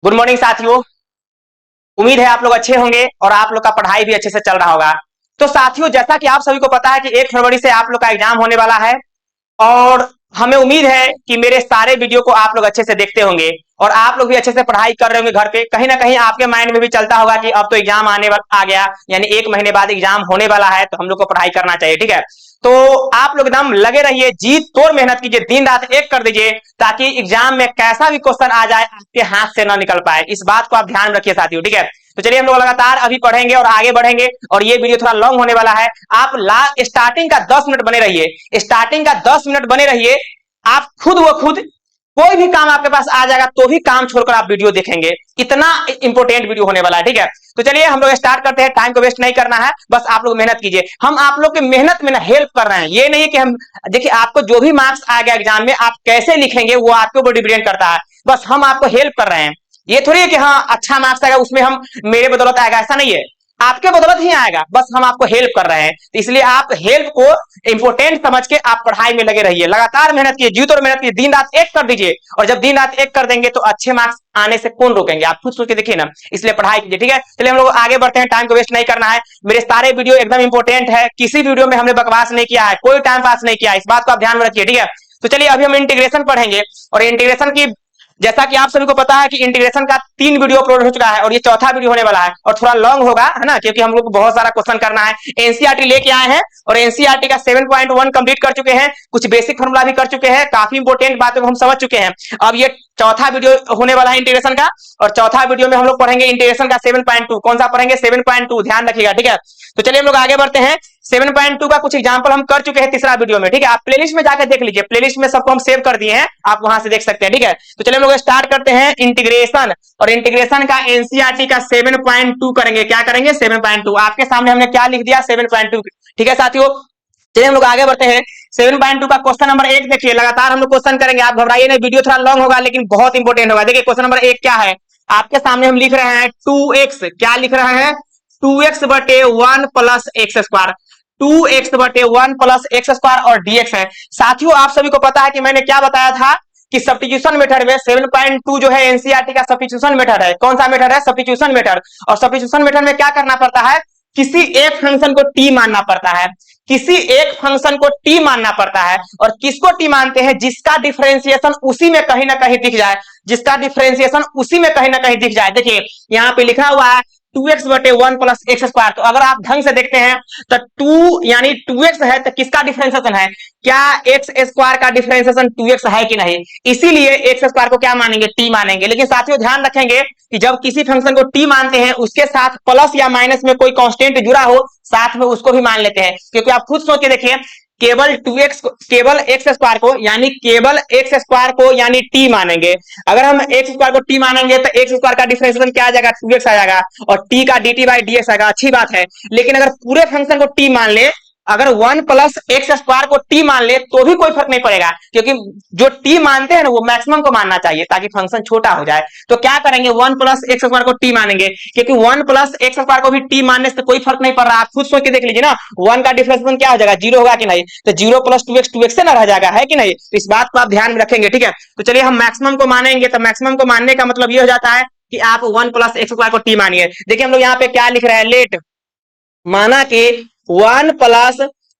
Good morning साथियों। उम्मीद है आप लोग अच्छे होंगे और आप लोग का पढ़ाई भी अच्छे से चल रहा होगा। तो साथियों, जैसा कि आप सभी को पता है कि 1 फरवरी से आप लोग का एग्जाम होने वाला है और हमें उम्मीद है कि मेरे सारे वीडियो को आप लोग अच्छे से देखते होंगे और आप लोग भी अच्छे से पढ़ाई कर रहे होंगे घर पे। कहीं ना कहीं आपके माइंड में भी चलता होगा कि अब तो एग्जाम आने वाला आ गया, यानी 1 महीने बाद एग्जाम होने वाला है, तो हम लोग को पढ़ाई करना चाहिए। ठीक है, तो आप लोग एकदम लगे रहिए, जी तोड़ मेहनत कीजिए, दिन रात एक कर दीजिए ताकि एग्जाम में कैसा भी क्वेश्चन आ जाए आपके हाथ से ना निकल पाए। इस बात को आप ध्यान रखिए साथियों। ठीक है, तो चलिए हम लोग लगातार अभी पढ़ेंगे और आगे बढ़ेंगे और ये वीडियो थोड़ा लॉन्ग होने वाला है। आप स्टार्टिंग का 10 मिनट बने रहिए, स्टार्टिंग का 10 मिनट बने रहिए। आप खुद व खुद कोई भी काम आपके पास आ जाएगा तो भी काम छोड़कर आप वीडियो देखेंगे। इतना इंपॉर्टेंट वीडियो होने वाला है। ठीक है, तो चलिए हम लोग स्टार्ट करते हैं। टाइम को वेस्ट नहीं करना है, बस आप लोग मेहनत कीजिए। हम आप लोग की मेहनत में ना हेल्प कर रहे हैं, ये नहीं है कि हम देखिए आपको जो भी मार्क्स आएगा एग्जाम में आप कैसे लिखेंगे वो आपके ऊपर डिपेंड करता है। बस हम आपको हेल्प कर रहे हैं, ये थोड़ी है कि हाँ अच्छा मार्क्स आएगा उसमें हम मेरे बदौलत आएगा, ऐसा नहीं है। आपके बदौलत ही आएगा, बस हम आपको हेल्प कर रहे हैं। तो इसलिए आप हेल्प को इंपोर्टेंट समझ के आप पढ़ाई में लगे रहिए, लगातार मेहनत कीजिए, जी तोड़ मेहनत कीजिए, दिन रात एक कर दीजिए। और जब दिन रात एक कर देंगे तो अच्छे मार्क्स आने से कौन रोकेंगे, आप खुद सोच के देखिए ना। इसलिए पढ़ाई कीजिए। ठीक है, चलिए हम लोग आगे बढ़ते हैं, टाइम को वेस्ट नहीं करना है। मेरे सारे वीडियो एकदम इंपॉर्टेंट है, किसी वीडियो में हमने बकवास नहीं किया है, कोई टाइम पास नहीं किया है, इस बात को आप ध्यान में रखिए। ठीक है, तो चलिए अभी हम इंटीग्रेशन पढ़ेंगे और इंटीग्रेशन की जैसा कि आप सभी को पता है कि इंटीग्रेशन का 3 वीडियो अपलोड हो चुका है और ये चौथा वीडियो होने वाला है और थोड़ा लॉन्ग होगा, है ना, क्योंकि हम लोग को बहुत सारा क्वेश्चन करना है। एनसीईआरटी लेके आए हैं और एनसीईआरटी का 7.1 कंप्लीट कर चुके हैं, कुछ बेसिक फॉर्मूला भी कर चुके हैं, काफी इंपोर्टेंट बातों को हम समझ चुके हैं। अब ये चौथा वीडियो होने वाला है इंटीग्रेशन का और चौथा वीडियो में हम लोग पढ़ेंगे इंटीग्रेशन का 7.2। कौन सा पढ़ेंगे? 7.2, ध्यान रखिएगा। ठीक है, तो चलिए हम लोग आगे बढ़ते हैं। 7.2 का कुछ एग्जांपल हम कर चुके हैं तीसरा वीडियो में। ठीक है, आप प्लेलिस्ट में जाकर देख लीजिए, प्लेलिस्ट में सबको हम सेव कर दिए हैं, आप वहां से देख सकते हैं। ठीक है, तो चलिए हम लोग स्टार्ट करते हैं इंटीग्रेशन और इंटीग्रेशन का एनसीईआरटी का 7.2 करेंगे। क्या करेंगे? 7.2। आपके सामने हमने क्या लिख दिया? 7.2। ठीक है साथियों, चलिए हम लोग आगे बढ़ते हैं। 7.2 का क्वेश्चन नंबर 1 देखिए, लगातार हम लोग क्वेश्चन करेंगे, आप घबराइए नहीं, वीडियो थोड़ा लॉन्ग होगा लेकिन बहुत इंपॉर्टेंट होगा। देखिए क्वेश्चन नंबर 1 क्या है, आपके सामने हम लिख रहे हैं 2x, क्या लिख रहे हैं? 2x बटे 1 प्लस एक्स स्क्वायर, 2x बटे 1 प्लस एक्स स्क्वायर और dx है। साथियों आप सभी को पता है कि मैंने क्या बताया था कि सब्स्टिट्यूशन मेथड में 7.2 जो है एनसीईआरटी का सब्स्टिट्यूशन मेथड है। कौन सा मेथड है? Substitution method. और सब्स्टिट्यूशन मेथड में क्या करना पड़ता है? किसी एक फंक्शन को टी मानना पड़ता है, किसी एक फंक्शन को टी मानना पड़ता है। और किसको टी मानते हैं? जिसका डिफरेंशिएशन उसी में कहीं ना कहीं दिख जाए, जिसका डिफरेंशिएशन उसी में कहीं ना कहीं दिख जाए। देखिए यहाँ पे लिखा हुआ है 2x बटे 1 प्लस एक्स स्क्वायर, तो अगर आप ढंग से देखते हैं तो 2 यानी 2x है तो किसका डिफरेंशिएशन है? क्या एक्स स्क्वायर का डिफरेंशिएशन 2x है कि नहीं? इसीलिए एक्स स्क्वायर को क्या मानेंगे? टी मानेंगे। लेकिन साथियों ध्यान रखेंगे कि जब किसी फंक्शन को टी मानते हैं उसके साथ प्लस या माइनस में कोई कांस्टेंट जुड़ा हो साथ में उसको भी मान लेते हैं, क्योंकि आप खुद सोच के देखिए केवल 2x केवल एक्स स्क्वायर को यानी केवल एक्स स्क्वायर को यानी टी मानेंगे। अगर हम एक्स स्क्वायर को टी मानेंगे तो एक्स स्क्वायर का डिफरेंशिएशन क्या आ जाएगा? 2x आ जाएगा और टी का dt बाई dx आएगा, अच्छी बात है। लेकिन अगर पूरे फंक्शन को टी मान ले, अगर 1 प्लस एक्स स्क्वायर को टी मान ले तो भी कोई फर्क नहीं पड़ेगा, क्योंकि जो टी मानते हैं ना वो मैक्सिमम को मानना चाहिए ताकि फंक्शन छोटा हो जाए। तो क्या करेंगे? 1 प्लस एक्स स्क्वायर को टी मानेंगे, क्योंकि 1 प्लस एक्स स्क्वायर को भी टी मानने से कोई फर्क नहीं पड़ रहा। आप खुद सोच के देख लीजिए ना, 1 का डिफरेंशिएशन क्या हो जाएगा? 0 होगा कि नहीं? तो 0 प्लस 2x 2x से ना रह जाएगा, है कि नहीं? तो इस बात को आप ध्यान में रखेंगे। ठीक है, तो चलिए हम मैक्सिमम को मानेंगे, तो मैक्सिमम को मानने का मतलब ये हो जाता है कि आप 1 प्लस एक्स स्क्वायर को टी मानिए। देखिए हम लोग यहाँ पे क्या लिख रहे हैं, लेट माना कि 1 प्लस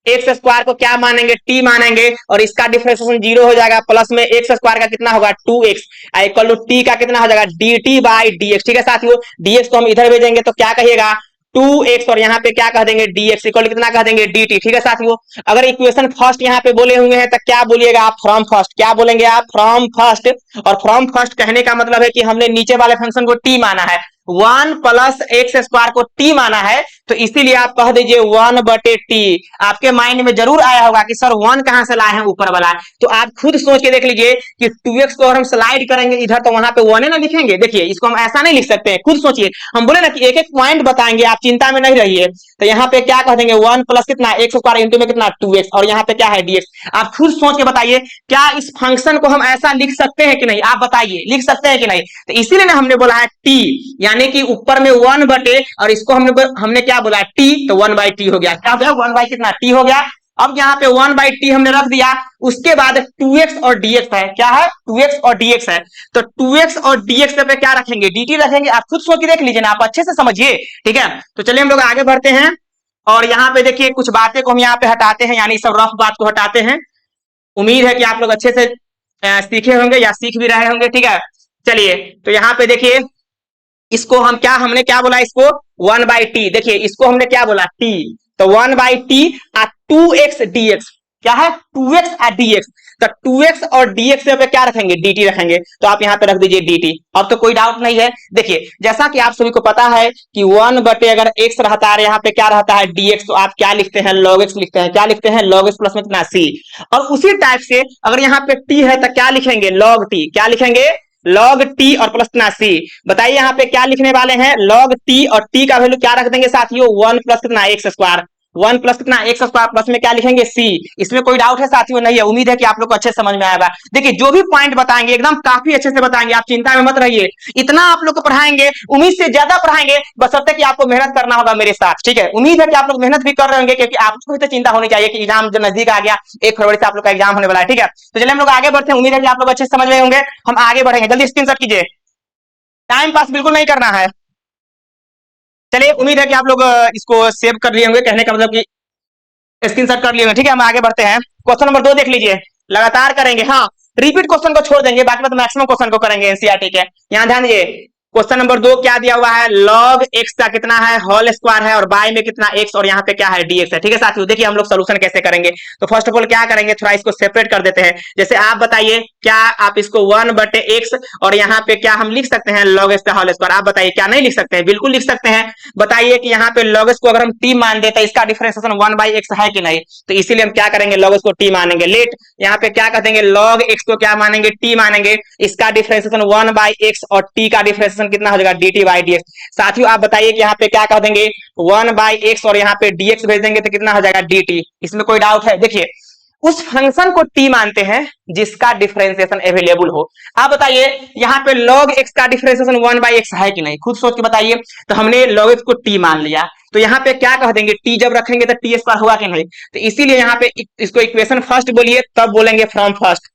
एक्स स्क्वायर को क्या मानेंगे? टी मानेंगे और इसका डिफरेंशिएशन 0 हो जाएगा, प्लस में एक्स स्क्वायर का कितना होगा? 2x इक्वल टू टी का कितना हो जाएगा? dt by dx। ठीक है साथियों, dx को हम इधर भेजेंगे तो क्या कहिएगा? 2x और यहाँ पे क्या कह देंगे? dx इक्वल कितना कह देंगे? dt। ठीक है साथियों, अगर इक्वेशन फर्स्ट यहाँ पे बोले हुए हैं तो क्या बोलिएगा आप? From first. क्या बोलेंगे आप? From first. और फ्रॉम फर्स्ट कहने का मतलब है कि हमने नीचे वाले फंक्शन को टी माना है, 1 प्लस एक्स स्क्वायर को टी माना है, तो इसीलिए आप कह दीजिए 1 बटे टी। आपके माइंड में जरूर आया होगा कि सर 1 कहां से लाए हैं ऊपर वाला, तो आप खुद सोच के देख लीजिए कि 2x को अगर हम स्लाइड करेंगे इधर तो वहां पे 1 है ना लिखेंगे। देखिए इसको हम ऐसा नहीं लिख सकते हैं, खुद सोचिए। हम बोले ना कि एक एक पॉइंट बताएंगे, आप चिंता में नहीं रहिए। तो यहाँ पे क्या कह देंगे? 1 प्लस कितना? एक्स स्क्वायर इंटू में कितना? 2x और यहाँ पे क्या है? dx। आप खुद सोच के बताइए क्या इस फंक्शन को हम ऐसा लिख सकते हैं कि नहीं? आप बताइए, लिख सकते हैं कि नहीं? तो इसीलिए ना हमने बोला है टी, यानी कि ऊपर में 1 बटे और इसको हमने क्या बोला? टी, तो 1 बाई टी हो गया। क्या हो गया? 1 बाई कितना? टी हो गया। अब यहाँ पे 1/t हमने रख दिया, उसके बाद 2x और dx है, क्या है 2x और dx है, तो 2x और dx पे क्या रखेंगे dt रखेंगे। आप खुद सोच के देख लीजिए ना, आप अच्छे से समझिए, ठीक है। तो चलिए हम लोग आगे बढ़ते हैं और यहाँ पे देखिए कुछ बातें को हम यहाँ पे हटाते हैं, यानी सब रफ बात को हटाते हैं। उम्मीद है कि आप लोग अच्छे से सीखे होंगे या सीख भी रहे होंगे, ठीक है। चलिए तो यहाँ पे देखिए इसको हम क्या, हमने क्या बोला इसको 1/t, देखिए इसको हमने क्या बोला t, तो 1/t 2x dx, क्या है 2x dx, तो 2x और dx पे क्या रखेंगे dt रखेंगे, तो आप यहाँ पे रख दीजिए dt। अब तो कोई डाउट नहीं है। देखिए जैसा कि आप सभी को पता है कि 1 बटे अगर x रहता है, यहाँ पे क्या रहता है dx, तो आप क्या लिखते हैं log x लिखते हैं, क्या लिखते हैं log x प्लस में कितना c। और उसी टाइप से अगर यहाँ पे t है तो क्या लिखेंगे log t, क्या लिखेंगे log t और प्लस कितना c। बताइए यहाँ पे क्या लिखने वाले हैं log t, और t का वैल्यू क्या रख देंगे साथियों 1 प्लस कितना एक्स स्क्वायर, 1 प्लस कितना एक्स स्क्वायर, प्लस में क्या लिखेंगे c। इसमें कोई डाउट है साथियों नहीं है, उम्मीद है कि आप लोग को अच्छे समझ में आएगा। देखिए जो भी पॉइंट बताएंगे एकदम काफी अच्छे से बताएंगे, आप चिंता में मत रहिए, इतना आप लोग को पढ़ाएंगे, उम्मीद से ज्यादा पढ़ाएंगे, बशर्ते कि आपको मेहनत करना होगा मेरे साथ, ठीक है। उम्मीद है कि आप लोग मेहनत भी कर रहे होंगे, क्योंकि आपको भी तो चिंता होनी चाहिए कि एग्जाम जो नजदीक आ गया, 1 फरवरी से आप लोग का एग्जाम होने वाला है, ठीक है। तो चलिए हम लोग आगे बढ़ते हैं, उम्मीद है कि आप लोग अच्छे समझ रहे होंगे। हम आगे बढ़ेंगे, जल्दी स्क्रीनशॉट कीजिए, टाइम पास बिल्कुल नहीं करना है। चलिए उम्मीद है कि आप लोग इसको सेव कर लिए होंगे, कहने का मतलब कि स्क्रीनशॉट कर लिए होंगे, ठीक है। हम आगे बढ़ते हैं, क्वेश्चन नंबर 2 देख लीजिए, लगातार करेंगे, हाँ रिपीट क्वेश्चन को छोड़ देंगे, बाकी तो मैक्सिमम क्वेश्चन को करेंगे एनसीईआरटी के। यहाँ ध्यान दीजिए क्वेश्चन नंबर 2 क्या दिया हुआ है, log x का कितना है होल स्क्वायर है, और बाय में कितना x, और यहाँ पे क्या है dx है, ठीक है साथियों। देखिए हम लोग सोल्यूशन कैसे करेंगे, तो फर्स्ट ऑफ ऑल क्या करेंगे, थोड़ा इसको सेपरेट कर देते हैं। जैसे आप बताइए क्या आप इसको 1 बटे x और यहाँ पे क्या हम लिख सकते हैं log x का होल स्क्वायर, आप बताइए क्या नहीं लिख सकते हैं, बिल्कुल लिख सकते हैं। बताइए कि यहाँ पे log x को अगर हम t मान देते हैं, इसका डिफरेंशिएशन 1/x है कि नहीं, तो इसीलिए हम क्या करेंगे log x को t मानेंगे। लेट यहाँ पे क्या कर देंगे log x को क्या मानेंगे t मानेंगे, इसका डिफरेंशिएशन 1/x और t का डिफरेंशिएशन कितना हो जाएगा dt/dx। साथियों आप बताइए कि यहाँ पे क्या कर देंगे 1/x और यहाँ पे dx भेज देंगे तो कितना हो जाएगा dt, इसमें कोई डाउट है। देखिए उस फंक्शन को t मानते हैं जिसका डिफरेंशिएशन अवेलेबल हो। आप बताइए यहाँ पे log x का डिफरेंशिएशन 1/x है कि नहीं, खुद सोच के बताइए। तो हमने log x को t मान लिया, तो यहाँ पे क्या कह देंगे t जब रखेंगे तो t स्क्वायर हुआ कि नहीं, तो इसीलिए यहाँ पे इसको इक्वेशन फर्स्ट बोलिए, तब बोलेंगे फ्रॉम फर्स्ट।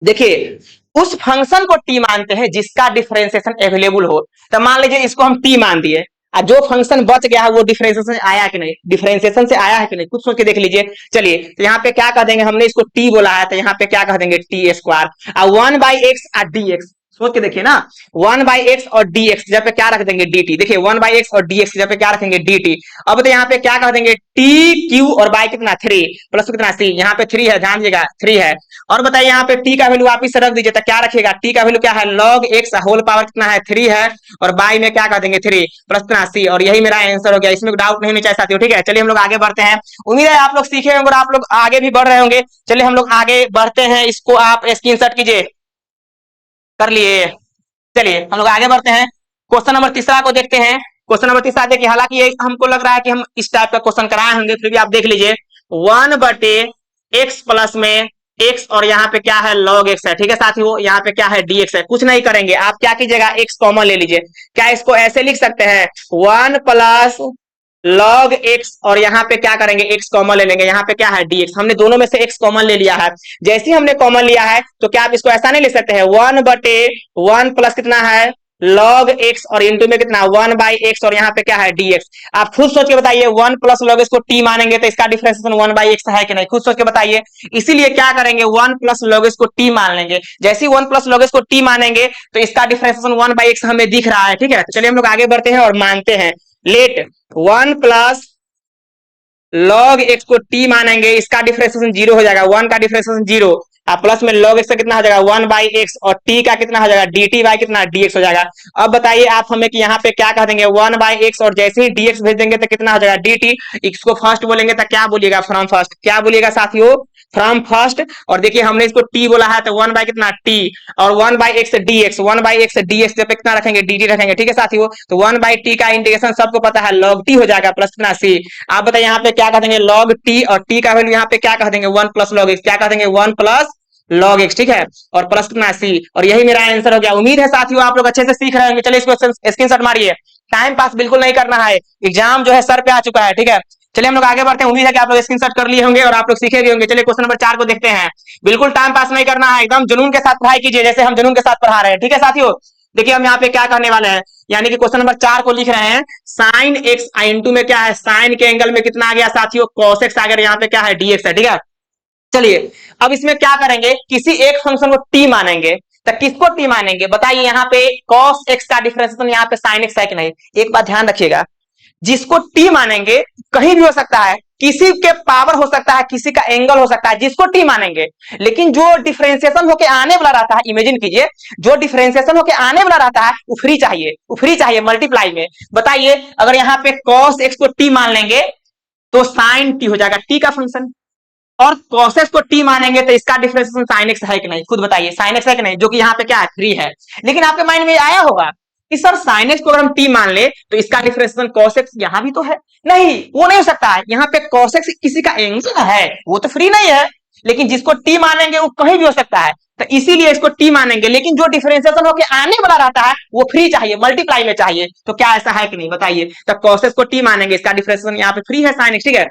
देखिए उस फंक्शन को t मानते हैं जिसका डिफरेंशिएशन अवेलेबल हो, तो मान लीजिए इसको हम t मान दिए, जो फंक्शन बच गया है वो डिफरेंशिएशन से आया कि नहीं, डिफरेंशिएशन से आया है कि नहीं, कुछ सोच के देख लीजिए। चलिए तो यहाँ पे क्या कह देंगे, हमने इसको t बोला है तो यहाँ पे क्या कह देंगे t स्क्वायर और 1/x और dx, सोच के देखिए ना 1/x और dx जब पे क्या रख देंगे dt। देखिए 1/x और dx जब पे क्या रखेंगे dt। अब तो यहाँ पे क्या कह देंगे t q और बाई कितना 3 प्लस कितना c, यहाँ पे 3 है, ध्यान दीजिएगा 3 है। और बताइए यहाँ पे t का वैल्यू आप इस रख दीजिए तो क्या रखिएगा, t का वैल्यू क्या है log x होल पावर कितना है 3 है, और बाई में क्या कह देंगे 3 प्लस कितना c, और यही मेरा आंसर हो गया, इसमें डाउट नहीं होना चाहिए साथियों, ठीक है। चलिए हम लोग आगे बढ़ते हैं, उम्मीद है आप लोग सीखे होंगे और आप लोग आगे भी बढ़ रहे होंगे। चलिए हम लोग आगे बढ़ते हैं, इसको आप स्क्रीनशॉट कीजिए, कर लिए। चलिए हम लोग आगे बढ़ते हैं, क्वेश्चन नंबर 3 को देखते हैं। क्वेश्चन नंबर 3 देखिए, हालांकि ये हमको लग रहा है कि हम इस टाइप का क्वेश्चन कराए होंगे, फिर भी आप देख लीजिए 1 बटे x प्लस में x और यहाँ पे क्या है log x है, ठीक है साथियों, यहाँ पे क्या है dx है। कुछ नहीं करेंगे, आप क्या कीजिएगा x कॉमन ले लीजिए। क्या इसको ऐसे लिख सकते हैं 1 प्लस log x और यहाँ पे क्या करेंगे x कॉमन ले लेंगे, यहाँ पे क्या है dx, हमने दोनों में से x कॉमन ले लिया है। जैसे ही हमने कॉमन लिया है तो क्या आप इसको ऐसा नहीं लिख सकते हैं 1 बटे 1 प्लस कितना है log x और इंटू में कितना 1/x और यहाँ पे क्या है dx। आप खुद सोच के बताइए 1 प्लस log x को t मानेंगे तो इसका डिफरेंशिएशन 1/x है कि नहीं, खुद सोच के बताइए। इसीलिए क्या करेंगे 1 प्लस log x को t मान लेंगे, जैसे ही 1 प्लस log x को t मानेंगे तो इसका डिफरेंशिएशन 1/x हमें दिख रहा है, ठीक है। तो चलिए हम लोग आगे बढ़ते हैं और मानते हैं। लेट 1 प्लस log x को t मानेंगे, इसका डिफरेंशिएशन 0 हो जाएगा, 1 का डिफरेंशिएशन 0 प्लस में log x का कितना हो जाएगा 1/x और t का कितना हो जाएगा dt बाई कितना dx हो जाएगा। अब बताइए आप हमें कि यहाँ पे क्या कह देंगे 1/x और जैसे ही dx भेज देंगे तो कितना हो जाएगा dt। इसको फर्स्ट बोलेंगे तो क्या बोलिएगा फ्रॉम फर्स्ट, क्या बोलिएगा साथियों फ्रॉम फर्स्ट। और देखिए हमने इसको t बोला है तो 1 बाई कितना t और 1/x dx, 1/x dx जब कितना रखेंगे dt रखेंगे, ठीक है साथियों। तो 1/t का इंटीग्रेशन सबको पता है log t हो जाएगा प्लस कितना c। आप बताइए यहाँ पे क्या कह देंगे log t और t का वैल्यू यहाँ पे क्या कह देंगे 1 प्लस log x, क्या कह देंगे 1 प्लस log x, ठीक है, और प्लस कितना c, और यही मेरा आंसर हो गया। उम्मीद है साथियों आप लोग अच्छे से सीख रहे होंगे। चलिए इसको स्क्रीनशॉट मारिए, टाइम पास बिल्कुल नहीं करना है, एग्जाम जो है सर पे आ चुका है, ठीक है। चलिए हम लोग आगे बढ़ते हैं। उम्मीद है कि आप लोग स्क्रीनशॉट कर लिए होंगे और आप लोग सीखे भी होंगे। चलिए क्वेश्चन नंबर 4 को देखते हैं। बिल्कुल टाइम पास नहीं करना है, एकदम जुनून के साथ पढ़ाई कीजिए जैसे हम जुनून के साथ पढ़ा रहे हैं। ठीक है साथियों, देखिए हम यहाँ पे क्या करने वाले हैं, यानी कि क्वेश्चन नंबर 4 को लिख रहे हैं। साइन एक्स इंटू में क्या है, साइन के एंगल में कितना आ गया साथियों, कॉस एक्स आ गया, यहाँ पे क्या है डीएक्स है। ठीक है, चलिए अब इसमें क्या करेंगे, किसी एक फंक्शन को टी मानेंगे। तो किसको टी मानेंगे बताइए, यहाँ पे कॉस एक्स का डिफरेंशिएशन यहाँ पे साइन एक्स है कि नहीं। एक बात ध्यान रखिएगा, जिसको टी मानेंगे कहीं भी हो सकता है, किसी के पावर हो सकता है, किसी का एंगल हो सकता है, जिसको टी मानेंगे। लेकिन जो डिफरेंशिएशन होके आने वाला रहता है, इमेजिन कीजिए जो डिफरेंशिएशन होके आने वाला रहता है वो फ्री चाहिए, वो फ्री चाहिए मल्टीप्लाई में। बताइए अगर यहाँ पे कॉस एक्स को टी मान लेंगे तो साइन टी हो जाएगा, टी का फंक्शन। और cos x को t मानेंगे तो इसका डिफरेंशिएशन sin x है कि नहीं, खुद बताइए sin x है कि नहीं, जो कि यहाँ पे क्या है फ्री है। लेकिन आपके माइंड में आया होगा कि सर sin x को अगर हम t मान ले तो इसका डिफरेंशिएशन cos x यहाँ भी तो है। नहीं, वो नहीं हो सकता है, यहाँ पे cos x किसी का एंगल है, वो तो फ्री नहीं है। लेकिन जिसको t मानेंगे वो कहीं भी हो सकता है, तो इसीलिए इसको t मानेंगे। लेकिन जो डिफरेंशिएशन होके आने वाला रहता है वो फ्री चाहिए, मल्टीप्लाई में चाहिए। तो क्या ऐसा है कि नहीं बताइए, तो cos x को t मानेंगे, इसका डिफरेंशिएशन यहाँ पे फ्री है sin x। ठीक है,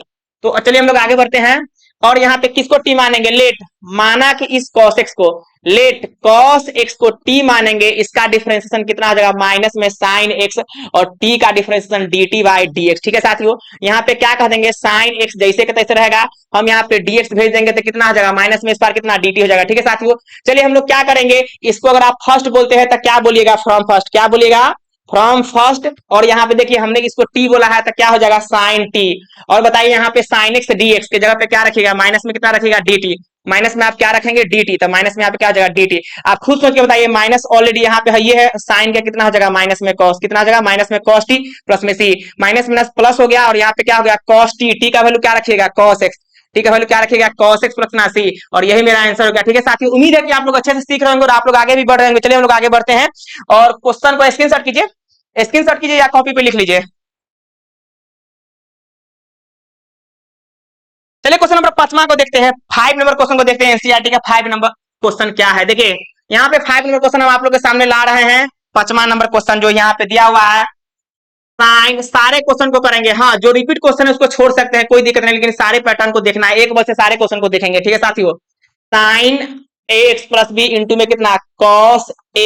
तो चलिए हम लोग आगे बढ़ते हैं। और यहाँ पे किसको टी मानेंगे, लेट माना कि इस cos x को, लेट cos x को t मानेंगे, इसका डिफरेंशिएशन कितना आ जाएगा, माइनस में sin x और t का डिफरेंशिएशन dt बाई dx। ठीक है साथियों, यहाँ पे क्या कह देंगे sin x जैसे के तैसे रहेगा, हम यहाँ पे dx भेज देंगे तो कितना आ जाएगा, माइनस में इस बार कितना dt हो जाएगा। ठीक है साथियों, चलिए हम लोग क्या करेंगे, इसको अगर आप फर्स्ट बोलते हैं तो क्या बोलिएगा, फ्रॉम फर्स्ट, क्या बोलिएगा फ्रॉम फर्स्ट। और यहाँ पे देखिए हमने इसको टी बोला है तो क्या हो जाएगा साइन टी। और बताइए यहाँ पे साइन एक्स डीएक्स की जगह पे क्या रखिएगा, माइनस में कितना रखिएगा dt, माइनस में आप क्या रखेंगे dt, तो माइनस में यहाँ पे क्या हो जाएगा dt। आप खुद सोच के बताइए, माइनस ऑलरेडी यहाँ पे है, ये है साइन का कितना हो जाएगा, माइनस में कॉस, कितना हो जाएगा माइनस में कॉस टी प्लस में सी, माइनस माइनस प्लस हो गया। और यहाँ पे क्या हो गया कॉस टी, टी का वैल्यू क्या रखिएगा कॉस एक्स, ठीक है वैल्यू क्या रखिएगा cos x प्लस नासी। और यही मेरा आंसर हो गया। ठीक है साथियों, उम्मीद है कि आप लोग अच्छे से सीख रहे होंगे और आप लोग आगे भी बढ़ रहे होंगे। चलिए हम लोग आगे बढ़ते हैं और क्वेश्चन को स्क्रीनशॉट कीजिए, स्क्रीनशॉट कीजिए या कॉपी पे लिख लीजिए। चलिए क्वेश्चन नंबर 5वां को देखते हैं, 5 नंबर क्वेश्चन को देखते हैं। एनसीईआरटी का 5 नंबर क्वेश्चन क्या है, देखिए यहाँ पे 5 नंबर क्वेश्चन हम आप लोग के सामने ला रहे हैं। 5वां नंबर क्वेश्चन जो यहाँ पे दिया हुआ है, साइन सारे क्वेश्चन को करेंगे। हाँ, जो रिपीट क्वेश्चन है उसको छोड़ सकते हैं, कोई दिक्कत नहीं, लेकिन सारे पैटर्न को देखना है, एक बार से सारे क्वेश्चन को देखेंगे। ठीक है साथियों, साइन ए एक्स प्लस बी इंटू में कितना कॉस ए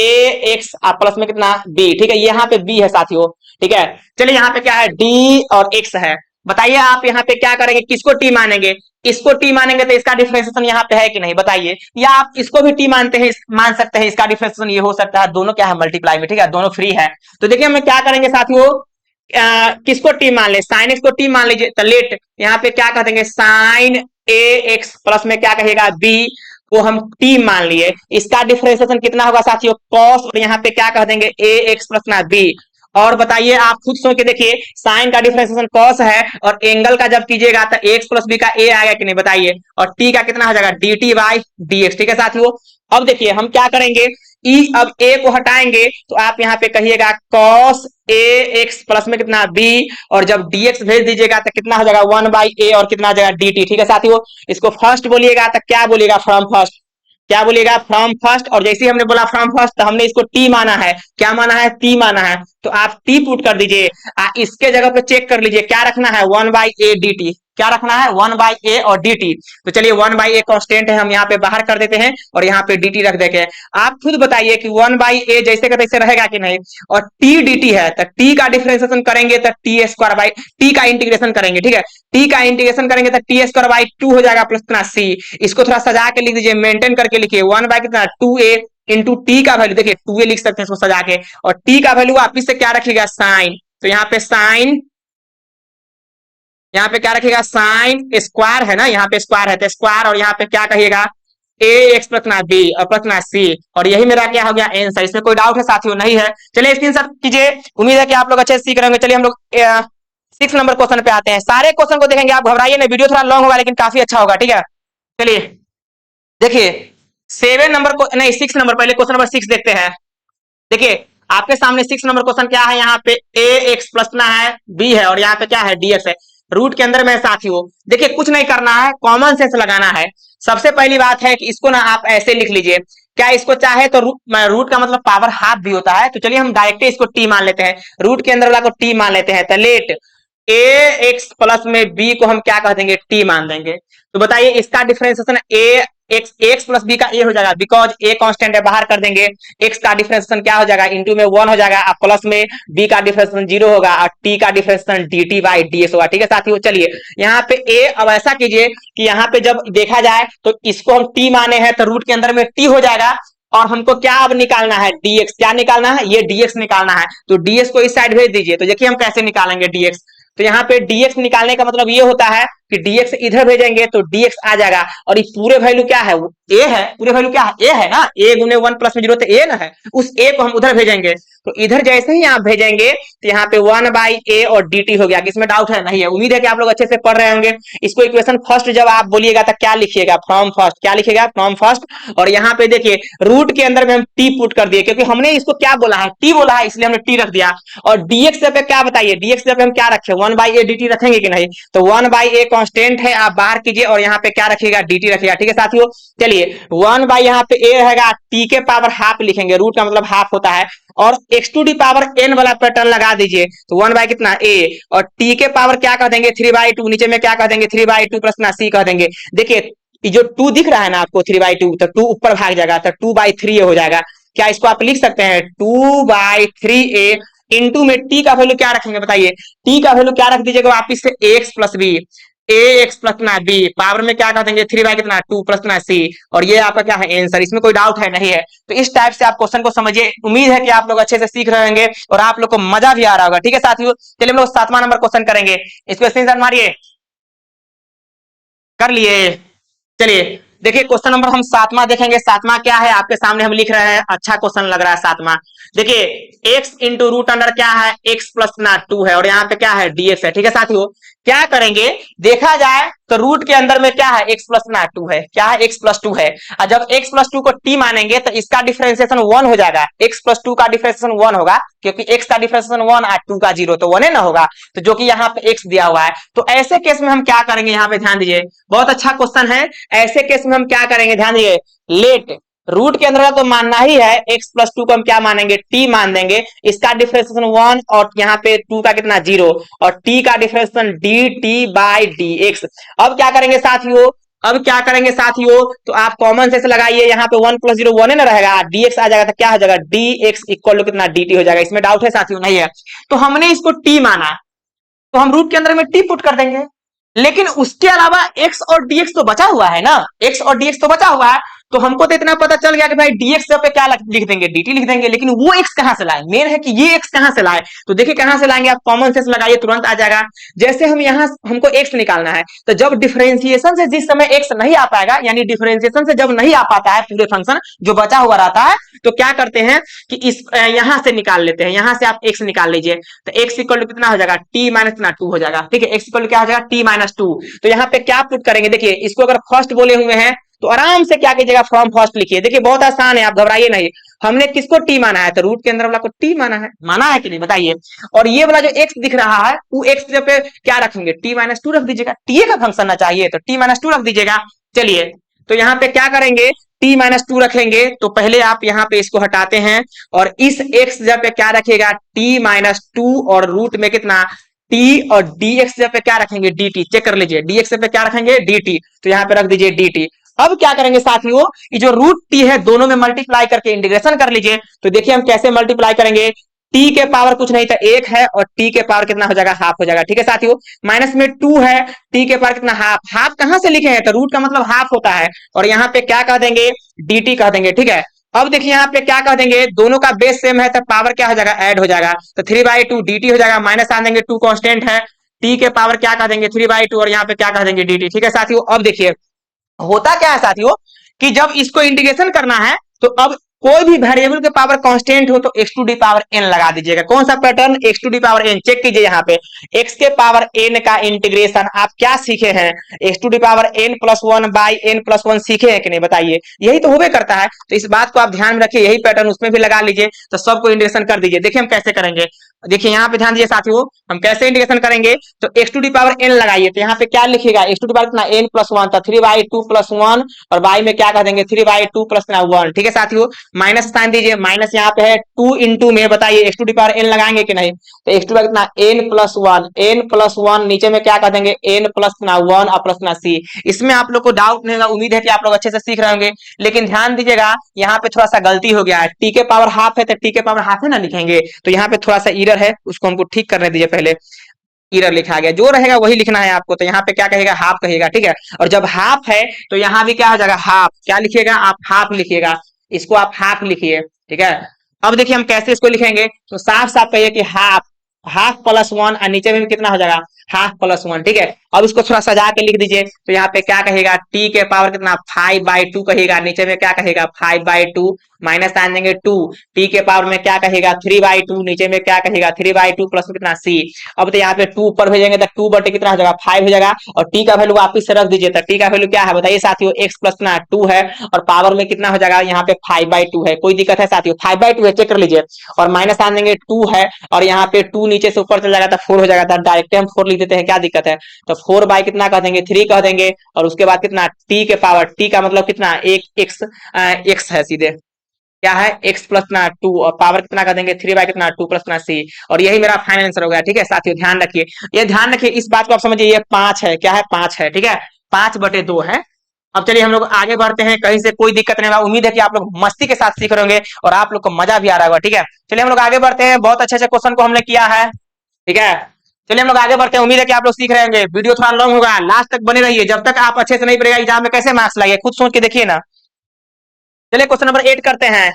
एक्स प्लस में कितना बी। ठीक है, यहाँ पे बी है साथियों। ठीक है, चलिए यहाँ पे क्या है डी और एक्स है। बताइए आप यहाँ पे क्या करेंगे, किसको टी मानेंगे, इसको टी मानेंगे तो इसका डिफरेंशिएशन यहाँ पे है कि नहीं बताइए, या आप इसको भी टी मानते हैं, मान सकते हैं, इसका डिफरेंशिएशन ये हो सकता है, दोनों क्या है मल्टीप्लाई में। ठीक है, दोनों फ्री है। तो देखिए हम क्या करेंगे साथियों, किसको टी मान ले, साइन एक्स को टी मान लीजिए, तो लेट यहाँ पे क्या कह देंगे साइन ए एक्स प्लस में क्या कहेगा बी को हम टी मान लिए, इसका डिफरेंशिएशन कितना होगा साथियों कॉस, और यहाँ पे क्या कह देंगे ए एक्स प्लस ना बी। और बताइए आप खुद सोच के देखिए, साइन का डिफरेंशिएशन कॉस है और एंगल का जब कीजिएगा तो एक्स प्लस बी का ए आएगा कि नहीं बताइए, और टी का कितना हो जाएगा D T by D x. ठीक है साथियों, अब देखिए हम क्या करेंगे, ई अब ए को हटाएंगे तो आप यहाँ पे कहिएगा cos ए एक्स प्लस में कितना b, और जब dx भेज दीजिएगा तो कितना हो जाएगा 1 बाई ए और कितना हो जाएगा dt। ठीक है साथियों, इसको फर्स्ट बोलिएगा तो क्या बोलिएगा फ्रॉम फर्स्ट, क्या बोलिएगा फ्रॉम फर्स्ट। और जैसे ही हमने बोला फ्रॉम फर्स्ट तो हमने इसको टी माना है, क्या माना है टी माना है, तो आप टी पुट कर दीजिए। इसके जगह पे चेक कर लीजिए क्या रखना है 1 बाई ए डी टी, क्या रखना है 1 बाई ए और डी टी। तो चलिए 1 बाई ए कॉन्स्टेंट है, हम यहाँ पे बाहर कर देते हैं और यहाँ पे डी टी रख देंगे। आप खुद बताइए कि 1 बाई ए जैसे का तैसे रहेगा कि नहीं, और टी डी टी है तो टी का डिफरेंशिएशन करेंगे तो टी स्क्वायर बाई टी का इंटीग्रेशन करेंगे। ठीक है, टी का इंटीग्रेशन करेंगे तो टी स्क्वायर बाई 2 हो जाएगा प्लस कितना सी। इसको थोड़ा सजा के लिख दीजिए, मेंटेन करके लिखिए 1 बाई कितना 2a इंटू टी का वैल्यू, देखिए 2a लिख सकते हैं इसको सजा के, और टी का वैल्यू वापिस से क्या रखिएगा साइन, तो यहाँ पे साइन, यहाँ पे क्या रखिएगा साइन स्क्वायर है ना, यहाँ पे स्क्वायर है तो स्क्वायर, और यहाँ पे क्या कहिएगा ए एक्स प्लस ना बी और प्लस ना सी। और यही मेरा क्या हो गया आंसर। इसमें कोई डाउट है साथियों, नहीं है। चलिए स्क्रीनशॉट कीजिए, उम्मीद है कि आप लोग अच्छे से सीख रहे होंगे। चलिए हम लोग 6 नंबर क्वेश्चन पे आते हैं, सारे क्वेश्चन को देखेंगे, आप घबराइए नहीं, वीडियो थोड़ा लॉन्ग होगा लेकिन काफी अच्छा होगा। ठीक है, चलिए देखिए 7 नंबर को नहीं 6 नंबर, पहले क्वेश्चन नंबर 6 देखते हैं। देखिए आपके सामने 6 नंबर क्वेश्चन क्या है, यहाँ पे ए एक्स प्लस ना है बी है और यहाँ पे क्या है डीएक्स है, रूट के अंदर में साथियों देखिए कुछ नहीं करना है, कॉमन सेंस लगाना है। सबसे पहली बात है कि इसको ना आप ऐसे लिख लीजिए, क्या इसको चाहे तो रूट का मतलब पावर हाफ भी होता है, तो चलिए हम डायरेक्ट इसको टी मान लेते हैं, रूट के अंदर वाला को टी मान लेते हैं। तो लेट ए एक्स प्लस में बी को हम क्या कह देंगे, टी मान देंगे। तो बताइए इसका डिफरेंशिएशन ए एक्स एक्स प्लस बी का ए हो जाएगा, बिकॉज ए कांस्टेंट है, बाहर कर देंगे। एक्स का डिफरेंशिएशन क्या हो जाएगा, इंटू में 1 हो जाएगा, प्लस में बी का डिफरेंशिएशन 0 होगा और टी का differentiation D T by D S होगा। ठीक है साथियों, चलिए यहाँ पे ए, अब ऐसा कीजिए कि यहाँ पे जब देखा जाए तो इसको हम टी माने हैं तो रूट के अंदर में टी हो जाएगा, और हमको क्या अब निकालना है, डीएक्स। क्या निकालना है, ये डीएक्स निकालना है। तो डीएक्स को इस साइड भेज दीजिए। तो देखिए हम कैसे निकालेंगे डीएक्स। तो यहाँ पे डीएक्स निकालने का मतलब ये होता है कि डीएक्स इधर भेजेंगे तो डीएक्स आ जाएगा, और ये पूरे वैल्यू क्या है, ए है। पूरे वैल्यू क्या है, ए है ना, ए गुने 1 प्लस में 0 तो ए ना है, उस ए को हम उधर भेजेंगे। तो इधर जैसे ही आप भेजेंगे तो यहाँ पे 1 बाई ए और डी टी हो गया। किसमें डाउट है, नहीं है। उम्मीद है कि आप लोग अच्छे से पढ़ रहे होंगे। इसको इक्वेशन फर्स्ट जब आप बोलिएगा तो क्या लिखिएगा, फ्रॉम फर्स्ट। क्या लिखिएगा, फ्रॉम फर्स्ट। और यहाँ पे देखिए रूट के अंदर में हम टी पुट कर दिए, क्योंकि हमने इसको क्या बोला है, टी बोला है, इसलिए हमने टी रख दिया। और डीएक्स पे क्या बताइए, डीएक्स पे हम क्या रखे, 1 बाई ए डी टी रखेंगे कि नहीं। तो 1 बाई ए कॉन्स्टेंट है, आप बाहर कीजिए और यहाँ पे क्या रखिएगा, डी टी रखिएगा। ठीक है साथियों, चलिए 1 बाई यहाँ पे ए रहेगा, टी के पावर हाफ लिखेंगे, रूट का मतलब हाफ होता है, और x to the power n वाला पैटर्न लगा दीजिए। तो 1 बाई कितना ए, और टी के पावर क्या कह देंगे, 3/2। नीचे में क्या कह देंगे, 3/2 प्लस ना सी कह देंगे। देखिए जो 2 दिख रहा है ना आपको 3/2, तो 2 ऊपर भाग जाएगा तो 2/3 हो जाएगा। क्या इसको आप लिख सकते हैं, 2/3a इंटू में टी का वैल्यू क्या रखेंगे बताइए, टी का वैल्यू क्या रख दीजिएगा वापिस से, एक्स प्लस बी, ए एक्स प्लस ना बी, पावर में क्या कर देंगे 3/2 प्लस ना सी, और ये आपका क्या है आंसर। इसमें कोई डाउट है, नहीं है। तो इस टाइप से आप क्वेश्चन को समझिए। उम्मीद है कि आप लोग अच्छे से सीख रहे होंगे और आप लोग को मजा भी आ रहा होगा। ठीक है साथियों, चलिए हम लोग 7वां नंबर क्वेश्चन करेंगे। इसको स्क्रीनशॉट मारिए, कर लिए। चलिए देखिए क्वेश्चन नंबर हम 7वां देखेंगे। 7वां क्या है आपके सामने हम लिख रहे हैं, अच्छा क्वेश्चन लग रहा है 7वां। देखिए x इंटू रूट अंडर क्या है, x प्लस ना 2 है, और यहाँ पे क्या है dx है। ठीक है साथियों, क्या करेंगे, देखा जाए तो रूट के अंदर में क्या है, x प्लस ना 2 है। क्या है, x प्लस 2 है। और जब x प्लस 2 को t मानेंगे तो इसका डिफरेंशिएशन 1 हो जाएगा। x प्लस 2 का डिफरेंशिएशन 1 होगा, क्योंकि x का डिफरेंशिएशन 1 और 2 का 0, तो 1 है ना होगा। तो जो कि यहाँ पे x दिया हुआ है, तो ऐसे केस में हम क्या करेंगे, यहाँ पे ध्यान दीजिए, बहुत अच्छा क्वेश्चन है। ऐसे केस में हम क्या करेंगे, ध्यान दीजिए, लेट रूट के अंदर का तो मानना ही है, x प्लस 2 को हम क्या मानेंगे, t मान देंगे। इसका डिफरेंशिएशन 1 और यहाँ पे 2 का कितना 0, और t का डिफरेंशिएशन dt बाई dx। अब क्या करेंगे साथियों, अब क्या करेंगे साथियों, तो आप कॉमन सेंस लगाइए, यहाँ पे 1 प्लस 0 1 है ना रहेगा, dx आ जाएगा तो क्या हो जाएगा, dx इक्वल टू कितना dt हो जाएगा। इसमें डाउट है साथियों, नहीं है। तो हमने इसको t माना, तो हम रूट के अंदर में t पुट कर देंगे। लेकिन उसके अलावा x और dx तो बचा हुआ है ना, x और dx तो बचा हुआ है। तो हमको तो इतना पता चल गया कि भाई dx पे क्या लिख देंगे, dt लिख देंगे। लेकिन वो x कहां से लाए, मेन है कि ये x कहां से लाए। तो देखिए कहां से लाएंगे, आप कॉमन सेंस लगाइए, तुरंत आ जाएगा। जैसे हम यहाँ हमको x निकालना है, तो जब डिफरेंशिएशन से जिस समय x नहीं आ पाएगा, यानी डिफरेंशिएशन से जब नहीं आ पाता है पूरे फंक्शन, जो बचा हुआ रहता है, तो क्या करते हैं कि इस यहां से निकाल लेते हैं। यहां से आप x निकाल लीजिए, तो x इक्वल टू कितना हो जाएगा, t माइनस 2 हो जाएगा। ठीक है, x इक्वल टू क्या हो जाएगा, t माइनस 2। तो यहाँ पे क्या पुट करेंगे, देखिए इसको अगर फर्स्ट बोले हुए हैं तो आराम से क्या कीजिएगा, फ्रॉम फर्स्ट लिखिए। देखिए बहुत आसान है, आप घबराइए नहीं। हमने किसको टी माना है, तो रूट के अंदर वाला को टी माना है कि नहीं बताइए। और ये वाला जो एक्स दिख रहा है, वो एक्स पे क्या रखेंगे, टी माइनस 2 रख दीजिएगा। टी का फंक्शन ना चाहिए तो टी माइनस 2 रख दीजिएगा। चलिए तो यहाँ पे क्या करेंगे, t माइनस 2 रखेंगे। तो पहले आप यहाँ पे इसको हटाते हैं, और इस x जगह पे क्या रखेगा, t माइनस 2, और रूट में कितना t, और dx जगह पे क्या रखेंगे, dt। चेक कर लीजिए, dx पे क्या रखेंगे, dt। तो यहाँ पे रख दीजिए dt। अब क्या करेंगे साथियों, ये जो रूट t है दोनों में मल्टीप्लाई करके इंटीग्रेशन कर लीजिए। तो देखिए हम कैसे मल्टीप्लाई करेंगे, t के पावर कुछ नहीं था 1 है, और t के पावर कितना हो जाएगा, हाफ हो जाएगा। ठीक है साथियों, माइनस में 2 है, t के पावर कितना हाफ। हाफ कहां से लिखे हैं, तो रूट का मतलब हाफ होता है, और यहाँ पे क्या कह देंगे, dt कह देंगे। ठीक है, अब देखिए यहाँ पे क्या कह देंगे, दोनों का बेस सेम है तो पावर क्या हो जाएगा, ऐड हो जाएगा। तो 3/2 dt हो जाएगा, माइनस आ देंगे, 2 कांस्टेंट है, t के पावर क्या कह देंगे 3/2, और यहाँ पे क्या कह देंगे dt। ठीक है साथियों, अब देखिए होता क्या है साथियों, कि जब इसको इंटीग्रेशन करना है, तो अब कोई भी वेरिएबल के पावर कांस्टेंट हो तो x to the power n लगा दीजिएगा। कौन सा pattern, x to the power n। Check कीजिए यहाँ पे x के पावर n का इंटीग्रेशन आप क्या सीखे हैं, x to the power n plus 1 by n plus 1 सीखे हैं कि नहीं बताइए। यही तो होबे करता है, तो इस बात को आप ध्यान में रखिए, यही पैटर्न उसमें भी लगा लीजिए। तो सबको इंटीग्रेशन कर दीजिए। देखिए हम कैसे करेंगे, देखिए यहाँ पे ध्यान दीजिए साथियों, हम कैसे इंटीग्रेशन करेंगे। तो x to the power n लगाइए, तो यहाँ पे क्या लिखिएगा, x टू डी पावर कितना n प्लस 1 था, 3/2 प्लस 1, और y में क्या कह देंगे 3/2 प्लस 1। ठीक है साथियों, माइनस साइन दीजिए, माइनस यहाँ पे है 2 इंटू में, बताइए x to the power n लगाएंगे कि नहीं, तो एक्स टू का कितना n plus one, n plus one नीचे में क्या कर देंगे एन प्लस ना वन और प्लस ना सी। इसमें आप लोग को डाउट नहीं होगा, उम्मीद है कि आप लोग अच्छे से सीख रहे होंगे। लेकिन ध्यान दीजिएगा यहाँ पे थोड़ा सा गलती हो गया है, टी के पावर हाफ है तो टी के पावर हाफ है ना लिखेंगे, तो यहाँ पे थोड़ा सा इरर है, उसको हमको ठीक करने दीजिए। पहले इरर लिखा गया, जो रहेगा वही लिखना है आपको, तो यहाँ पे क्या कहेगा हाफ कहेगा, ठीक है। और जब हाफ है तो यहाँ भी क्या हो जाएगा हाफ, क्या लिखिएगा आप हाफ लिखिएगा, इसको आप हाफ लिखिए, ठीक है। अब देखिए हम कैसे इसको लिखेंगे, तो साफ साफ कहिए कि हाफ, हाफ प्लस वन और नीचे में भी कितना हो जाएगा हाफ प्लस वन, ठीक है। अब इसको थोड़ा सजा के लिख दीजिए, तो यहाँ पे क्या कहेगा टी के पावर कितना 5/2 कहेगा, नीचे में क्या कहेगा 5/2 माइनस साइन देंगे 2, टी के पावर में क्या कहेगा 3/2, नीचे में क्या कहेगा 3/2 प्लस में कितना सी। अब तो यहाँ पे 2 ऊपर भेजेंगे तो 2 बटे कितना हो जाएगा 5 हो जाएगा, और टी का वैल्यू वापिस से रख दीजिए, तो टी का वैल्यू क्या है बताइए साथियों, एक्स प्लस ना 2 है, और पावर में कितना हो जाएगा यहाँ पे 5/2 है। कोई दिक्कत है साथियों, 5/2 है चेक कर लीजिए, और माइनस साइन देंगे 2 है, और यहाँ पे 2 नीचे से ऊपर चल जाएगा तो 4 हो जाएगा, तो डायरेक्ट हम 4 लिख देते हैं, क्या दिक्कत है। तो 4 बाई कितना कह देंगे 3 कह देंगे, और उसके बाद कितना टी के पावर, टी का मतलब कितना एक एक्स है सीधे, क्या है एक्स प्लस ना 2, और पावर कितना कर देंगे 3/2 प्लस ना सी, और यही मेरा फाइनल आंसर हो गया, ठीक है साथियों। ध्यान रखिए, ये ध्यान रखिए, इस बात को आप समझिए, ये 5 है, क्या है 5 है, ठीक है, 5/2 है। अब चलिए हम लोग आगे बढ़ते हैं, कहीं से कोई दिक्कत नहीं होगा, उम्मीद है कि आप लोग मस्ती के साथ सीख रहे होंगे और आप लोग को मजा भी आ रहा होगा, ठीक है। चलिए हम लोग आगे बढ़ते हैं, बहुत अच्छे अच्छे क्वेश्चन को हमने किया है, ठीक है। चलिए हम लोग आगे बढ़ते हैं, उम्मीद है कि आप लोग सीख रहे होंगे। वीडियो थोड़ा लॉन्ग होगा, लास्ट तक बने रहिए, जब तक आप अच्छे से नहीं पढ़ेगा एग्जाम में कैसे मार्क्स लाइए, खुद सोच के देखिए ना। चलिए क्वेश्चन नंबर 8 करते हैं।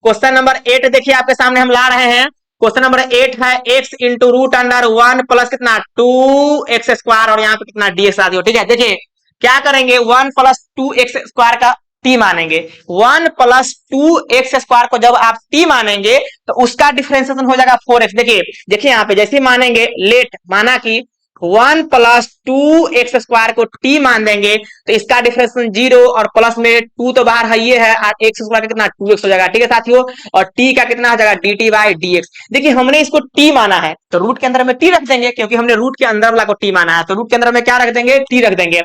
क्वेश्चन नंबर 8 देखिए आपके सामने हम ला रहे हैं। क्वेश्चन नंबर 8 है x into root under 1 plus कितना 2x² और यहाँ पे कितना dx आ दियो, ठीक है। देखिए क्या करेंगे 1 प्लस 2x² का t मानेंगे, 1 प्लस 2x² को जब आप t मानेंगे तो उसका डिफरेंशिएशन हो जाएगा 4x। देखिए देखिए यहाँ पे जैसे मानेंगे, लेट माना कि 1 प्लस 2x² को t मान देंगे तो इसका डिफरेंशिएशन 0, और प्लस में 2 तो बाहर है ये है, और x² का कितना 2x हो जाएगा, ठीक है साथियों। और t का कितना हो जाएगा dt/dx। देखिए हमने इसको t माना है तो रूट के अंदर में t रख देंगे, क्योंकि हमने रूट के अंदर वाला को t माना है, तो रूट के अंदर में क्या रख देंगे t रख देंगे।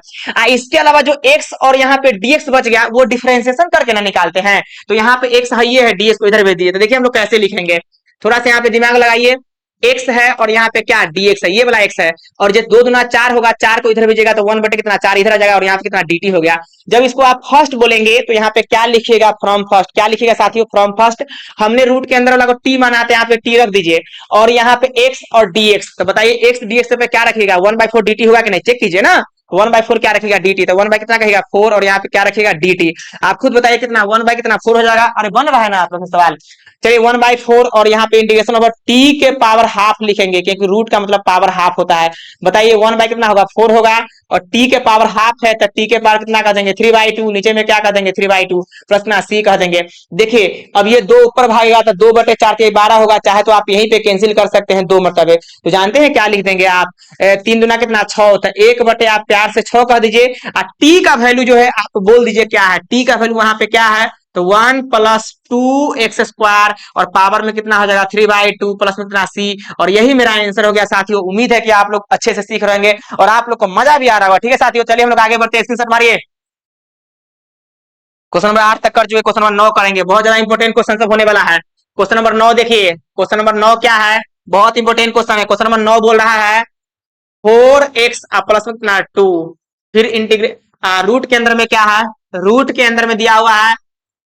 इसके अलावा जो x और यहाँ पे dx बच गया वो डिफरेंशिएशन करके ना निकालते हैं, तो यहाँ पे x है ये है, dx को इधर भेज दिए, तो देखिए हम लोग कैसे लिखेंगे, थोड़ा सा यहाँ पे दिमाग लगाइए। x है और यहाँ पे क्या dx है, ये वाला x है, और जब 2 दूना 4 होगा, 4 को इधर भेजेगा तो 1 बटे कितना 4 इधर आ जाएगा, और यहाँ पे कितना dt हो गया। जब इसको आप फर्स्ट बोलेंगे तो यहाँ पे क्या लिखिएगा फ्रॉम फर्स्ट, क्या लिखिएगा साथियों फ्रॉम फर्स्ट। हमने रूट के अंदर वाला को t माना, यहाँ पे t रख दीजिए, और यहाँ पे x और dx, तो बताइए x dx पे क्या रखिएगा 1/4 dt होगा कि नहीं, चेक कीजिए ना। 1/4 क्या रखेगा dt, तो 1 बाई कितना कहेगा 4, और यहाँ पे क्या रखेगा dt। आप खुद बताइए कितना 1 बाई कितना 4 हो जाएगा, अरे बन रहा है ना आप लोग सवाल। चलिए 1/4 और यहाँ पे इंटीग्रेशन ओवर t के पावर हाफ लिखेंगे, क्योंकि रूट का मतलब पावर हाफ होता है। बताइए 1 बाई कितना होगा 4 होगा, और t के पावर हाफ है तो t के पावर कितना कर देंगे 3/2, नीचे में क्या कर देंगे 3/2 प्लस ना c कह देंगे। देखिए अब ये 2 ऊपर भागेगा तो 2/4 के 12 होगा, चाहे तो आप यहीं पे कैंसिल कर सकते हैं 2 मरतबे, तो जानते हैं क्या लिख देंगे आप 3 दूना कितना 6 होता है, 1 बटे आप प्यार से 6 कह दीजिए, और t का वैल्यू जो है आप बोल दीजिए क्या है, t का वैल्यू वहां पे क्या है, तो 1 प्लस 2x² और पावर में कितना हो जाएगा 3/2 प्लस में कितना c, और यही मेरा आंसर हो गया साथियों। उम्मीद है कि आप लोग अच्छे से सीख रहेंगे और आप लोग को मजा भी आ रहा होगा, ठीक है साथियों। चलिए हम लोग आगे बढ़ते हैं, स्क्रीनशॉट मारिए। क्वेश्चन नंबर 8 तक कर चुके, क्वेश्चन नंबर 9 करेंगे, बहुत ज्यादा इंपॉर्टेंट क्वेश्चन सब होने वाला है। क्वेश्चन नंबर 9 देखिए, क्वेश्चन नंबर 9 क्या है, बहुत इंपॉर्टेंट क्वेश्चन है। क्वेश्चन नंबर 9 बोल रहा है 4x प्लस में कितना 2, फिर इंटीग्रेट रूट के अंदर में क्या है, रूट के अंदर में दिया हुआ है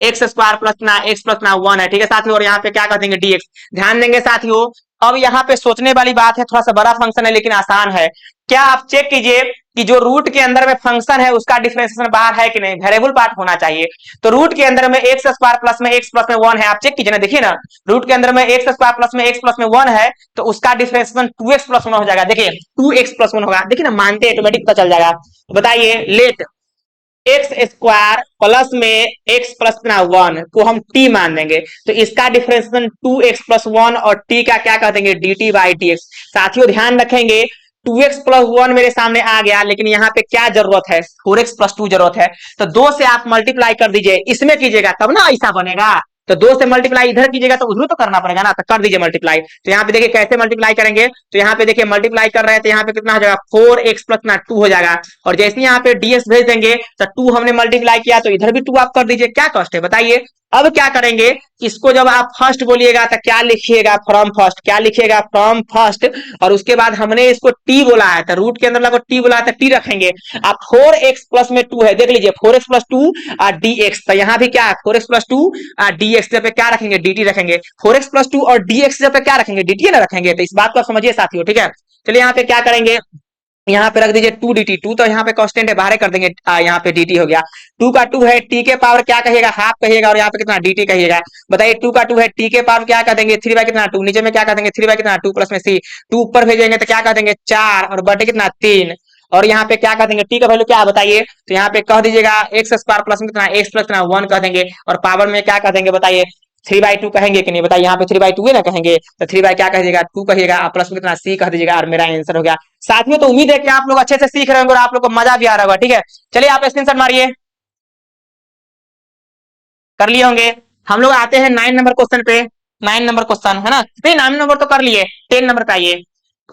x² प्लस ना x प्लस ना 1 है, ठीक है साथियों, और यहाँ पे क्या कर देंगे dx। ध्यान देंगे साथियों, अब यहाँ पे सोचने वाली बात है, थोड़ा सा बड़ा फंक्शन है लेकिन आसान है। क्या आप चेक कीजिए कि जो रूट के अंदर में फंक्शन है उसका डिफरेंशिएशन बाहर है कि नहीं, वेरिएबल पार्ट होना चाहिए। तो रूट के अंदर में x² प्लस में x प्लस में 1 है, आप चेक कीजिए ना, देखिए ना रूट के अंदर में x² प्लस में x प्लस में 1 है, तो उसका डिफरेंशिएशन 2x प्लस 1 हो जाएगा। देखिए 2x प्लस 1 होगा, देखिए ना मानते ऑटोमेटिक पता चल जाएगा। बताइए लेट x² प्लस में x प्लस ना 1 को हम t मान देंगे, तो इसका डिफरेंशिएशन 2x प्लस 1 और t का क्या कह देंगे dt/dx। साथियों ध्यान रखेंगे 2x प्लस 1 मेरे सामने आ गया, लेकिन यहाँ पे क्या जरूरत है 4x प्लस 2 जरूरत है, तो 2 से आप मल्टीप्लाई कर दीजिए, इसमें कीजिएगा तब ना ऐसा बनेगा, तो 2 से मल्टीप्लाई इधर कीजिएगा तो उधर तो करना पड़ेगा ना, तो कर दीजिए मल्टीप्लाई। तो यहाँ पे देखिए कैसे मल्टीप्लाई करेंगे, तो यहाँ पे देखिए मल्टीप्लाई कर रहे हैं तो यहाँ पे कितना हो जाएगा 4x प्लस ना 2 हो जाएगा, और जैसे यहाँ पे ds भेज देंगे तो 2 हमने मल्टीप्लाई किया तो इधर भी 2 आप कर दीजिए, क्या कॉस्ट है बताइए, अब क्या करेंगे, इसको जब आप फर्स्ट बोलिएगा तो क्या लिखिएगा, फ्रॉम फर्स्ट, क्या लिखिएगा, फ्रॉम फर्स्ट। और उसके बाद हमने इसको टी बोला है तो रूट के अंदर लगो टी बोला है तो टी रखेंगे। अब 4x प्लस में 2 है, देख लीजिए 4x प्लस 2 dx, तो यहाँ भी क्या है 4x प्लस 2 dx, पे क्या रखेंगे, dt रखेंगे। 4x प्लस 2 और dx पे क्या रखेंगे, dt ना रखेंगे। तो इस बात को आप समझिए साथियों, ठीक है। चलिए यहाँ पे क्या करेंगे, यहाँ पे रख दीजिए 2 dt, 2 तो यहाँ पे कांस्टेंट है, बाहर कर देंगे, यहाँ पे dt हो गया। 2 का 2 है, t के पावर क्या कहिएगा, हाफ कहिएगा, और यहाँ पे कितना dt कहिएगा। बताइए 2 का 2 है, t के पावर क्या कर देंगे, 3 बाई कितना 2, नीचे में क्या कर देंगे 3 बाई कितना 2 प्लस में c, 2 ऊपर भेजेंगे तो क्या कर देंगे 4, और बटे कितना 3, और यहाँ पे क्या कर देंगे, t का वैल्यू क्या बताइए, तो यहाँ पे कह दीजिएगा एक्स स्क्वायर प्लस में कितना एक्स प्लस कितना 1 कह देंगे, और पावर में क्या कर देंगे बताइए 3/2 कहेंगे कि नहीं, बताइए यहाँ पे 3/2 है ना कहेंगे, तो 3 बाई क्या कहिएगा 2 कहिएगा, प्लस में कितना c कह दीजिएगा, और मेरा आंसर हो गया। साथियों तो उम्मीद है कि आप लोग अच्छे से सीख रहे होंगे और आप लोग को मजा भी आ रहा होगा, ठीक है। चलिए आप स्क्रीनशॉट मारिए, कर लिए होंगे। हम लोग आते हैं 9 नंबर क्वेश्चन पे। 9 नंबर क्वेश्चन है ना, नहीं 9 नंबर तो कर लिए, 10 नंबर का ये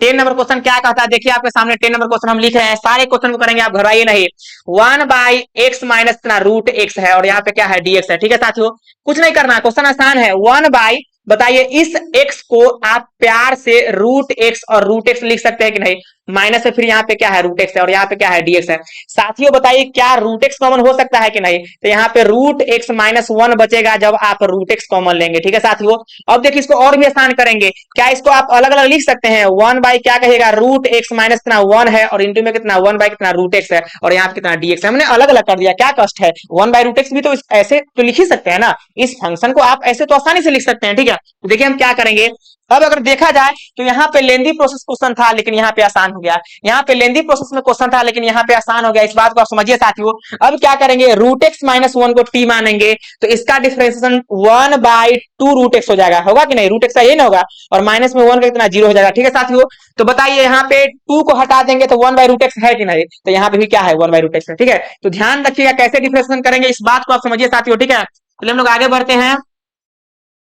10 नंबर क्वेश्चन क्या कहता है, देखिए आपके सामने 10 नंबर क्वेश्चन हम लिख रहे हैं, सारे क्वेश्चन को करेंगे, आप घबराइए नहीं। 1/x माइनस रूट एक्स है, और यहाँ पे क्या है dx है, ठीक है साथियों। कुछ नहीं करना, क्वेश्चन आसान है। 1 बाई, बताइए इस x को आप प्यार से रूट एक्स और रूट एक्स लिख सकते हैं कि नहीं, माइनस से फिर यहाँ पे क्या है रूट एक्स है, और यहाँ पे क्या है dx है। साथियों बताइए क्या रूट एक्स कॉमन हो सकता है कि नहीं, तो यहाँ पे रूट एक्स माइनस 1 बचेगा जब आप रूट एक्स कॉमन लेंगे, ठीक है साथियों। अब देखिए इसको और भी आसान करेंगे, क्या इसको आप अलग अलग लिख सकते हैं। 1 बाई क्या कहेगा रूट एक्स माइनस कितना 1 है, और इंटू में कितना 1 बाई कितना रूट एक्स है, और यहाँ पे कितना dx है। हमने अलग अलग कर दिया, क्या कष्ट है, 1 बाई रूट एक्स भी तो ऐसे तो लिख ही सकते हैं ना, इस फंक्शन को आप ऐसे तो आसानी से लिख सकते हैं, ठीक है। तो देखिए हम क्या करेंगे, अब अगर देखा जाए तो यहाँ पे लेंदी प्रोसेस क्वेश्चन था लेकिन यहाँ पे आसान हो गया, यहाँ पे लेंदी प्रोसेस में क्वेश्चन था लेकिन यहाँ पे आसान हो गया, इस बात को आप समझिए साथियों। अब क्या करेंगे, रूट एक्स माइनस 1 को टी मानेंगे तो इसका डिफरेंशिएशन 1/2 रूट एक्स हो जाएगा, होगा कि नहीं, रूट एक्स का ये ना होगा, और माइनस में 1 का कितना 0 हो जाएगा, ठीक है साथियों। तो बताइए यहाँ पे 2 को हटा देंगे तो 1/रूट एक्स है कि नहीं, तो यहाँ पे भी क्या है 1/रूट एक्स है, ठीक है। तो ध्यान रखिएगा कैसे डिफरेंशिएशन करेंगे, इस बात को आप समझिए साथियों, ठीक है। चलिए हम लोग आगे बढ़ते हैं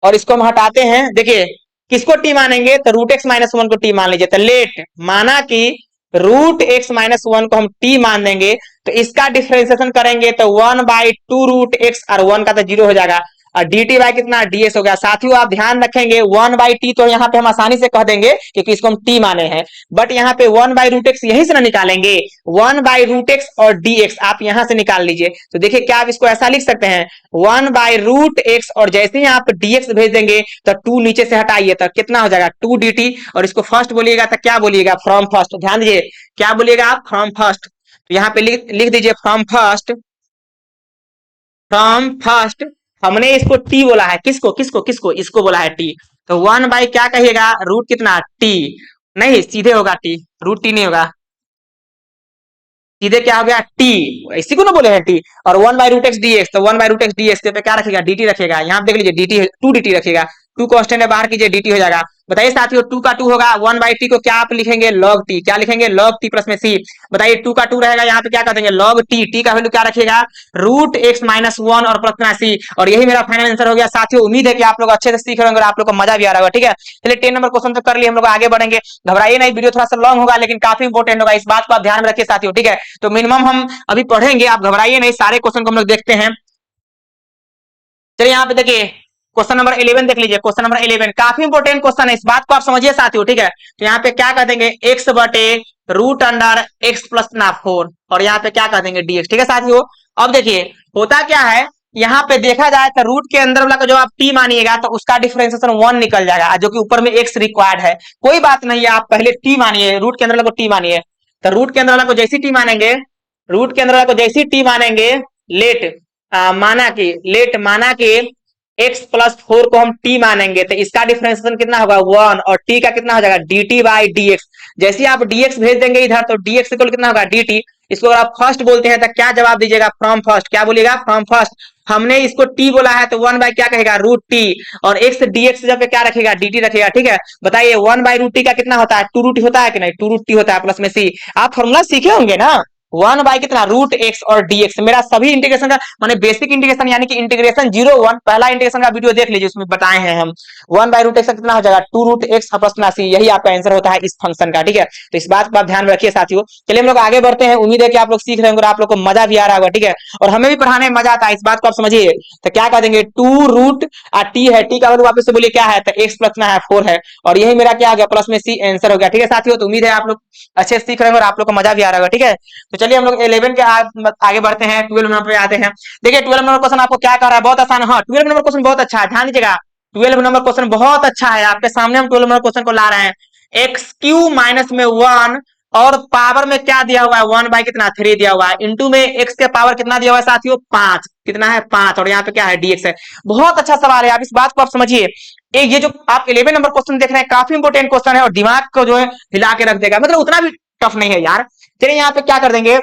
और इसको हम हटाते हैं। देखिए किसको टी मानेंगे, तो रूट एक्स माइनस 1 को टी मान लीजिए, तो लेट माना कि रूट एक्स माइनस 1 को हम टी मान देंगे, तो इसका डिफरेंशिएशन करेंगे तो 1/2 रूट एक्स, और 1 का तो 0 हो जाएगा, और डी टी बाई कितना ds हो गया। साथियों आप ध्यान रखेंगे 1/t तो यहाँ पे हम आसानी से कह देंगे क्योंकि इसको हम t माने हैं, बट यहाँ पे 1/रूट एक्स यहीं से ना निकालेंगे, 1/रूट एक्स और dx आप यहाँ से निकाल लीजिए। तो देखिए क्या आप इसको ऐसा लिख सकते हैं 1/रूट एक्स, और जैसे ही आप dx भेज देंगे तो 2 नीचे से हटाइए तो कितना हो जाएगा 2dt, और इसको फर्स्ट बोलिएगा तो क्या बोलिएगा फ्रॉम फर्स्ट, ध्यान दीजिए क्या बोलिएगा आप फ्रॉम फर्स्ट। तो यहाँ पे लिख दीजिए फ्रॉम फर्स्ट, फ्रॉम फर्स्ट। हमने इसको टी बोला है, किसको किसको किसको, इसको बोला है टी, तो 1 बाई क्या कहिएगा रूट कितना टी, नहीं सीधे होगा टी, रूट टी नहीं होगा, सीधे क्या हो गया टी, इसी को ना बोले हैं टी, और 1/रूट एक्स डीएक्स, तो 1/रूट एक्स डीएक्स पे क्या रखेगा dt रखेगा, यहाँ पे देख लीजिए dt 2dt रखेगा, 2 कांस्टेंट है बाहर कीजिए dt हो जाएगा। बताइए साथियों 2 का 2 होगा, 1/t को क्या आप लिखेंगे log t, क्या लिखेंगे log t प्लस में c। बताइए 2 का 2 रहेगा, यहाँ पे क्या कर देंगे log t, t का वैल्यू क्या रखेगा रूट एक्स माइनस 1 और प्लस c, और यही मेरा फाइनल आंसर हो गया। साथियों उम्मीद है कि आप लोग अच्छे से सीख रहे होंगे और आप लोग को मजा भी आ रहा होगा, ठीक है। चलिए 10 नंबर क्वेश्चन तो कर लिए, हम लोग आगे बढ़ेंगे, घबराइए नहीं, वीडियो थोड़ा सा लॉन्ग होगा लेकिन काफी इंपॉर्टेंट होगा, इस बात को आप ध्यान में रखिए साथियों, ठीक है। तो मिनिमम हम अभी पढ़ेंगे, आप घबराइए नहीं, सारे क्वेश्चन को हम लोग देखते हैं। चलिए यहाँ पे देखिए क्वेश्चन नंबर 11 देख लीजिए, क्वेश्चन नंबर 11 काफी इंपॉर्टेंट क्वेश्चन है, इस बात को आप समझिए साथियों, ठीक है। तो यहाँ पे क्या कर देंगे x बटे रूट अंडर x प्लस ना 4, और यहाँ पे क्या कर देंगे dx, ठीक है साथियों। अब देखिए होता क्या है, यहाँ पे देखा जाए तो रूट के अंदर वाला को जब आप t मानिएगा तो उसका डिफरेंशिएशन 1 निकल जाएगा, जो कि ऊपर में x रिक्वायर्ड है, कोई बात नहीं है, आप पहले t मानिए, रूट के अंदर वाला को t मानिए, तो रूट के अंदर वाला को जैसी t मानेंगे, रूट के अंदर वाला को जैसी t मानेंगे, लेट माना कि x प्लस 4 को हम t मानेंगे तो इसका डिफरेंशिएशन कितना होगा 1, और t का कितना हो जाएगा dt बाई dx। जैसे आप dx भेज देंगे इधर तो dx इक्वल कितना होगा dt, इसको अगर आप फर्स्ट बोलते हैं तो क्या जवाब दीजिएगा फ्रॉम फर्स्ट, क्या बोलिएगा फ्रॉम फर्स्ट। हमने इसको t बोला है तो 1 बाई क्या कहेगा रूट t, और x dx जब पे क्या रखेगा dt रखेगा, ठीक है। बताइए 1/रूट t का कितना होता है 2 रूट होता है कि नहीं, 2 रूट t होता है प्लस में c, आप फॉर्मूला सीखे होंगे ना, वन बाई कितना रूट एक्स और dx। मेरा सभी इंटीग्रेशन का माने बेसिक इंटीग्रेशन यानी कि इंटीग्रेशन 0 1 पहला इंटीग्रेशन का वीडियो देख लीजिए, उसमें बताए हैं हम। वन बाई रूट एक्स कितना हो जाएगा 2 रूट एक्स अप्रोक्स यही आपका आंसर होता है इस फंक्शन का, ठीक है। तो इस बात को आप ध्यान में रखिए साथियों। चलिए हम लोग आगे बढ़ते हैं, उम्मीद है कि आप लोग सीख रहे होंगे और आप लोग को मजा भी आ रहा होगा, ठीक है। और हमें भी पढ़ाने में मजा आता है, इस बात को आप समझिए। तो क्या कह देंगे 2 रूट टी है, टी का वैल्यू वापस से बोलिए क्या है, तो एक्स प्लस में है 4 है, और यही मेरा क्या आ गया प्लस में सी आंसर हो गया, ठीक है साथियों। तो उम्मीद है आप लोग अच्छे से सीख रहे होंगे और आप लोग को मजा भी आ रहा होगा, ठीक है। तो चलिए हम लोग 11 के आगे बढ़ते हैं, 12 नंबर पे आते हैं। देखिए 12 नंबर क्वेश्चन आपको क्या कर रहा है, बहुत आसान है। हाँ 12 नंबर क्वेश्चन बहुत अच्छा है, ध्यान दीजिएगा। 12 नंबर क्वेश्चन बहुत अच्छा है, आपके सामने हम 12 नंबर क्वेश्चन को ला रहे हैं। एक्स क्यू माइनस में 1 और पावर में क्या दिया हुआ है 1 बाई कितना 3 दिया हुआ है, इंटू में एक्स के पावर कितना दिया हुआ है साथियों 5, कितना है 5, और यहाँ पे क्या है dx है। बहुत अच्छा सवाल है, आप इस बात को आप समझिए। एक ये जो आप 11 नंबर क्वेश्चन देख रहे हैं काफी इंपोर्टेंट क्वेश्चन है और दिमाग को जो है हिला के रख देगा, मतलब उतना भी टफ नहीं है यार। चलिए यहाँ पे क्या कर देंगे,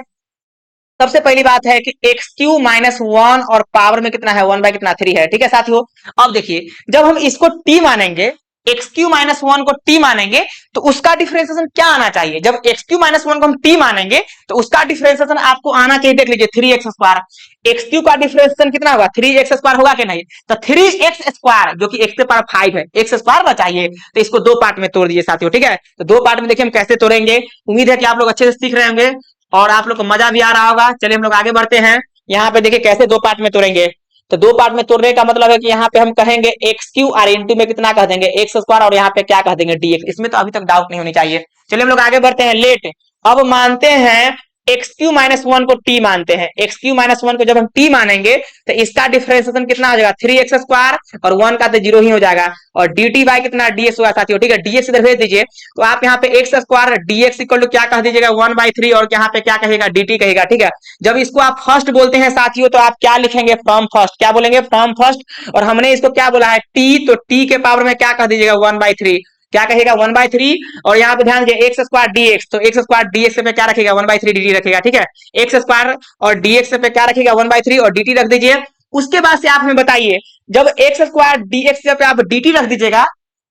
सबसे पहली बात है कि एक्स क्यू माइनस 1 और पावर में कितना है 1 बाई कितना 3 है, ठीक है साथियों। अब देखिए जब हम इसको टी मानेंगे, एक्स क्यू माइनस 1 को टी मानेंगे, तो उसका डिफरेंशिएशन क्या आना चाहिए। जब एक्स क्यू माइनस 1 को हम टी मानेंगे तो उसका डिफरेंशिएशन आपको आना चाहिए, देख लीजिए 3x स्क्वायर। एक्स क्यू का डिफरेंशिएशन कितना होगा 3x स्क्वायर होगा कि नहीं, तो 3x स्क्वायर जो कि x के पावर 5 है, एक्स स्क्वायर ना चाहिए, तो इसको दो पार्ट में तोड़ दीजिए साथियों, ठीक है। तो दो पार्ट में देखिए हम कैसे तोड़ेंगे, उम्मीद है कि आप लोग अच्छे से सीख रहे होंगे और आप लोग को मजा भी आ रहा होगा। चलिए हम लोग आगे बढ़ते हैं, यहाँ पे देखिए कैसे दो पार्ट में तोड़ेंगे। तो दो पार्ट में तोड़ने का मतलब है कि यहाँ पे हम कहेंगे एक्स क्यू और इंटू में कितना कह देंगे एक्स स्क्वायर, और यहाँ पे क्या कह देंगे dx। इसमें तो अभी तक डाउट नहीं होनी चाहिए। चलिए हम लोग आगे बढ़ते हैं, लेट। अब मानते हैं एक्स क्यू माइनस 1 को टी मानते हैं, एक्स क्यू माइनस 1 को जब हम टी मानेंगे तो इसका डिफरेंशिएशन कितना हो जाएगा 3x स्क्वायर, और 1 का तो 0 ही हो जाएगा, और dt बाई कितना dx हुआ साथियों, ठीक है। dx इधर भेज दीजिए, तो आप यहाँ पे x square dx equal to क्या कह दीजिएगा 1/3, और यहाँ पे क्या कहेगा dt कहेगा, ठीक है। जब इसको आप फर्स्ट बोलते हैं साथियों तो आप क्या लिखेंगे फ्रॉम फर्स्ट, क्या बोलेंगे फ्रॉम फर्स्ट, और हमने इसको क्या बोला है t, तो t के पावर में क्या कह दीजिएगा 1/3, क्या कहेगा 1/3, और यहाँ पे ध्यान दीजिए एक्स स्क्वायर dx, तो एक्स स्क्वायर dx पे क्या रखेगा 1/3 dt रखेगा, ठीक है। एक्स स्क्वायर और dx पे क्या रखेगा 1/3 और dt रख दीजिए। उसके बाद से आप हमें बताइए जब एक्स स्क्वायर dx पे आप dt रख दीजिएगा,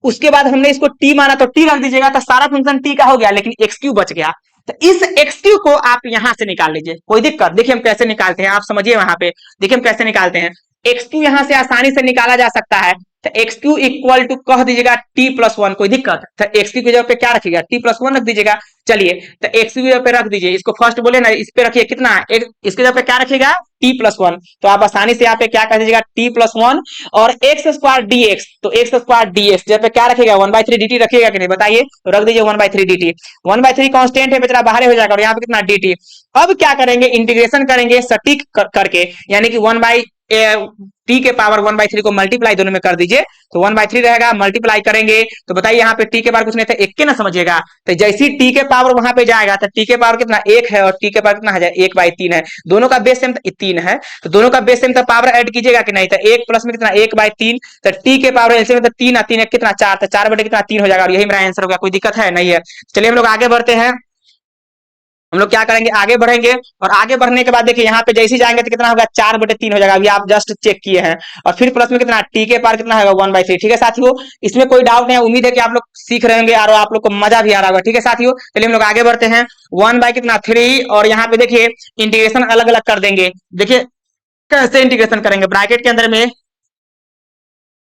उसके बाद हमने इसको t माना तो t रख दीजिएगा, तो सारा फंक्शन t का हो गया, लेकिन एक्स क्यू बच गया। तो इस एक्स क्यू को आप यहां से निकाल लीजिए, कोई दिक्कत, देखिए हम कैसे निकालते हैं, आप समझिए वहां पे, देखिए हम कैसे निकालते हैं। एक्स क्यू यहां से आसानी से निकाला जा सकता है, तो एक्स क्यू इक्वल टू कह दीजिएगा टी प्लस 1, कोई दिक्कत, तो एक्स क्यू की जगह पे क्या रखिएगा टी प्लस 1 रख दीजिएगा। चलिए तो एक्स क्यू पे रख दीजिए, इसको फर्स्ट बोले ना, इस पे रखिए कितना एक, इसके जगह पे क्या रखिएगा टी प्लस 1, तो आप आसानी से यहाँ पे क्या कह दीजिएगा टी प्लस 1, और एक्स स्क्वायर dx, तो एक्स स्क्वायर dx जब पे क्या रखेगा 1/3 dt रखिएगा कि नहीं बताइए, तो रख दीजिए 1/3 dt। 1/3 कांस्टेंट है बेचारा बाहर हो जाएगा, और यहाँ पे कितना dt। अब क्या करेंगे इंटीग्रेशन करेंगे सटीक करके, यानी कि 1 बाई टी के पावर 1/3 को मल्टीप्लाई दोनों में कर दीजिए, तो 1/3 रहेगा, मल्टीप्लाई करेंगे तो बताइए यहाँ पे टी के पावर कुछ नहीं था, एक के ना समझिएगा, तो जैसे टी के पावर वहां पे जाएगा तो टी के पावर कितना 1 है, और टी के पावर कितना है 1/3 है, दोनों का बेस सेम 3 है, तो दोनों का बेस सेम तो पावर ऐड कीजिएगा कि नहीं, तो 1 प्लस में कितना 1/3, तो टी के पावर एलसीएम में तो 3 3 1 कितना 4, तो 4 बटे कितना 3 हो जाएगा, और यही मेरा आंसर हो गया, कोई दिक्कत है नहीं है। चलिए हम लोग आगे बढ़ते हैं, हम लोग क्या करेंगे आगे बढ़ेंगे, और आगे बढ़ने के बाद देखिए यहाँ पे जैसे जाएंगे तो कितना होगा 4/3 हो जाएगा, अभी आप जस्ट चेक किए हैं, और फिर प्लस में कितना टी के पार कितना होगा 1/3, ठीक है साथियों। इसमें कोई डाउट नहीं है, उम्मीद है कि आप लोग सीख रहे होंगे और आप लोग को मजा भी आ रहा होगा, ठीक है साथियों। चलिए हम लोग आगे बढ़ते हैं, 1/3, और यहाँ पे देखिए इंटीग्रेशन अलग अलग कर देंगे, देखिए कैसे इंटीग्रेशन करेंगे, ब्रैकेट के अंदर में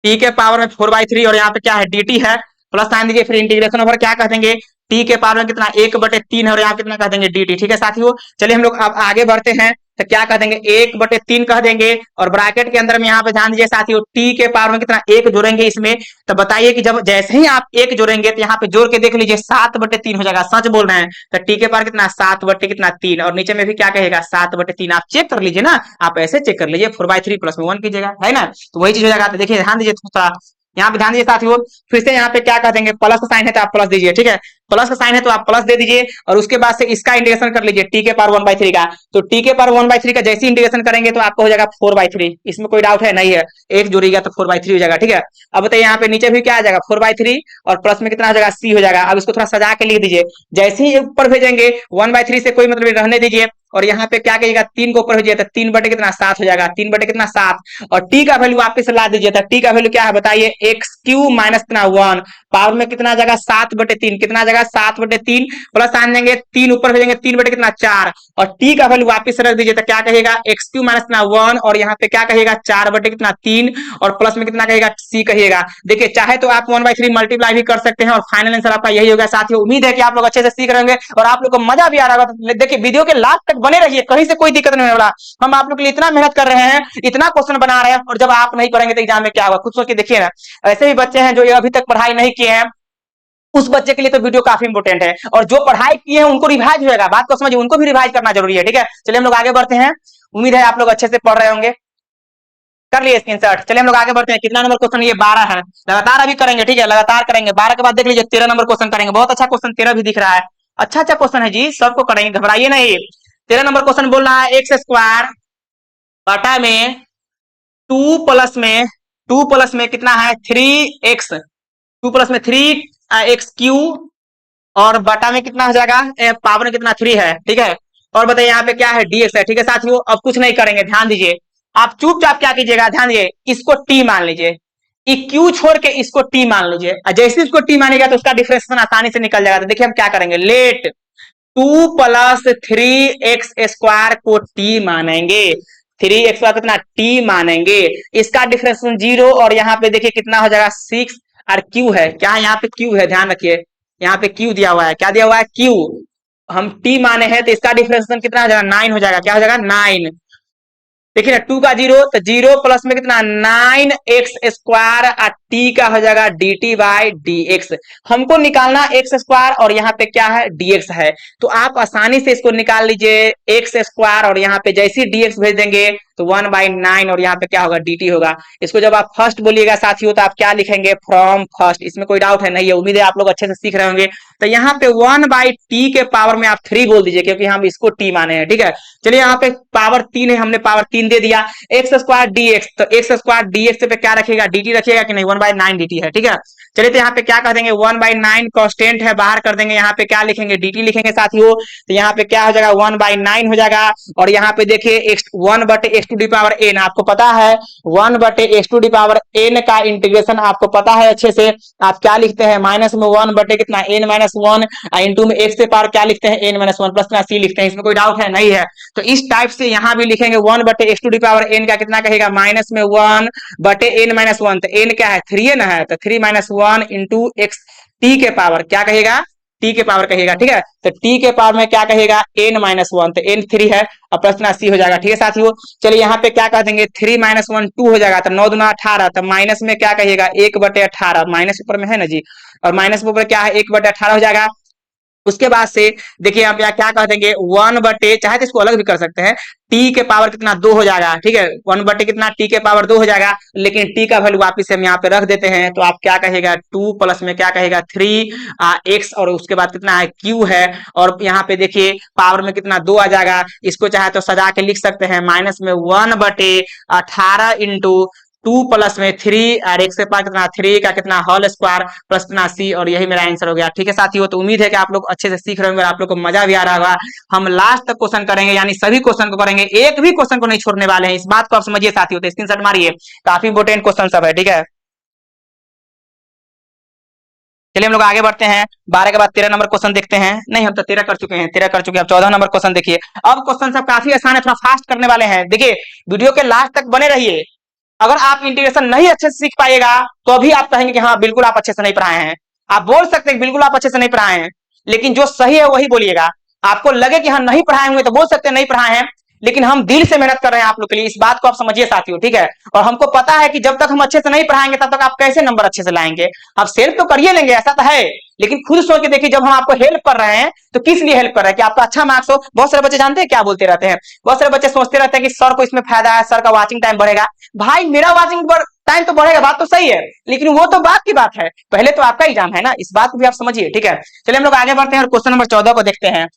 टी के पावर में 4/3, और यहाँ पे क्या है dt है, प्लस साइन दीजिए, फिर इंटीग्रेशन ओवर क्या कह देंगे टी के पावर में कितना 1/3 है, और यहाँ कितना कह देंगे dt, ठीक है साथियों। चलिए हम लोग अब आगे बढ़ते हैं, तो क्या कह देंगे 1/3 कह देंगे, और ब्रैकेट के अंदर में यहाँ पे ध्यान दीजिए साथियों टी के पावर में कितना 1 जोड़ेंगे इसमें, तो बताइए कि जब जैसे ही आप 1 जोड़ेंगे तो यहाँ पे जोड़ के देख लीजिए 7/3 हो जाएगा, सच बोल रहे हैं, तो टी के पावर कितना 7/3, और नीचे में भी क्या कहेगा 7/3, आप चेक कर लीजिए ना, आप ऐसे चेक कर लीजिए 4/3 प्लस में 1 कीजिएगा, है ना, तो वही चीज हो जाएगा। तो देखिए ध्यान दीजिए थोड़ा, यहाँ पे ध्यान दीजिए साथियों, फिर से यहाँ पे क्या कह देंगे प्लस का साइन है तो आप प्लस दीजिए, ठीक है, प्लस का साइन है तो आप प्लस दे दीजिए, और उसके बाद से इसका इंटीग्रेशन कर लीजिए टी के पावर 1/3 का, तो टी के पावर 1/3 का जैसे इंटीग्रेशन करेंगे तो आपको हो जाएगा 4/3, इसमें कोई डाउट है नहीं है, एक जोड़िएगा तो 4/3 हो जाएगा, ठीक है। अब बताइए यहाँ पे नीचे भी क्या आ जाएगा 4/3, और प्लस में कितना हो जाएगा सी हो जाएगा। अब इसको थोड़ा सजा के लिख दीजिए, जैसे ही ऊपर भेजेंगे 1/3 से कोई मतलब रहने दीजिए, और यहाँ पे क्या कहिएगा 3 को ऊपर भेजिए, तो 3 बटे कितना 7 हो जाएगा, 3 बटे कितना 7, और टी का वैल्यू वापस ला दीजिए, तो टी का वैल्यू क्या है बताइए एक्स क्यू माइनस कितना 1, पावर में कितना आ जाएगा 7/3, कितना आ जाएगा जाएगा 7/3 प्लस साइन देंगे 3 ऊपर भेजेंगे 3 बटे कितना 4 और टी का वैल्यू वापस रख दीजिए तो क्या कहेगा x³ माइनस कितना 1 और यहाँ पे क्या कहेगा 4 बटे कितना 3 और प्लस में कितना कहेगा c कहिएगा। देखिए चाहे तो आप 1/3 मल्टीप्लाई भी कर सकते हैं और फाइनल आंसर आपका यही होगा। साथियों उम्मीद है कि आप लोग अच्छे से सीख रहे होंगे और आप लोग को मजा भी आ रहा होगा। देखिए वीडियो के लास्ट तक बने रहिए, कहीं से कोई दिक्कत नहीं होगा। हम आप लोग के लिए इतना मेहनत कर रहे हैं, इतना क्वेश्चन बना रहे हैं और जब आप नहीं पढ़ेंगे तो एग्जाम में क्या होगा खुद सोच के देखिए ना। ऐसे भी बच्चे हैं जो अभी तक पढ़ाई नहीं किए हैं, उस बच्चे के लिए तो वीडियो काफी इंपोर्टेंट है और जो पढ़ाई किए हैं उनको रिवाइज होगा, बात को समझिए, उनको भी रिवाइज करना जरूरी है। ठीक है, चलिए हम लोग आगे बढ़ते हैं। उम्मीद है आप लोग अच्छे से पढ़ रहे होंगे, कर लिए स्क्रीनशॉट। चलिए हम लोग आगे बढ़ते हैं। कितना नंबर क्वेश्चन? ये 12 है। लगातार अभी करेंगे, ठीक है, लगातार करेंगे। 12 के बाद देख लीजिए 13 नंबर क्वेश्चन करेंगे। बहुत अच्छा क्वेश्चन 13 भी दिख रहा है, अच्छा अच्छा क्वेश्चन है जी, सबको करेंगे, घबराइए नहीं। 13 नंबर क्वेश्चन बोल रहा है x² बटा में 2 प्लस में कितना है 3x, 2 प्लस में 3x³ और बटा में कितना हो जाएगा पावर में कितना 3 है। ठीक है, और बताइए यहाँ पे क्या है dx है। ठीक है साथियों, अब कुछ नहीं करेंगे, ध्यान दीजिए। आप चुपचाप क्या कीजिएगा, ध्यान दीजिए, इसको t मान लीजिए, क्यू छोड़ के इसको t मान लीजिए। जैसे इसको t मानेगा तो उसका डिफरेंशिएशन आसानी से निकल जाएगा। तो देखिए हम क्या करेंगे, लेट 2 प्लस 3x² को t मानेंगे, 3x² कितना t मानेंगे, इसका डिफरेंशिएशन 0 और यहाँ पे देखिए कितना हो जाएगा 6 और q है, क्या है यहाँ पे q है, ध्यान रखिए यहाँ पे q दिया हुआ है, क्या दिया हुआ है q, हम t माने हैं तो इसका डिफरेंशिएशन कितना हो जाएगा 9 हो जाएगा, क्या हो जाएगा 9। देखिए ना 2 का 0 तो 0 प्लस में कितना 9x² और t का हो जाएगा dt/dx। हमको निकालना x² और यहाँ पे क्या है dx है, तो आप आसानी से इसको निकाल लीजिए x² और यहाँ पे जैसे dx भेज देंगे तो 1/9 और यहाँ पे क्या होगा dt होगा। इसको जब आप फर्स्ट बोलिएगा साथियों तो आप क्या लिखेंगे, फ्रॉम फर्स्ट, इसमें कोई डाउट है नहीं है। उम्मीद है आप लोग अच्छे से सीख रहे होंगे। तो यहाँ पे 1/t के पावर में आप 3 बोल दीजिए क्योंकि हम इसको t माने हैं। ठीक है, चलिए यहाँ पे पावर 3 है, हमने पावर 3 दे दिया। x² dx, तो x² dx पे क्या रखिएगा dt रखिएगा कि नहीं, 1/9 dt है। ठीक है, चलिए तो यहाँ पे क्या कर देंगे 1/9 कांस्टेंट है, बाहर कर देंगे, यहाँ पे क्या लिखेंगे dt लिखेंगे साथियों। तो यहाँ पे क्या हो जाएगा 1/9 हो जाएगा और यहाँ पे देखिए 1/x⁴n, आपको पता है 1/x⁴n का इंटीग्रेशन आपको पता है अच्छे से, आप क्या लिखते हैं माइनस में 1 बटे कितना n-1 इंटू में x से पावर क्या लिखते हैं n-1 प्लस c लिखते हैं, इसमें कोई डाउट है नहीं है। तो इस टाइप से यहाँ भी लिखेंगे 1/x⁴n का कितना कहेगा माइनस में 1 बटे n-1, तो n क्या है 3 ना है, तो 3-1 इंटू x t के पावर क्या कहेगा t के पावर कहेगा। ठीक है, तो t के पावर में क्या कहेगा n-1, तो n 3 है और प्लस ना c हो जाएगा। ठीक है साथियों, चलिए यहाँ पे क्या कर देंगे 3-1 2 हो जाएगा, तो 9 दूना 18, तो माइनस में क्या कहेगा 1/18, माइनस ऊपर में है ना जी, और माइनस ऊपर क्या है 1/18 हो जाएगा। उसके बाद से देखिए आप यहाँ क्या कह देंगे 1 बटे, चाहे तो इसको अलग भी कर सकते हैं, t के पावर कितना 2 हो जाएगा। ठीक है, 1 बटे कितना t के पावर 2 हो जाएगा, लेकिन t का वैल्यू वापिस हम यहाँ पे रख देते हैं। तो आप क्या कहेगा 2 प्लस में क्या कहेगा 3x और उसके बाद कितना है q है और यहाँ पे देखिए पावर में कितना 2 आ जाएगा। इसको चाहे तो सजा के लिख सकते हैं माइनस में 1/18 इंटू 2 प्लस में 3 और x से पावर कितना 3 का कितना होल स्क्वायर प्लस कितना c, और यही मेरा आंसर हो गया। ठीक है साथियों, तो उम्मीद है कि आप लोग अच्छे से सीख रहे होंगे, आप लोग को मजा भी आ रहा होगा। हम लास्ट तक क्वेश्चन करेंगे, यानी सभी क्वेश्चन को करेंगे, एक भी क्वेश्चन को नहीं छोड़ने वाले हैं, इस बात को आप समझिए साथियों। तो स्क्रीनशॉट मारिए, काफी इंपोर्टेंट क्वेश्चन सब है। ठीक है, चलिए हम लोग आगे बढ़ते हैं। 12 के बाद 13 नंबर क्वेश्चन देखते हैं। नहीं, हम तो 13 कर चुके हैं, 13 कर चुके हैं। अब 14 नंबर क्वेश्चन देखिए। अब क्वेश्चन सब काफी आसान है, थोड़ा फास्ट करने वाले हैं। देखिए वीडियो के लास्ट तक बने रहिए। अगर आप इंटीग्रेशन नहीं अच्छे से सीख पाएगा तो अभी आप कहेंगे कि हाँ बिल्कुल आप अच्छे से नहीं पढ़ाए हैं, आप बोल सकते हैं बिल्कुल आप अच्छे से नहीं पढ़ाए हैं, लेकिन जो सही है वही बोलिएगा। आपको लगे कि हाँ नहीं पढ़ाए होंगे तो बोल सकते हैं नहीं पढ़ाए हैं, लेकिन हम दिल से मेहनत कर रहे हैं आप लोग के लिए, इस बात को आप समझिए साथियों। ठीक है, और हमको पता है कि जब तक हम अच्छे से नहीं पढ़ाएंगे तब तक आप कैसे नंबर अच्छे से लाएंगे। आप सेल्फ तो करिए लेंगे, ऐसा तो है, लेकिन खुद सोच के देखिए जब हम आपको हेल्प कर रहे हैं तो किस लिए हेल्प कर रहे हैं, कि आपका अच्छा मार्क्स हो। बहुत सारे बच्चे जानते हैं क्या बोलते रहते हैं, बहुत सारे बच्चे सोचते रहते हैं कि सर को इसमें फायदा है, सर का वॉचिंग टाइम बढ़ेगा। भाई मेरा वॉचिंग टाइम तो बढ़ेगा, बात तो सही है, लेकिन वो तो बात की बात है, पहले तो आपका एग्जाम है ना, इस बात को भी आप समझिए। ठीक है, चलिए हम लोग आगे बढ़ते हैं और क्वेश्चन नंबर 14 को देखते हैं।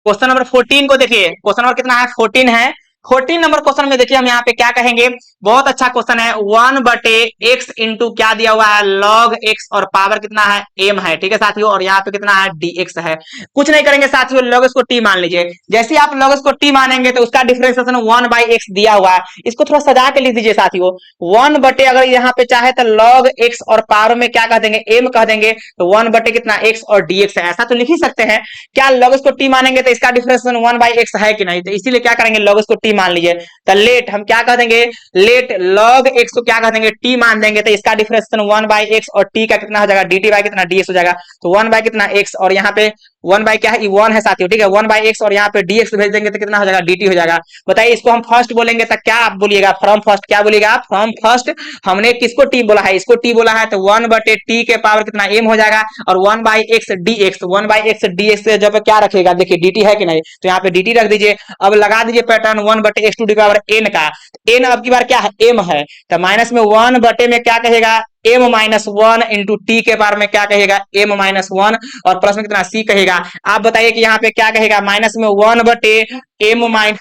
क्वेश्चन नंबर 14 को देखिए, क्वेश्चन नंबर कितना है 14 है। 14 नंबर क्वेश्चन में देखिए हम यहाँ पे क्या कहेंगे, बहुत अच्छा क्वेश्चन है। 1/x इंटू क्या दिया हुआ है, log x और पावर कितना है, m है, ठीक है साथियों, और यहाँ पे कितना है, dx है। कुछ नहीं करेंगे साथियों, log x को t मान लीजिए। जैसे ही आप log x को t मानेंगे तो उसका डिफरेंशिएशन 1/x दिया हुआ है, इसको थोड़ा सजा के लिख दीजिए साथियों। 1 अगर यहाँ पे चाहे तो log x और पावर में क्या कह देंगे, m कह देंगे, तो 1 कितना x और dx है, ऐसा तो लिख ही सकते हैं। क्या log x को t मानेंगे तो इसका डिफरेंशिएशन 1/x है कि नहीं, तो इसीलिए क्या करेंगे, log x को t मान लीजिए। तो लेट हम क्या कह देंगे, लेट log x को क्या कह देंगे, t मान देंगे, तो इसका डिफरेंशिएशन 1/x और t का कितना हो जाएगा, dt बाय कितना dx हो जाएगा। तो 1 कितना x और यहाँ पे 1 क्या है, 1 है साथियों, ठीक है, 1/x और यहाँ पे dx भेज देंगे तो कितना हो जाएगा, dt हो जाएगा। बताइए इसको हम फर्स्ट बोलेंगे तो क्या आप बोलिएगा, फ्रॉम फर्स्ट, क्या बोलिएगा, फ्रॉम फर्स्ट। हमने किसको t बोला है, इसको t बोला है, तो 1/t के पावर कितना m हो जाएगा, और 1/x dx, 1/x dx से जब क्या रखेगा, देखिए dt है कि नहीं, तो यहाँ पे dt रख दीजिए। अब लगा दीजिए pattern 1/x to the power n का, n अब की बार क्या है, m है, तो माइनस में 1 में क्या कहेगा, m-1 इंटू टी के पावर में क्या कहेगा, m-1 और प्लस में कितना c कहेगा। आप बताइए कि यहाँ पे क्या कहेगा, माइनस में 1/m माइनस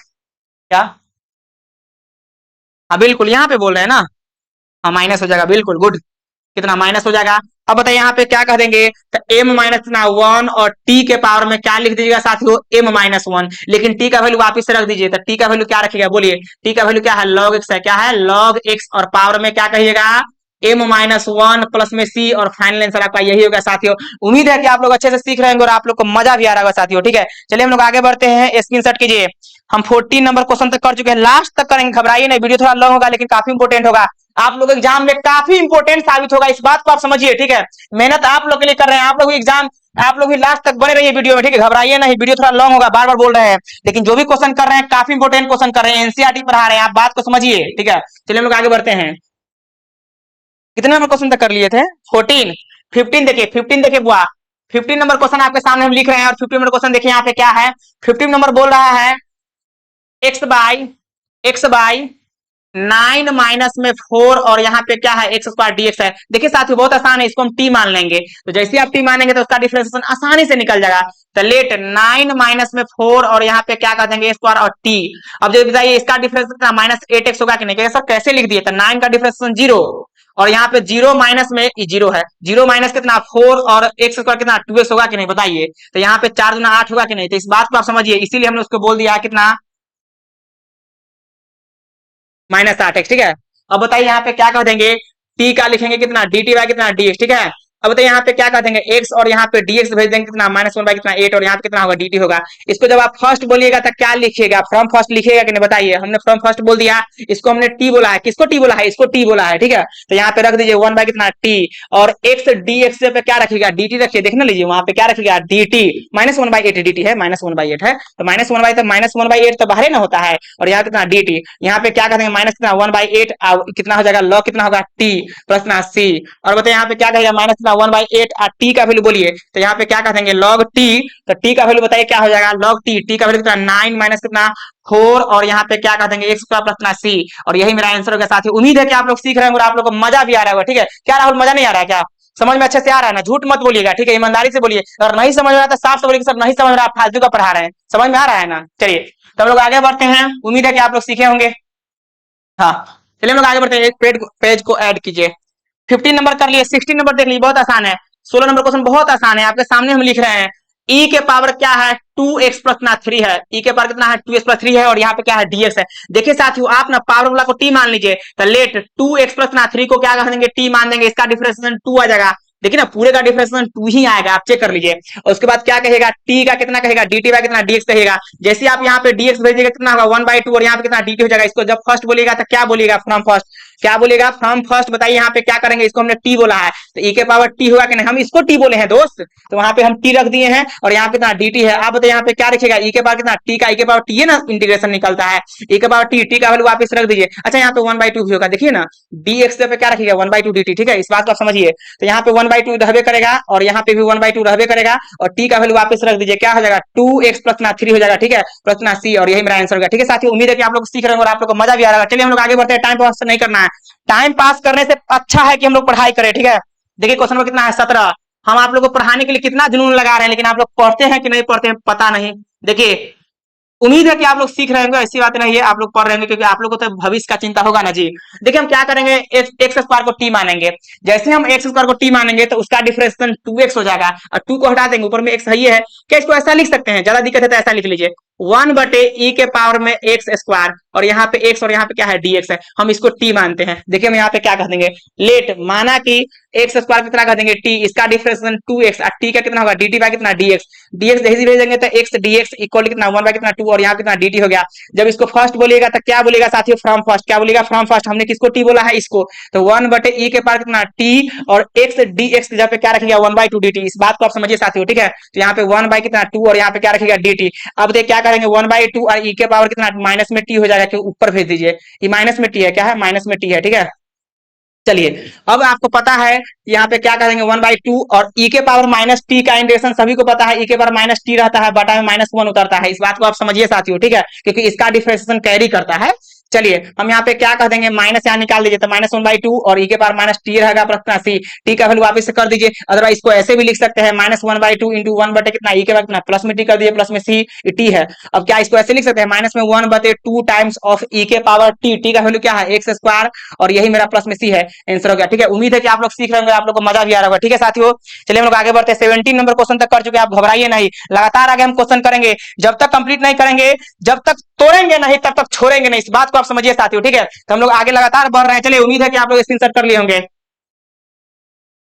क्या, हाँ बिल्कुल यहाँ पे बोल रहे हैं ना, हाँ माइनस हो जाएगा, बिल्कुल गुड, कितना माइनस हो जाएगा। अब बताइए यहाँ पे क्या कह देंगे, तो m-1 और t के पावर में क्या लिख दीजिएगा साथियों, m-1, लेकिन t का वैल्यू वापिस से रख दीजिए, तो t का वैल्यू क्या रखिएगा, बोलिए t का वैल्यू क्या है, log x है, क्या है, log x और पावर में क्या कहिएगा, m-1 प्लस में c, और फाइनल आंसर आपका यही होगा साथियों। उम्मीद है कि आप लोग अच्छे से सीख रहे होंगे और आप लोग को मजा भी आ रहा होगा साथियों, ठीक है। चलिए हम लोग आगे बढ़ते हैं, स्क्रीनशॉट कीजिए। हम 14 नंबर क्वेश्चन तक कर चुके हैं, लास्ट तक करेंगे, घबराइए नहीं, वीडियो थोड़ा लॉन्ग होगा लेकिन काफी इंपोर्टेंट होगा, आप लोग एग्जाम में काफी इंपोर्टेंट साबित होगा, इस बात को आप समझिए, ठीक है। मेहनत आप लोग के लिए कर रहे हैं, आप लोग एग्जाम, आप लोग भी लास्ट तक बने रहिए वीडियो में, ठीक है, घबराइए नहीं, वीडियो थोड़ा लॉन्ग होगा, बार बार बोल रहे हैं, लेकिन जो भी क्वेश्चन कर रहे हैं काफी इंपोर्टेंट क्वेश्चन कर रहे हैं, एनसीईआरटी पढ़ा रहे हैं, आप बात को समझिए, ठीक है। चलिए हम लोग आगे बढ़ते हैं। कितने नंबर क्वेश्चन तक कर लिए थे, 14, 15 देखिए, 15 देखिए बुआ, 15 नंबर क्वेश्चन आपके सामने हम लिख रहे हैं, और 15 नंबर क्वेश्चन देखिए यहाँ पे क्या है, 15 नंबर बोल रहा है x बाई 9 माइनस में 4 और यहाँ पे क्या है, एक्स स्क्वायर dx है। देखिए साथियों बहुत आसान है, इसको हम t मान लेंगे, तो जैसे आप t मानेंगे तो उसका डिफरेंशिएशन आसानी से निकल जाएगा। तो लेट 9 माइनस में 4 और यहाँ पे क्या कर देंगे, स्क्वायर और t। अब जो बताइए इसका डिफरेंशिएशन -8x होगा कि नहीं, सर कैसे लिख दिए, तो 9 का डिफरेंशिएशन 0 और यहाँ पे 0 माइनस में 0 है, 0 माइनस कितना 4 और एक्स स्क्वायर कितना 2x होगा कि नहीं, बताइए। तो यहाँ पे 4 गुना 8 होगा कि नहीं, तो इस बात को आप समझिए, इसीलिए हमने उसको बोल दिया कितना, -8x, ठीक है। अब बताइए यहाँ पे क्या कर देंगे, t का लिखेंगे कितना, dt बाय कितना dx, ठीक है। अब बताइए यहाँ पे क्या कर देंगे, x और यहाँ पे dx भेज देंगे कितना, -1 बाय कितना 8 और यहाँ पे कितना होगा, dt होगा। इसको जब आप फर्स्ट बोलिएगा तो क्या लिखिएगा, फ्रॉम फर्स्ट लिखिएगा कि नहीं, बताइए। हमने फ्रॉम फर्स्ट बोल दिया, इसको हमने t बोला है, किसको t बोला है, इसको t बोला है, ठीक है। तो यहाँ पे रख दीजिए 1 बाय कितना t, और x dx पे क्या रखिएगा, dt रखिए, देखना लीजिए वहां पे क्या रखिएगा, dt, -1/8 dt है, -1/8 है, तो -1/8 तो बाहर ना होता है, और यहाँ कितना dt, यहाँ पे क्या करेंगे, माइनस कितना 1/8 कितना हो जाएगा, log कितना होगा t प्लस ना c, और बताइए यहाँ पे क्या कहेगा, माइनस कितना 1/8 t का वैल्यू बोलिए, तो यहाँ पे क्या कर देंगे log t, तो t का वैल्यू बताइए क्या हो जाएगा, log t का वैल्यू कितना 9 माइनस कितना 4 और यहाँ पे क्या कर देंगे x स्क्वायर प्लस ना c, और यही मेरा आंसर होगा साथियों। उम्मीद है कि आप लोग सीख रहे हैं और आप लोग को मजा भी आ रहा होगा, ठीक है। क्या राहुल मजा नहीं आ रहा है क्या, समझ में अच्छे से आ रहा है ना, झूठ मत बोलिएगा, ठीक है, ईमानदारी से बोलिए, अगर नहीं समझ में आता साफ से बोलिए सर नहीं समझ रहा, आप फालतू का पढ़ा रहे हैं, समझ में आ रहा है ना। चलिए तो हम लोग आगे बढ़ते हैं, उम्मीद है कि आप लोग सीखे होंगे। हाँ चलिए हम लोग आगे बढ़ते हैं, एक पेज को ऐड कीजिए। 15 नंबर कर लिए, 16 नंबर देख लीजिए, बहुत आसान है। 16 नंबर क्वेश्चन बहुत आसान है, आपके सामने हम लिख रहे हैं, e के पावर क्या है, 2x प्लस ना 3 है, e के पावर कितना है 2x प्लस 3 है, और यहाँ पे क्या है dx है। देखिए साथियों आप ना पावर वाला को t मान लीजिए, तो लेट 2x प्लस ना 3 को क्या कर देंगे, t मान देंगे, इसका डिफरेंशिएशन 2 आ जाएगा। देखिए ना पूरे का डिफरेंशिएशन 2 ही आएगा, आप चेक कर लीजिए। और उसके बाद क्या कहेगा, t का कितना कहेगा, dt बाय कितना dx कहेगा। जैसे आप यहाँ पे dx भेजिएगा कितना होगा 1/2 और यहाँ पे कितना dt हो जाएगा। इसको जब फर्स्ट बोलिएगा तो क्या बोलिएगा, फ्रॉम फर्स्ट, क्या बोलेगा, फ्रॉम फर्स्ट। बताइए यहाँ पे क्या करेंगे, इसको हमने t बोला है, तो e के पावर t होगा कि नहीं, हम इसको t बोले हैं दोस्त, तो वहां पे हम t रख दिए हैं, और यहाँ पे कितना dt है। आप बताइए यहाँ पे क्या रखेगा, e के पावर कितना t का e के पावर t है ना, इंटीग्रेशन निकलता है, e के पावर t, t का वैल्यू वापस रख दीजिए। अच्छा यहाँ पे 1/2 भी होगा, देखिए ना dx पे क्या रखिएगा 1/2 dt, ठीक है, इस बात को आप समझिए। तो यहाँ पे 1/2 रहबे करेगा, और यहाँ पे भी 1/2 रहबे करेगा, और t का वैल्यू वापस रख दीजिए, क्या हो जाएगा 2x प्लस ना 3 हो जाएगा, ठीक है, प्लस ना c, और यही मेरा आंसर होगा, ठीक है साथियों। उम्मीद है कि आप लोग सीख रहे हैं और आप लोग को मजा भी आ रहा है। चलिए हम लोग आगे बढ़ते हैं, टाइम पास नहीं करना है, टाइम पास करने से अच्छा है कि हम लोग पढ़ाई करें, ठीक है। देखिए क्वेश्चन नंबर कितना है 17, हम आप लोग को पढ़ाने के लिए कितना जुनून लगा रहे हैं, लेकिन आप लोग पढ़ते हैं कि नहीं पढ़ते हैं पता नहीं। देखिए उम्मीद है कि आप लोग सीख रहे होंगे, ऐसी बात नहीं है, आप लोग पढ़ रहे होंगे, क्योंकि आप लोग को तो भविष्य का चिंता होगा ना जी। देखिए हम क्या करेंगे, एक्स स्क्वायर को टी मानेंगे। जैसे हम एक्स स्क्वायर को टी मानेंगे तो उसका डिफरेंशियल 2x हो जाएगा, और 2 को हटा देंगे, ऊपर में x सही है। क्या इसको ऐसा लिख सकते हैं, ज्यादा दिक्कत है तो ऐसा लिख लीजिए, 1/e के पावर में एक्स स्क्वायर, और यहाँ पे x और यहाँ पे क्या है dx है, हम इसको t मानते हैं। देखिए हम यहाँ पे क्या कह देंगे, लेट माना कि एक्स स्क्वायर कितना कर देंगे t, इसका डिफरेंशियल 2x, और t का कितना होगा dt बाय कितना dx, dx जैसे भेज देंगे तो x dx इक्वल कितना 1 बाय कितना 2, और यहाँ कितना dt हो गया। जब इसको फर्स्ट बोलिएगा तो क्या बोलेगा साथियों, फ्रॉम फर्स्ट, क्या बोलेगा फ्रॉम फर्स्ट, हमने किसको t बोला है, इसको, तो 1/e के पावर कितना t, और x dx की जगह पे क्या रखेगा 1/2 dt, इस बात को आप समझिए साथियों, ठीक है। तो यहाँ पे 1 बाय कितना 2, और यहाँ पे क्या रखेगा dt। अब देखिए क्या करेंगे, 1/2 और e के पावर कितना माइनस में t हो जाएगा, क्यों ऊपर भेज दीजिए, ये माइनस में t है, क्या है माइनस में t है, ठीक है। चलिए अब आपको पता है यहाँ पे क्या करेंगे 1/2, और e के पावर माइनस टी का इंटीग्रेशन सभी को पता है, e के पावर माइनस टी रहता है, बटा में -1 उतरता है, इस बात को आप समझिए साथियों, ठीक है, क्योंकि इसका डिफरेंशिएशन कैरी करता है। चलिए हम यहाँ पे क्या कह देंगे, माइनस यहाँ निकाल दीजिए, तो -1/2 और e के पावर माइनस टी रहेगा प्लस सी, टी का वैल्यू वापस से कर दीजिए, अदरवाइज इसको ऐसे भी लिख सकते हैं -1/2 इंटू 1 बटे कितना e के पावर कितना प्लस में टी कर दीजिए, प्लस में सी टी है। अब क्या इसको ऐसे लिख सकते हैं, माइनस में 1/2 टाइम्स ऑफ e के पावर टी, टी का वैल्यू क्या है एक्स स्क्वायर, और यही मेरा प्लस में सी है, आंसर हो गया, ठीक है। उम्मीद है कि आप लोग सीख रहे होंगे, आप लोग को मजा भी आ रहा होगा, ठीक है साथियों। चलिए हम लोग आगे बढ़ते हैं, 17 नंबर क्वेश्चन तक कर चुके हैं, आप घबराइए नहीं, लगातार आगे हम क्वेश्चन करेंगे, जब तक कंप्लीट नहीं करेंगे, जब तक तोड़ेंगे नहीं तब तक छोड़ेंगे नहीं, इस बात को आप समझिए साथियों, ठीक है। तो हम लोग आगे लगातार बढ़ रहे हैं, चलिए उम्मीद है कि आप लोग स्क्रीनशॉट कर लिए होंगे।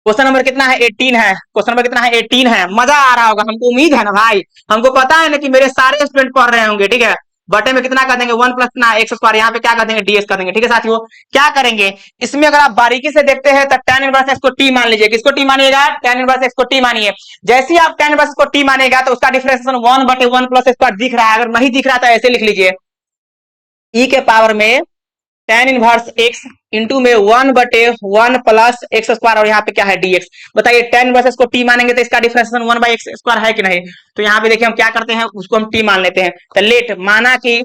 क्वेश्चन नंबर कितना है 18 है, क्वेश्चन नंबर कितना है 18 है, मजा आ रहा होगा, हमको उम्मीद है ना भाई, हमको पता है ना कि मेरे सारे स्टूडेंट पढ़ रहे होंगे, ठीक है। बटे में कितना कर देंगे 1 प्लस ना एक्स स्क्वायर, यहाँ पे क्या कर देंगे डीएक्स कर देंगे, ठीक है साथियों। क्या करेंगे इसमें, अगर आप बारीकी से देखते हैं तो tan इनवर्स एक्स को टी मान लीजिए, किसको टी मानिएगा, tan इनवर्स एक्स को टी मानिए। जैसे ही आप tan इनवर्स को टी मानेगा तो उसका डिफरेंशिएशन 1/1 प्लस स्क्वायर दिख रहा है, अगर नहीं दिख रहा तो ऐसे लिख लीजिए, e के पावर में tan इनवर्स x इंटू में 1/1 प्लस एक्स स्क्वायर, और यहाँ पे क्या है dx। बताइए tan इनवर्स को t मानेंगे तो इसका डिफरेंशिएशन 1/x स्क्वायर है कि नहीं, तो यहाँ पे देखिए हम क्या करते हैं, उसको हम t मान लेते हैं। तो लेट माना कि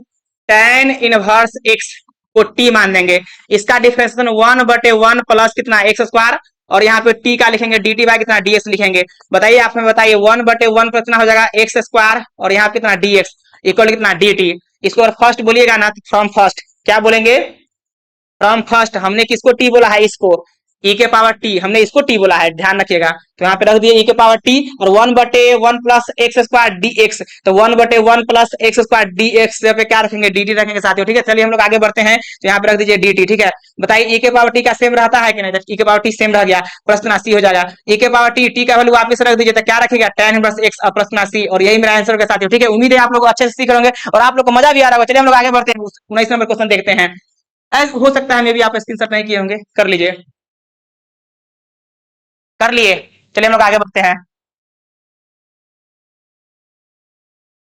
tan इनवर्स x को t मान देंगे, इसका डिफरेंशिएशन 1/1 प्लस कितना एक्स स्क्वायर, और यहाँ पे t का लिखेंगे dt बाय कितना dx लिखेंगे। बताइए आप हमें बताइए 1/1 प्लस कितना हो जाएगा एक्स स्क्वायर, और यहाँ पे कितना dx इक्वल कितना dt। इसको अगर फर्स्ट बोलिएगा ना फ्रॉम फर्स्ट, क्या बोलेंगे फ्रॉम फर्स्ट, हमने किसको टी बोला है, इसको e के पावर टी, हमने इसको टी बोला है, ध्यान रखिएगा। तो यहाँ पे रख दिए e के पावर टी, और 1/1 प्लस एक्स स्क्वायर dx, तो 1/1 प्लस एक्स स्क्वायर dx पे क्या रखेंगे dt रखेंगे साथियों, ठीक है। चलिए हम लोग आगे बढ़ते हैं, तो यहाँ पे रख दीजिए dt, ठीक है। बताइए e के पावर टी का सेम रहता है कि नहीं, e के पावर टी सेम रह गया, प्रश्न सी हो जाएगा, e के पावर टी, टी का वैल्यू वापस रख दीजिए, तो क्या रखेगा tan इनवर्स x और प्रश्न सी, और यही मेरा आंसर होगा साथियों, ठीक है। उम्मीद है आप लोग अच्छे से सीख रहे होंगे और आप लोग को मजा भी आ रहा होगा। चलिए हम लोग आगे बढ़ते हैं, 19 नंबर क्वेश्चन देखते हैं। ऐसा हो सकता है मे भी आप स्क्रीनशॉट नहीं किए होंगे, कर लीजिए, कर लिए। चलिए हम लोग आगे बढ़ते हैं।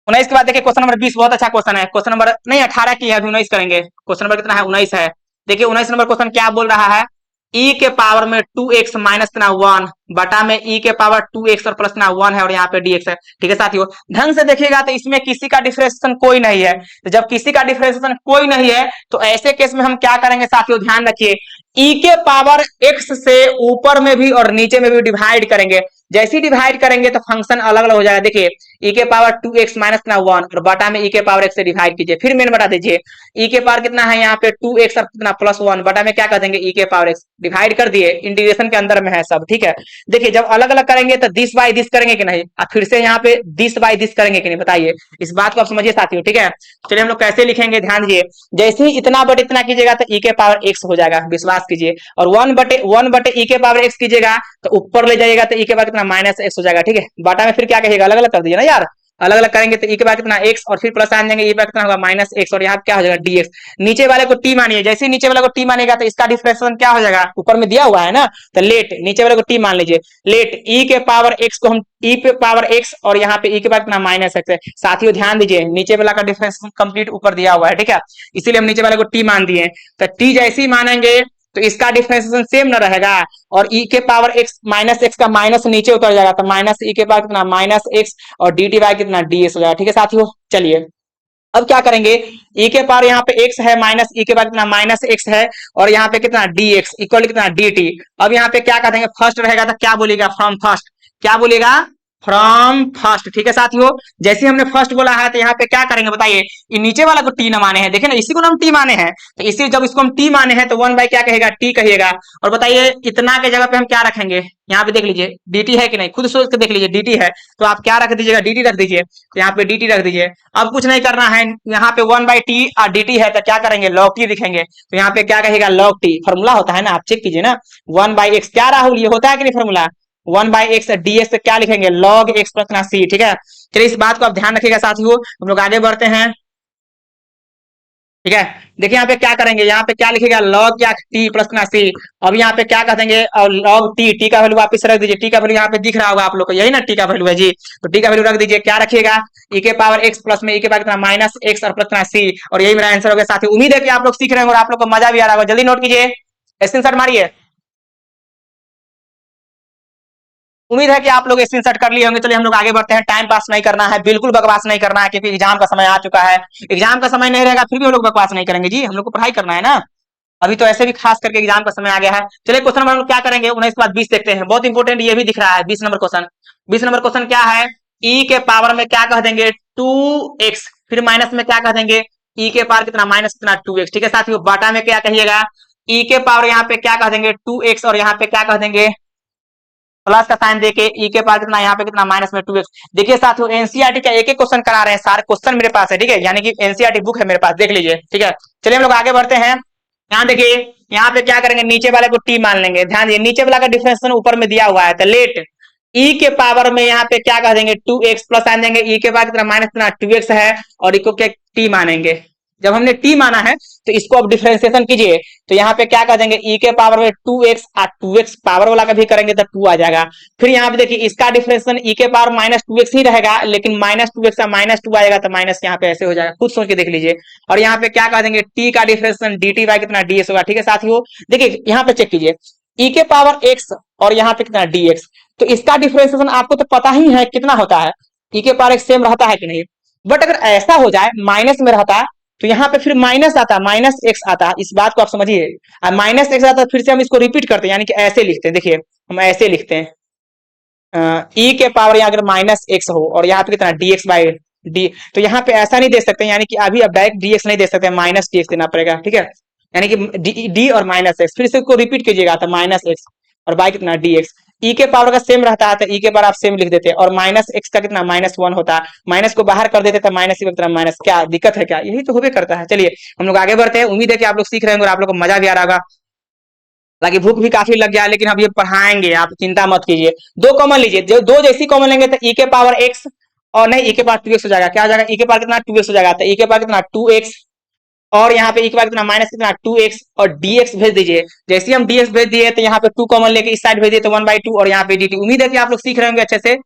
19 के बाद देखिए क्वेश्चन नंबर 20 बहुत अच्छा क्वेश्चन है, क्वेश्चन नंबर नहीं 18 की है, अभी 19 करेंगे। क्वेश्चन नंबर कितना है 19 है। देखिए 19 नंबर क्वेश्चन क्या बोल रहा है, e के पावर में 2x माइनस 1 बटा में e के पावर 2x और प्लस 1 है, और यहाँ पे dx है, ठीक है साथियों। ढंग से देखिएगा तो इसमें किसी का डिफरेंशिएशन कोई नहीं है, तो जब किसी का डिफरेंशिएशन कोई नहीं है तो ऐसे केस में हम क्या करेंगे साथियों, ध्यान रखिए, e के पावर x से ऊपर में भी और नीचे में भी डिवाइड करेंगे। जैसे ही डिवाइड करेंगे तो फंक्शन अलग अलग हो जाएगा। देखिए e के पावर 2x माइनस 1 और बटा में e के पावर x से डिवाइड कीजिए, फिर मेन बटा दीजिए, e के पावर कितना है यहाँ पे 2x और कितना प्लस 1 बटा में क्या कर देंगे e के पावर x, डिवाइड कर दिए, इंटीग्रेशन के अंदर में है सब, ठीक है। देखिए जब अलग अलग करेंगे तो दिस बाय दिस करेंगे कि नहीं, अब फिर से यहाँ पे दिस बाय दिस करेंगे कि नहीं, बताइए, इस बात को आप समझिए साथियों, ठीक है। चलिए हम लोग कैसे लिखेंगे, ध्यान दीजिए, जैसे ही इतना बटे इतना कीजिएगा तो e के पावर x हो जाएगा, विश्वास कीजिए, और 1/1 e के पावर x कीजिएगा तो ऊपर ले जाइएगा तो e के पावर कितना माइनस x हो जाएगा, ठीक है। बटा में फिर क्या कहिएगा, अलग अलग कर दीजिए ना यार, अलग अलग करेंगे तो e के बाद कितना x, और फिर प्लस आ जाएंगे e पर कितना होगा माइनस x, और यहाँ क्या हो जाएगा dx। नीचे वाले को t मानिए, जैसे ही नीचे वाले को t मानेगा तो इसका डिफरेंशिएशन क्या हो जाएगा, ऊपर में दिया हुआ है ना, तो लेट नीचे वाले को t मान लीजिए, लेट e के पावर x को हम e पे पावर x, और यहाँ पे e के बाद कितना माइनस x है। साथियों ध्यान दीजिए नीचे वाला का डिफरेंशिएशन कंप्लीट ऊपर दिया हुआ है, ठीक है, इसीलिए हम नीचे वाले को t मान दिए। तो t जैसे ही मानेंगे तो इसका डिफरेंशिएशन सेम न रहेगा, और e के पावर x माइनस x का माइनस नीचे उतर जाएगा, तो माइनस e के पावर कितना माइनस x और dt बाय कितना ds हो जाएगा, ठीक है साथियों। चलिए अब क्या करेंगे, e के पावर यहाँ पे x है माइनस e के बाद कितना माइनस x है, और यहाँ पे कितना dx इक्वल कितना dt। अब यहाँ पे क्या कर देंगे, फर्स्ट रहेगा तो क्या बोलेगा फ्रॉम फर्स्ट, क्या बोलेगा फ्रॉम फर्स्ट। ठीक है साथियों, जैसे हमने फर्स्ट बोला है तो यहाँ पे क्या करेंगे बताइए, ये नीचे वाला को टी न माने हैं, देखिए ना इसी को हम टी माने हैं, तो इसी जब इसको हम टी माने हैं तो वन बाई क्या कहेगा, टी कहिएगा। और बताइए इतना के जगह पे हम क्या रखेंगे, यहाँ पे देख लीजिए dt है कि नहीं, खुद सोच के देख लीजिए, dt है तो आप क्या रख दीजिएगा, dt रख दीजिए, तो यहाँ पे dt रख दीजिए। अब कुछ नहीं करना है, यहाँ पे वन बाई टी और dt है तो क्या करेंगे, लॉग टी लिखेंगे, तो यहाँ पे क्या कहेगा, लॉग टी, फॉर्मूला होता है ना, आप चेक कीजिए ना, वन बाई एक्स, क्या राहुल ये होता है कि नहीं formula, one by x D x क्या लिखेंगे, लॉग एक्स प्लस ना सी। ठीक है, चलिए इस बात को आप ध्यान रखिएगा साथियों, हम लोग आगे बढ़ते हैं। ठीक है, देखिए यहाँ पे क्या करेंगे, यहाँ पे क्या लिखेगा, लॉग क्या टी प्लस ना सी। अब यहाँ पे क्या कर देंगे, और लॉग टी, टी का वैल्यू वापस रख दीजिए, टी का वैल्यू यहाँ पे दिख रहा होगा आप लोग को, यही ना टी का वैल्यू है जी, तो टी का वैल्यू रख दीजिए, क्या रखिएगा, ई के पावर एक्स प्लस में ई के पावर कितना, माइनस एक्स और प्लस ना सी, और यही मेरा आंसर हो गया साथियों। उम्मीद है कि आप लोग सीख रहे होंगे और आप लोग को मजा भी आ रहा होगा, जल्दी नोट कीजिए, स्क्रीनशॉट मारिए। उम्मीद है कि आप लोग स्क्रीनशॉट कर लिए होंगे। चलिए हम लोग आगे बढ़ते हैं, टाइम पास नहीं करना है, बिल्कुल बकवास नहीं करना है, क्योंकि एग्जाम का समय आ चुका है। एग्जाम का समय नहीं रहेगा फिर भी हम लोग बकवास नहीं करेंगे जी, हम लोग को पढ़ाई करना है ना, अभी तो ऐसे भी खास करके एग्जाम का समय आ गया है। चलिए क्वेश्चन नंबर हम लोग क्या करेंगे, 19 के बाद 20 देखते हैं, बहुत इंपॉर्टेंट ये भी दिख रहा है, 20 नंबर क्वेश्चन। 20 नंबर क्वेश्चन क्या है, ई के पावर में क्या कह देंगे, 2x, फिर माइनस में क्या कह देंगे, ई के पावर कितना, माइनस कितना 2x। ठीक है साथियों, बाटा में क्या कहिएगा, ई के पावर यहाँ पे क्या कह देंगे 2x, और यहाँ पे क्या कह देंगे प्लस का साइन देके ई के पावर कितना, यहाँ पे कितना, माइनस में 2x। देखिए साथियों एनसीईआरटी का एक एक क्वेश्चन करा रहे हैं, सारे क्वेश्चन मेरे पास है, ठीक है, यानी कि एनसीईआरटी बुक है मेरे पास, देख लीजिए। ठीक है, चलिए हम लोग आगे बढ़ते हैं। यहाँ देखिए, यहाँ पे क्या करेंगे, नीचे वाले को टी मान लेंगे, ध्यान दिए नीचे वाला का डिफरेंशिएशन ऊपर में दिया हुआ है, तो लेट ई के पावर में यहाँ पे क्या कह देंगे 2x, प्लस साइन देंगे, ई के पावर कितना, माइनस कितना 2x है, और इको के टी मानेंगे। जब हमने टी माना है तो इसको अब डिफरेंशिएशन कीजिए, तो यहाँ पे क्या कर देंगे, ई के पावर में 2x, और 2x पावर वाला का भी करेंगे तो 2 आ जाएगा। फिर यहाँ पे देखिए इसका डिफरेंशिएशन ई के पावर माइनस 2x ही रहेगा, लेकिन माइनस 2x का माइनस 2 आएगा, तो माइनस यहाँ पे ऐसे हो जाएगा, खुद सोच के देख लीजिए। और यहाँ पे क्या कर देंगे, टी का डिफरेंशिएशन डी टी बाई कितना ds होगा। ठीक है साथियों, देखिए यहाँ पे चेक कीजिए, ई के पावर x और यहाँ पे कितना dx, तो इसका डिफरेंशिएशन आपको तो पता ही है कितना होता है, ई के पावर x सेम रहता है कि नहीं। बट अगर ऐसा हो जाए माइनस में रहता तो यहाँ पे फिर माइनस आता, माइनस एक्स आता, इस बात को आप समझिए, अब माइनस एक्स आता फिर से हम इसको रिपीट करते हैं, यानी कि ऐसे लिखते हैं, देखिए हम ऐसे लिखते हैं, ई के पावर यहाँ अगर माइनस एक्स हो और यहाँ पे कितना dx बाई डी, तो यहाँ पे ऐसा नहीं दे सकते, यानी कि अभी अब डायरेक्ट dx नहीं दे सकते, माइनस dx देना पड़ेगा। ठीक है, यानी कि डी और माइनस एक्स, फिर से इसको रिपीट कीजिएगा, तो माइनस एक्स और बाई कितना dx, ई के पावर का सेम रहता है तो ई के पावर आप सेम लिख देते हैं, और माइनस एक्स का कितना, माइनस 1 होता है, माइनस को बाहर कर देते तो माइनस कितना, माइनस, क्या दिक्कत है क्या, यही तो होबे करता है। चलिए हम लोग आगे बढ़ते हैं, उम्मीद है कि आप लोग सीख रहे होंगे और आप लोग को मजा भी आ रहा होगा, हालांकि भूख भी काफी लग गया है, लेकिन अब ये पढ़ाएंगे, आप चिंता मत कीजिए। दो कॉमन लीजिए, जो दो जैसी कॉमन लेंगे तो ई के पावर एक्स, और नहीं ई के पावर 2x हो जाएगा, क्या हो जाएगा, ई के पावर कितना 2x हो जाएगा, तो ई के पावर कितना 2x, और यहाँ पे ई के पावर कितना, माइनस कितना 2x, और dx भेज दीजिए, जैसे हम dx भेज दिए तो यहाँ पे 2 कॉमन लेके इस साइड भेज दिए तो 1/2, और यहाँ पे dt। उम्मीद है कि आप लोग सीख रहे होंगे अच्छे से।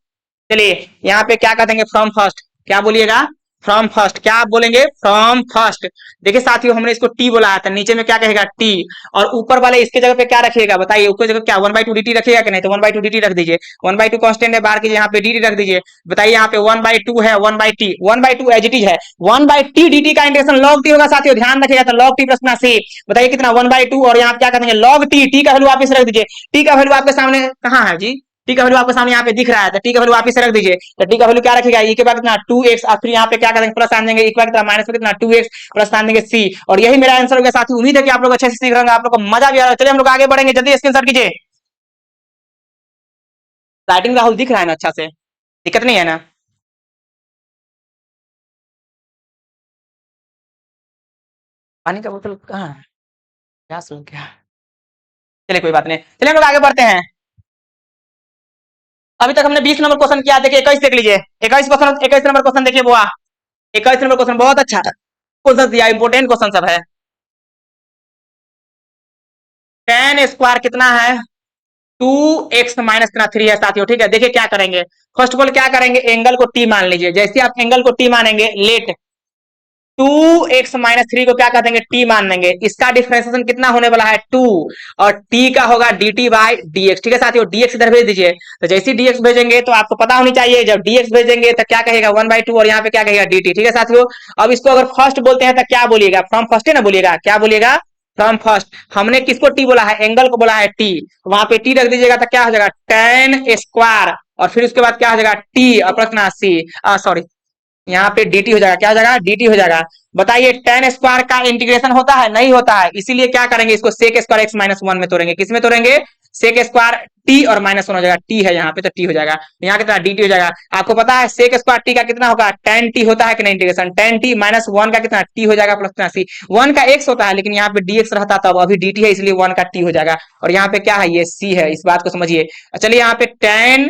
चलिए यहाँ पे क्या कर देंगे, फ्रॉम फर्स्ट, क्या बोलिएगा, फ्रॉम फर्स्ट, क्या आप बोलेंगे, फ्रॉम फर्स्ट। देखिए साथियों हमने इसको टी बोला था, नीचे में क्या कहेगा टी, और ऊपर वाले इसके जगह पे क्या रखिएगा बताइए, ऊपर जगह क्या 1/2 dt रखिएगा कि नहीं, तो 1/2 dt रख दीजिए, 1/2 कांस्टेंट है, बाहर कीजिए, यहाँ पे dt रख दीजिए। बताइए यहाँ पे 1/2 है, 1/t, 1/2 एज इट इज है, 1/t dt का इंटीग्रेशन log t होगा साथियों, ध्यान रखिएगा, तो log t प्लस ना c, बताइए कितना 1/2, और यहाँ क्या करेंगे log t, t का वैल्यू वापस रख दीजिए, t का वैल्यू आपके सामने कहाँ है जी, टी का वैल्यू आपके सामने यहाँ पे दिख रहा है, तो टी का वैल्यू वापस रख दीजिए, तो टी का वैल्यू क्या रखेगा, ई के बाद कितना 2x, और फिर यहाँ पे क्या करेंगे प्लस आन देंगे, ई के बाद कितना माइनस में कितना 2x, प्लस आन देंगे c, और यही मेरा आंसर हो गया साथी। उम्मीद है कि आप लोग अच्छे से सीख रहे होंगे, आप लोग को मजा भी आ रहा है। चलिए हम लोग आगे बढ़ेंगे, जल्दी स्क्रीनशॉट कीजिए। राइटिंग राहुल दिख रहा है ना अच्छा से, दिक्कत नहीं है ना। पानी का बोतल कहाँ है, क्या सुन क्या, चलिए कोई बात नहीं, चलिए हम लोग आगे बढ़ते हैं। अभी तक हमने 20 नंबर क्वेश्चन किया, देखिए 21 देख लीजिए, 21 क्वेश्चन, 21 नंबर क्वेश्चन देखिए बुआ, 21 नंबर क्वेश्चन बहुत अच्छा क्वेश्चन दिया, इंपोर्टेंट क्वेश्चन सब है। टेन स्क्वायर कितना है, 2x माइनस कितना 3 है साथियों। ठीक है, देखिए क्या करेंगे, फर्स्ट ऑफ ऑल क्या करेंगे, एंगल को t मान लीजिए, जैसे आप एंगल को t मानेंगे, लेट 2x-3 को क्या कर देंगे, t मान लेंगे, इसका डिफरेंशिएशन कितना होने वाला है 2, और t का होगा dt बाई dx। ठीक है साथियों, dx इधर भेज दीजिए, तो जैसे ही dx भेजेंगे तो आपको पता होनी चाहिए, जब dx भेजेंगे तो क्या कहेगा 1/2, और यहाँ पे क्या कहेगा dt। ठीक है साथियों, अब इसको अगर फर्स्ट बोलते हैं तो क्या बोलिएगा, फ्रॉम फर्स्ट है ना बोलिएगा, क्या बोलिएगा, फ्रॉम फर्स्ट। हमने किसको t बोला है, एंगल को बोला है t, वहां पे t रख दीजिएगा तो क्या हो जाएगा tan स्क्वायर, और फिर उसके बाद क्या हो जाएगा टी और प्लस ना सी, सॉरी यहाँ पे dt हो जाएगा, क्या हो जाएगा dt हो जाएगा। बताइए tan स्क्वायर का इंटीग्रेशन होता है, नहीं होता है, इसीलिए क्या करेंगे इसको sec square x minus one में तोड़ेंगे, किस में तोड़ेंगे sec स्क्वायर t और माइनस वन हो जाएगा, t है यहाँ पे तो t हो जाएगा, यहाँ कितना dt हो जाएगा। आपको पता है sec स्क्वायर t का कितना होगा tan t होता है कि नहीं integration, tan t minus one का कितना t हो जाएगा प्लस कितना c, वन का x होता है लेकिन यहाँ पे dx रहता था, अभी dt है इसलिए वन का t हो जाएगा, और यहाँ पे क्या है ये c है, इस बात को समझिए। चलिए यहाँ पे tan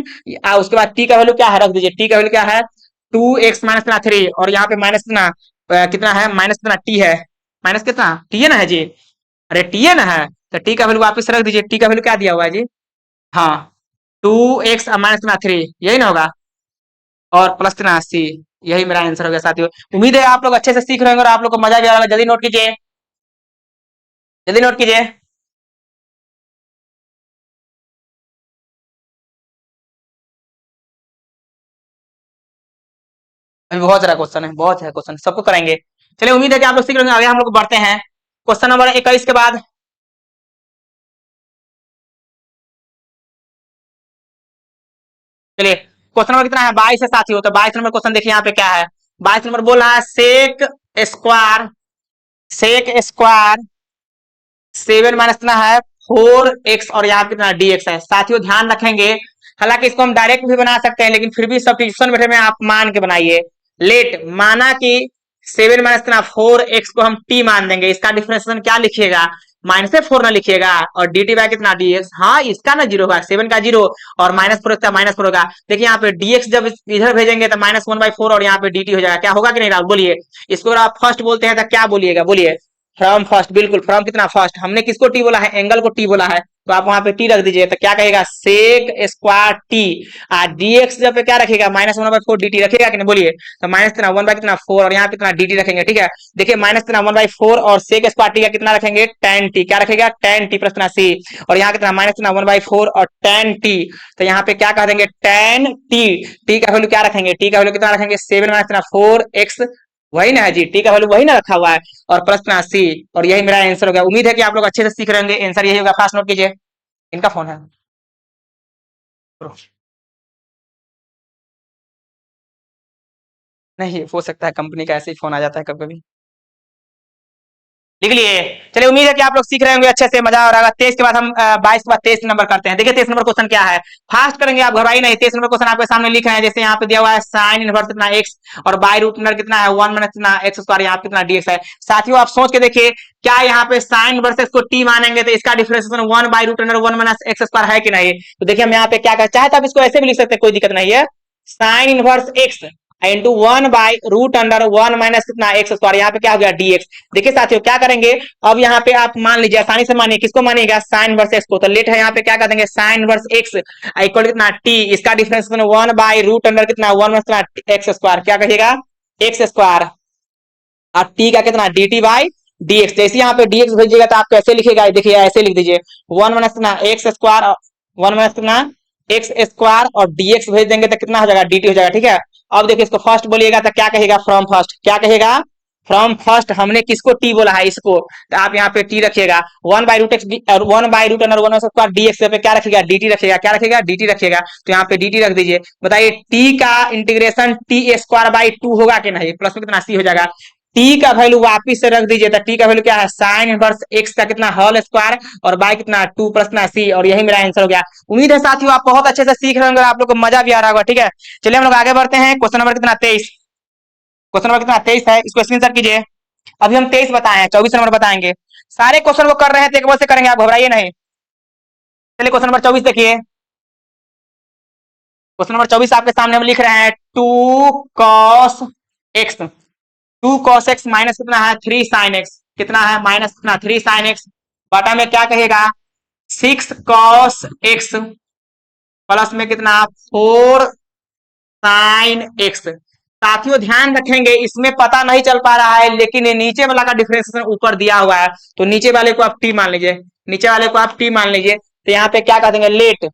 उसके बाद t का वैल्यू क्या है रख दीजिए, t का वैल्यू क्या है 2x माइनस कितना 3 और यहाँ पे माइनस कितना कितना है माइनस कितना t है, माइनस कितना t है ना है जी, अरे t है ना है, तो t का वैल्यू वापस रख दीजिए, t का वैल्यू क्या दिया हुआ है जी, हाँ 2x माइनस कितना 3 यही ना होगा और प्लस कितना c, यही मेरा आंसर हो गया साथियों। उम्मीद है आप लोग अच्छे से सीख रहे होंगे और आप लोग को मजा भी आ रहा होगा, जल्दी नोट कीजिए, जल्दी नोट कीजिए। अभी बहुत सारा क्वेश्चन है, बहुत है क्वेश्चन, सबको कराएंगे। चलिए उम्मीद है कि आप लोग सीख रहे होंगे, आगे हम लोग बढ़ते हैं क्वेश्चन नंबर 21 के बाद। चलिए क्वेश्चन नंबर कितना है 22 है साथियों, तो 22 नंबर क्वेश्चन देखिए यहाँ पे क्या है, 22 नंबर बोल रहा है sec square, sec square 7 minus कितना है 4x और यहाँ पे कितना dx है। साथियों ध्यान रखेंगे, हालांकि इसको हम डायरेक्ट भी बना सकते हैं लेकिन फिर भी सब्स्टिट्यूशन मेथड में आप मान के बनाइए। लेट माना कि 7 माइनस कितना 4x को हम t मान देंगे, इसका डिफरेंशिएशन क्या लिखिएगा माइनस से 4 ना लिखिएगा, और dt बाय कितना dx, हाँ इसका ना जीरो होगा 7 का जीरो और माइनस 4 का माइनस 4 होगा। देखिए यहाँ पे dx जब इधर भेजेंगे तो माइनस 1/4 और यहाँ पे dt हो जाएगा, क्या होगा कि नहीं राहुल बोलिए, इसको अगर आप फर्स्ट बोलते हैं तो क्या बोलिएगा बोलिए, फ्रॉम फर्स्ट, बिल्कुल फ्रॉम कितना फर्स्ट, हमने किसको टी बोला है एंगल को टी बोला है, तो आप वहां पे टी रख दीजिए, तो क्या कहेगा सेक स्क्वायर टी, dx जब पे क्या रखेगा माइनस 1/4 dt रखेगा कि नहीं बोलिए, तो माइनस कितना 1/4 और यहाँ पे कितना dt रखेंगे, ठीक है। देखिए माइनस कितना 1/4 और सेक स्क्वायर टी का कितना रखेंगे tan t, क्या रखेगा tan t प्लस कितना c, और यहाँ कितना माइनस कितना 1/4 और tan t, तो यहाँ पे क्या कह देंगे tan t, t का वैल्यू क्या रखेंगे, t का वैल्यू कितना रखेंगे 7 माइनस कितना 4x, वही ना है जी, टी का वैल्यू वही ना रखा हुआ है, और प्लस ना सी, और यही मेरा आंसर हो गया। उम्मीद है कि आप लोग अच्छे से सीख रहे होंगे, आंसर यही होगा, फास्ट नोट कीजिए। इनका फोन है नहीं हो सकता है, कंपनी का ऐसे ही फोन आ जाता है कभी कभी, लिख लिए। चलिए उम्मीद है कि आप लोग सीख रहे होंगे अच्छे से, मजा आ रहा होगा। 23 के बाद हम 22 के बाद 23 नंबर करते हैं। देखिए 23 नंबर क्वेश्चन क्या है, फास्ट करेंगे आप घबराइए नहीं। 23 नंबर क्वेश्चन आपके सामने लिखे हैं, जैसे यहाँ पे दिया हुआ है साइन इनवर्स कितना एक्स और बाई रूट अंडर कितना है 1 माइनस कितना एक्स स्क्वायर, यहाँ पे कितना डीएक्स है। साथियों आप सोच के देखिए, क्या यहाँ पे साइन इनवर्स एक्स को टी मानेंगे तो इसका differentiation 1 by root under 1 minus x square है कि नहीं। तो देखिए हम यहाँ पे क्या कर चाहे तो आप इसको ऐसे भी लिख सकते हैं, कोई दिक्कत नहीं है, sine inverse x into 1 by root under 1 minus कितना एक्स स्क्वायर, यहाँ पे क्या हो गया डीएक्स। देखिए साथियों क्या करेंगे, अब यहाँ पे आप मान लीजिए, आसानी से मानिए, किसको मानिएगा साइन वर्स एक्स को, तो लेट है यहाँ पे क्या कर देंगे साइन वर्स एक्स इक्वल कितना टी, इसका डिफरेंस 1 बाई रूट अंडर कितना 1 माइनस कितना एक्स स्क्वायर, क्या कहिएगा एक्स स्क्वायर, और टी का कितना डी टी बाई डीएक्स। जैसे यहाँ पे डीएक्स भेजिएगा तो आप कैसे लिखेगा, देखिए ऐसे लिख दीजिए 1 माइनस कितना एक्स स्क्वायर, 1 माइनस कितना एक्स स्क्वायर और डीएक्स भेज देंगे तो कितना हो जाएगा dt हो जाएगा, ठीक है। अब देखिए इसको फर्स्ट बोलिएगा तो क्या कहेगा फ्रॉम फर्स्ट, क्या कहेगा फ्रॉम फर्स्ट, हमने किसको t बोला है इसको, तो आप यहाँ पे t रखिएगा 1 बाई रूट एक्स और 1 by root under 1 square dx पे क्या रखेगा dt रखेगा, क्या रखेगा dt रखेगा, तो यहाँ पे dt रख दीजिए। बताइए t का इंटीग्रेशन t स्क्वायर बाई 2 होगा कि नहीं, प्लस में कितना c हो जाएगा, t का वैल्यू वापिस से रख दीजिए, तो t का वैल्यू क्या है साइन इनवर्स x का कितना होल स्क्वायर और बाई कितना 2 प्लस ना c, और यही मेरा आंसर हो गया। उम्मीद है साथियों आप बहुत अच्छे से सीख रहे होंगे, आप लोग को मजा भी आ रहा होगा, ठीक है। चलिए हम लोग आगे बढ़ते हैं, क्वेश्चन नंबर कितना 23, क्वेश्चन नंबर कितना 23 है, इसको स्क्रीनशॉट कीजिए। अभी हम 23 बताए हैं, 24 नंबर बताएंगे, सारे क्वेश्चन को कर रहे हैं तो एक बार से करेंगे, आप घबराइए नहीं। चलिए क्वेश्चन नंबर 24 देखिए, क्वेश्चन नंबर 24 आपके सामने हम लिख रहे हैं 2 cos x, 2 cos x minus कितना है 3 sin x, कितना है माइनस कितना 3 sin x, बटा में क्या कहेगा 6 cos x प्लस में कितना 4 sin x। साथियों ध्यान रखेंगे, इसमें पता नहीं चल पा रहा है लेकिन ये नीचे वाला का डिफरेंशिएशन ऊपर दिया हुआ है, तो नीचे वाले को आप t मान लीजिए, नीचे वाले को आप t मान लीजिए, तो यहाँ पे क्या कर देंगे लेट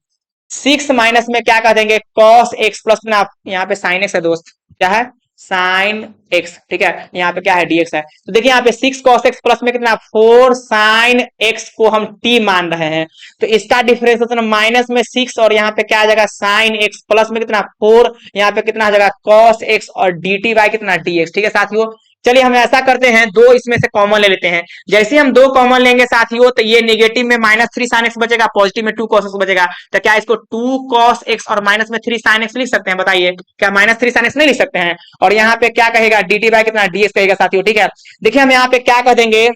6 माइनस में क्या कर देंगे cos x प्लस में आप यहाँ पे sin x है दोस्त, क्या है साइन एक्स, ठीक है, यहाँ पे क्या है dx है। तो देखिए यहाँ पे 6 cos x प्लस में कितना 4 साइन x को हम t मान रहे हैं, तो इसका डिफरेंशिएशन माइनस में 6 और यहाँ पे क्या आ जाएगा साइन x प्लस में कितना 4, यहाँ पे कितना आ जाएगा cos x और dt बाय कितना dx, ठीक है साथियों। चलिए हम ऐसा करते हैं, दो इसमें से कॉमन ले लेते हैं। जैसे हम दो कॉमन लेंगे साथियों, तो ये नेगेटिव में -3 sin x बचेगा, पॉजिटिव में 2 cos x बचेगा। तो क्या इसको 2 cos x और माइनस में 3 sin x लिख सकते हैं? बताइए, क्या -3 sin x नहीं लिख सकते हैं? और यहाँ पे क्या कहेगा dt बाय कितना dx कहेगा साथियों, ठीक है। देखिए हम यहाँ पे क्या कह देंगे,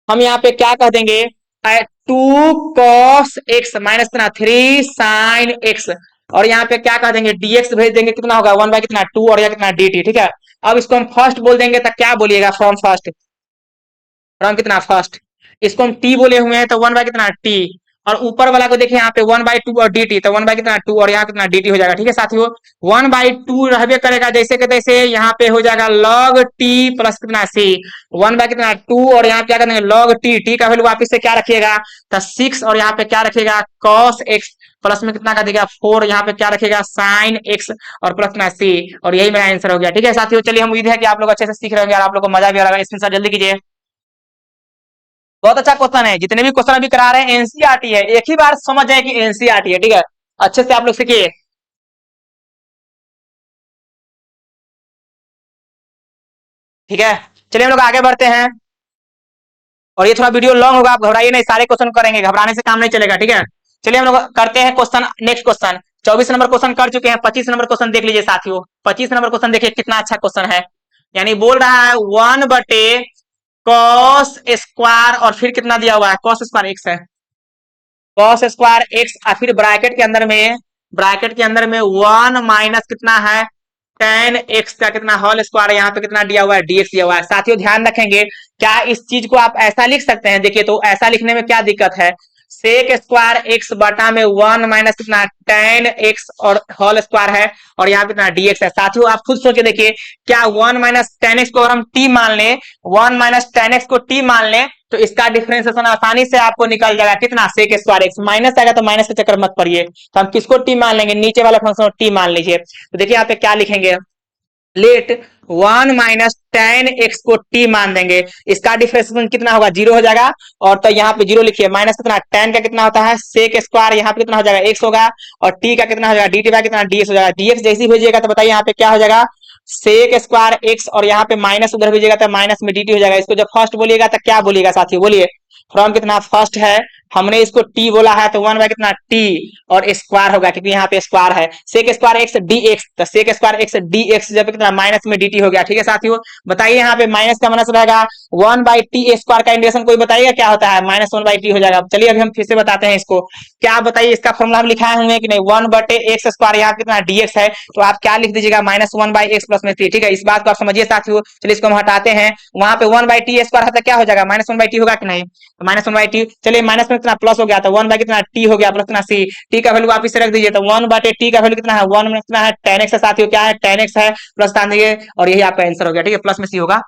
हम यहाँ पे क्या कह देंगे 2 cos x माइनस कितना 3 sin x, और यहाँ पे क्या कह देंगे dx भेज देंगे, कितना होगा 1 बाय कितना 2 और यह कितना dt, ठीक है। अब इसको हम फर्स्ट बोल देंगे तो क्या बोलिएगा फ्रॉम फर्स्ट, फ्रॉम कितना फर्स्ट, इसको हम t बोले हुए हैं तो 1 बाय कितना t, और ऊपर वाला को देखिए यहाँ पे 1/2 और dt, तो 1 बाय कितना 2 और यहाँ कितना dt हो जाएगा, ठीक है साथियों। 1/2 रहबे करेगा जैसे के तैसे, यहाँ पे हो जाएगा log t प्लस कितना c, 1 बाय कितना 2 और यहाँ पे क्या करेंगे log t का वैल्यू वापिस से क्या रखिएगा तो 6 और यहाँ पे क्या रखिएगा cos x प्लस में कितना का देगा 4, यहाँ पे क्या रखेगा साइन x और प्लस कितना c, और यही मेरा आंसर हो गया, ठीक है साथियों। चलिए हम उम्मीद है कि आप लोग अच्छे से सीख रहे होंगे और आप लोग को मजा भी आ रहा है। स्क्रीनशॉट जल्दी कीजिए। बहुत अच्छा क्वेश्चन है, जितने भी क्वेश्चन अभी करा रहे हैं एनसीईआरटी है, एक ही बार समझ जाए कि एनसीईआरटी है, ठीक है। अच्छे से आप लोग सीखिए, ठीक है। चलिए हम लोग आगे बढ़ते हैं, और ये थोड़ा वीडियो लॉन्ग होगा, आप घबराइए नहीं, सारे क्वेश्चन करेंगे, घबराने से काम नहीं चलेगा, ठीक है। चलिए हम लोग करते हैं question, next question. 24 number question कर चुके हैं, 25 नंबर क्वेश्चन देख लीजिए साथियों। 25 नंबर क्वेश्चन देखिए कितना अच्छा क्वेश्चन है, यानी बोल रहा है 1/cos स्क्वायर और फिर कितना दिया हुआ है cos स्क्वायर एक्स है, cos स्क्वायर एक्स और फिर ब्रैकेट के अंदर में, ब्रैकेट के अंदर में 1 माइनस कितना है tan x का कितना होल स्क्वायर, यहाँ पे कितना दिया हुआ है dx दिया हुआ है। साथियों ध्यान रखेंगे, क्या इस चीज को आप ऐसा लिख सकते हैं? देखिए तो ऐसा लिखने में क्या दिक्कत है, सेक स्क्वायर एक्स बटा में 1 माइनस कितना tan x और होल स्क्वायर है, और यहाँ पे कितना dx है। साथियों आप खुद सोच के देखिए, क्या 1 माइनस tan x को अगर हम t मान लें, 1 माइनस tan x को t मान लें, तो इसका डिफरेंशिएशन आसानी से आपको निकल जाएगा कितना सेक स्क्वायर एक्स, माइनस आएगा तो माइनस के चक्कर मत पड़िए, तो हम किसको टी मान लेंगे, नीचे वाला फंक्शन को टी मान लीजिए। तो देखिए यहाँ पे क्या लिखेंगे, लेट 1 माइनस tan x को t मान देंगे, इसका डिफरेंशिएशन कितना होगा 0 हो जाएगा, और तो यहाँ पे 0 लिखिए, माइनस कितना tan का कितना होता है सेक स्क्वायर, यहाँ पे कितना हो जाएगा x होगा, और t का कितना हो जाएगा dt बाय कितना dx हो जाएगा। dx जैसे ही भेजिएगा तो बताइए यहाँ पे क्या हो जाएगा सेक स्क्वायर x, और यहाँ पे माइनस उधर भेजिएगा तो माइनस में dt हो जाएगा। इसको जब फर्स्ट बोलिएगा तो क्या बोलिएगा साथियों, बोलिए फ्रॉम कितना फर्स्ट है, हमने इसको t बोला है तो 1 बाय कितना t और स्क्वायर होगा, क्योंकि यहाँ पे स्क्वायर है, सेक स्क्वायर एक्स dx, तो सेक स्क्वायर एक्स dx जब कितना माइनस में dt हो गया, ठीक है साथियों। बताइए यहाँ पे माइनस का माइनस रहेगा 1 बाई टी स्क्वायर का इंटीग्रेशन कोई बताइएगा क्या होता है, -1/t हो जाएगा। चलिए अभी हम फिर से बताते हैं इसको, क्या बताइए इसका फॉर्मूला हम लिखाए हुए हैं कि नहीं, 1/x स्क्वायर, यहाँ कितना dx है, तो आप क्या लिख दीजिएगा -1/x प्लस में 3, ठीक है। इस बात को आप समझिए साथियों। चलिए इसको हम हटाते हैं, वहां पे 1/t स्क्वायर है तो क्या हो जाएगा -1/t होगा कि नहीं, तो -1/t, चलिए माइनस में कितना प्लस हो गया, तो 1 बाय कितना t हो गया प्लस कितना c, t का वैल्यू वापस से रख दीजिए, तो 1/t का वैल्यू कितना है 1 में कितना है tan x है साथियों, क्या है tan x है, प्लस डाल दीजिए और यही आपका आंसर हो गया, ठीक है, प्लस में c होगा।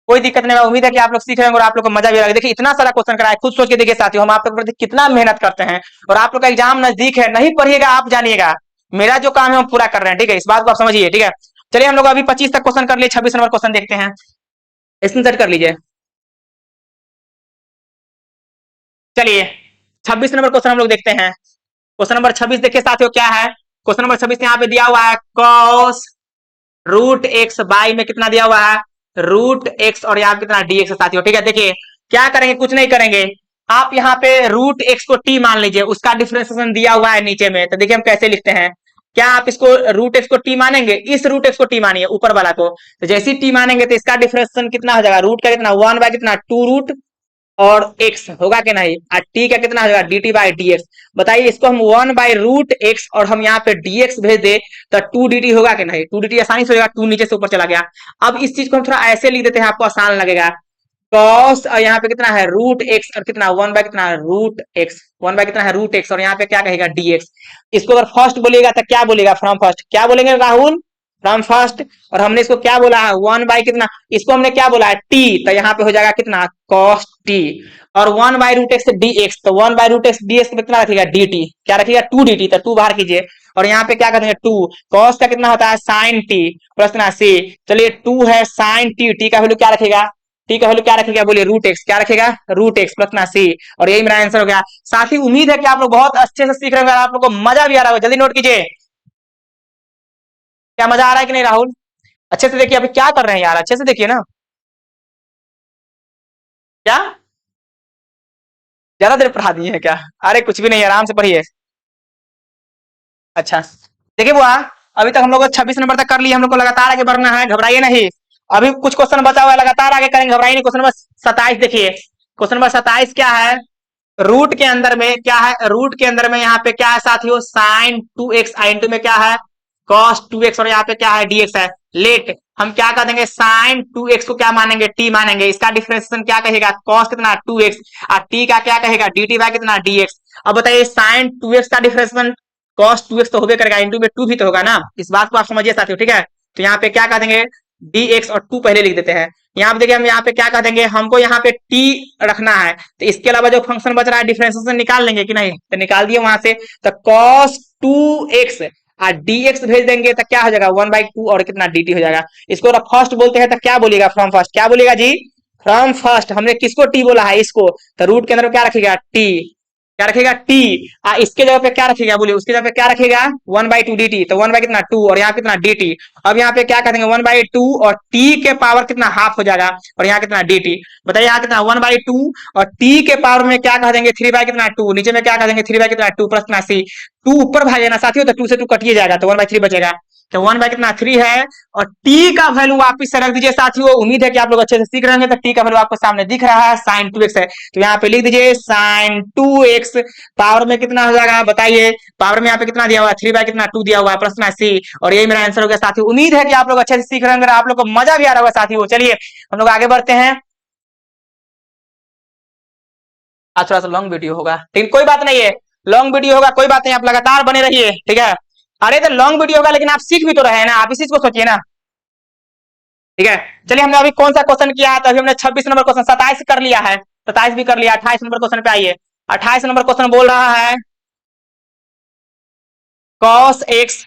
कोई दिक्कत नहीं है, उम्मीद है कि आप लोग सीख रहे होंगे और आप लोग को मजा भी आएगा। देखिए इतना सारा क्वेश्चन कराया, खुद सोच के देखिए साथियों, हम आप लोग प्रति कितना मेहनत करते हैं, और आप लोग का एग्जाम नजदीक है, नहीं पढ़िएगा आप जानिएगा, मेरा जो काम है हम पूरा कर रहे हैं, ठीक है, इस बात को आप समझिए, ठीक है। चलिए हम लोग अभी 25 तक क्वेश्चन कर लिए, 26 नंबर क्वेश्चन देखते हैं, स्क्रीनशॉट कर लीजिए। चलिए 26 नंबर क्वेश्चन हम लोग देखते हैं। क्वेश्चन नंबर 26 देखिए साथियों क्या है, क्वेश्चन नंबर 26 यहाँ पे दिया हुआ है cos रूट एक्स बाई में कितना दिया हुआ है रूट एक्स, और यहाँ पे कितना dx है साथियों, ठीक है। देखिए क्या करेंगे, कुछ नहीं करेंगे, आप यहाँ पे रूट एक्स को t मान लीजिए, उसका डिफरेंशिएशन दिया हुआ है नीचे में, तो देखिए हम कैसे लिखते हैं, क्या आप इसको रूट एक्स को t मानेंगे, इस रूट एक्स को t मानिए ऊपर वाला को, तो जैसे ही t मानेंगे तो इसका डिफरेंशिएशन कितना हो जाएगा, रूट का कितना 1 बाय कितना 2 रूट और x होगा कि नहीं, और t का कितना हो जाएगा dt बाई dx। बताइए इसको हम 1 बाई रूट एक्स और हम यहाँ पे dx भेज दे तो 2 dt होगा कि नहीं, 2 dt आसानी से हो जाएगा, 2 नीचे से ऊपर चला गया। अब इस चीज को हम थोड़ा ऐसे लिख देते हैं, आपको आसान लगेगा, cos और यहाँ पे कितना है रूट एक्स और कितना 1 बाय कितना रूट एक्स, 1 बाय कितना है रूट एक्स, और यहाँ पे क्या कहेगा dx। इसको अगर फर्स्ट बोलिएगा तो क्या बोलेगा फ्रॉम फर्स्ट, क्या बोलेंगे राहुल, फ्रॉम फर्स्ट, और हमने इसको क्या बोला है 1 बाई कितना, इसको हमने क्या बोला है टी, तो यहाँ पे हो जाएगा कितना कॉस टी, और 1/√x डी एक्स, तो 1/√x डी एक्स कितना रखेगा डी टी, क्या रखेगा 2 dt, तो 2 बाहर कीजिए, और यहाँ पे क्या करेंगे 2 कॉस का कितना होता है साइन टी प्लस कितना सी, चलिए 2 है साइन टी, टी का वैल्यू क्या रखेगा, टी का वैल्यू क्या रखेगा बोलिए √x, क्या रखेगा √x प्लस ना सी, और यही मेरा आंसर हो गया। साथ ही उम्मीद है कि आप लोग बहुत अच्छे से सीख रहे होंगे, आप लोग को मजा भी आ रहा होगा, जल्दी नोट कीजिए, क्या मजा आ रहा है कि नहीं राहुल, अच्छे से देखिए अभी क्या कर रहे हैं यार, अच्छे से देखिए ना, क्या ज्यादा देर पढ़ा दिए हैं क्या, अरे कुछ भी नहीं आराम से पढ़िए। अच्छा देखिए बुआ, अभी तक हम लोग 26 नंबर तक कर लिए, हम लोग को लगातार आगे बढ़ना है, घबराइए नहीं, अभी कुछ क्वेश्चन बचा हुआ है, लगातार आगे करेंगे, घबराइए नहीं। क्वेश्चन नंबर 27 देखिए, क्वेश्चन नंबर 27 क्या है, रूट के अंदर में क्या है, रूट के अंदर में यहाँ पे क्या है साथियों साइन 2x, इंटू में क्या है कॉस 2x, और यहाँ पे क्या है dx है, लेट हम क्या कर देंगे साइन 2x को क्या मानेंगे t मानेंगे, इसका डिफरेंशिएशन क्या कहेगा कॉस कितना 2x, और t का क्या कहेगा dt बाय कितना dx। अब बताइए साइन 2x का डिफरेंशिएशन कॉस 2x तो होबे करेगा, इंटू में 2 भी तो होगा ना, इस बात को आप समझिए साथियों, ठीक है। तो यहाँ पे क्या कर देंगे dx और 2 पहले लिख देते हैं, यहाँ पे देखिए हम यहाँ पे क्या कर देंगे, हमको यहाँ पे t रखना है, तो इसके अलावा जो फंक्शन बच रहा है डिफरेंशिएशन निकाल लेंगे कि नहीं, तो निकाल दिए वहां से, तो cos 2x और dx भेज देंगे तो क्या हो जाएगा 1/2 और कितना dt हो जाएगा। इसको फर्स्ट बोलते हैं तो क्या बोलेगा फ्रॉम फर्स्ट, क्या बोलेगा जी फ्रॉम फर्स्ट, हमने किसको t बोला है इसको, तो रूट के अंदर क्या रखेगा t, क्या रखेगा t, इसके जगह पे क्या रखेगा बोलिए, उसके जगह पे क्या रखेगा 1/2 dt, तो 1 बाई कितना 2 और यहाँ कितना dt, अब यहाँ पे क्या कर देंगे 1/2 और t के पावर कितना हाफ हो जाएगा, और यहाँ कितना dt, बताइए यहाँ कितना 1/2 और t के पावर में क्या कह देंगे 3 बाई कितना 2, नीचे में क्या कह देंगे 3 बाई कितना 2 प्लस कितना c, 2 ऊपर भागेगा ना साथियों, तो 2 से 2 कटिए जाएगा, तो 1/3 बचेगा, तो 1 बाई कितना 3 है, और t का वैल्यू वापिस से रख दीजिए साथियों, उम्मीद है कि आप लोग अच्छे से सीख रहे होंगे, तो t का वैल्यू आपको सामने दिख रहा है साइन 2x है, तो यहाँ पे लिख दीजिए साइन 2x, पावर में कितना हो जाएगा बताइए, पावर में यहाँ पे कितना दिया हुआ है 3 बाई कितना 2 दिया हुआ है प्लस ना सी, और यही मेरा आंसर हो गया साथियों। उम्मीद है कि आप लोग अच्छे से सीख रहे होंगे, आप लोग को मजा भी आ रहा होगा साथियों। चलिए हम लोग आगे बढ़ते हैं, आज थोड़ा सा लॉन्ग वीडियो होगा लेकिन कोई बात नहीं है, लॉन्ग वीडियो होगा कोई बात नहीं, आप लगातार बने रहिए, ठीक है। अरे तो लॉन्ग वीडियो होगा लेकिन आप सीख भी तो रहे हैं ना, आप इसी को सोचिए ना, ठीक है। चलिए हमने अभी कौन सा क्वेश्चन किया है, तो अभी हमने 26 नंबर क्वेश्चन 27 कर लिया है, 27 भी कर लिया, 28 नंबर क्वेश्चन पे आइए। 28 नंबर क्वेश्चन बोल रहा है cos x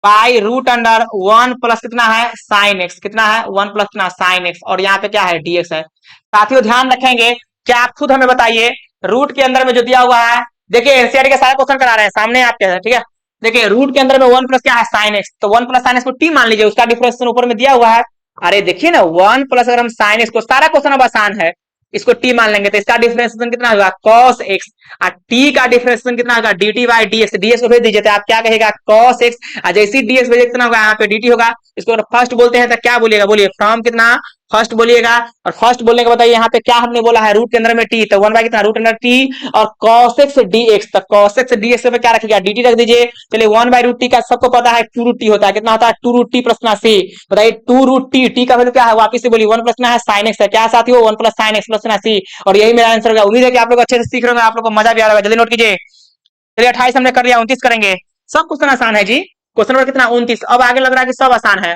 by root under 1 plus कितना है साइन एक्स, कितना है 1 प्लस कितना साइन एक्स, और यहाँ पे क्या है dx है। साथियों ध्यान रखेंगे, क्या आप खुद हमें बताइए रूट के अंदर में जो दिया हुआ है, देखिए एनसीईआरटी के सारे क्वेश्चन करा रहे हैं सामने आपके, ठीक है। देखिए रूट के अंदर में 1 प्लस क्या है साइन एक्स, तो 1 प्लस साइन एक्स को टी मान लीजिए, उसका डिफरेंशिएशन ऊपर में दिया हुआ है, अरे देखिए ना 1 प्लस अगर हम साइन एक्स को, सारा क्वेश्चन अब आसान है, इसको टी मान लेंगे तो इसका डिफरेंशिएशन कितना होगा cos x, और t का डिफरेंशिएशन कितना होगा dt बाई dx, dx को भेज दीजिए तो आप क्या कहेगा cos x, और जैसे ही dx भेजे कितना होगा यहाँ पे dt होगा, इसको फर्स्ट बोलते हैं तो क्या बोलिएगा बोलिए फ्रॉम कितना फर्स्ट बोलिएगा, और फर्स्ट बोलने के बताइए यहाँ पे क्या हमने बोला है रूट के अंदर में t, तो 1 बाई कितना रूट अंडर t और cos x dx, तो cos x dx पे क्या रखेगा dt रख दीजिए, चलिए 1 बाई रूट t का सबको पता है 2 रूट t होता है, कितना होता है 2 रूट t प्लस ना c, बताइए 2 रूट t, t का वैल्यू क्या है वापिस से बोलिए 1 प्लस ना है sin x है, क्या साथियों 1 प्लस sin x प्लस ना c, और यही मेरा आंसर होगा। उम्मीद है कि आप लोग अच्छे से सीख रहे होंगे, आप लोग को मजा भी आ रहा है, जल्दी नोट कीजिए। चलिए 28 हमने कर लिया, 29 करेंगे, सब क्वेश्चन आसान है जी, क्वेश्चन नंबर कितना 29, अब आगे लग रहा है कि सब आसान है।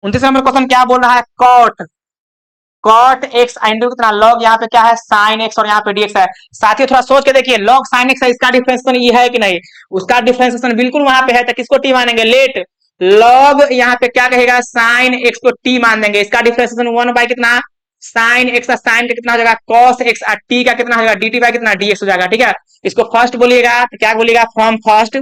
29 नंबर क्वेश्चन क्या बोल रहा है cot x इंटू कितना log, यहाँ पे क्या है sin x और यहाँ पे dx है। साथियों थोड़ा सोच के देखिए log sin x है, इसका डिफरेंशिएशन ये है कि नहीं, उसका डिफरेंशिएशन बिल्कुल वहां पे है, तो किसको t मानेंगे लेट log, यहाँ पे क्या कहेगा sin x को t मान देंगे, इसका डिफरेंशिएशन 1 बाई कितना sin x, sin का कितना हो जाएगा cos x, और t का कितना हो जाएगा dt बाई कितना dx हो जाएगा, ठीक है। इसको फर्स्ट बोलिएगा तो क्या बोलिएगा फ्रॉम फर्स्ट,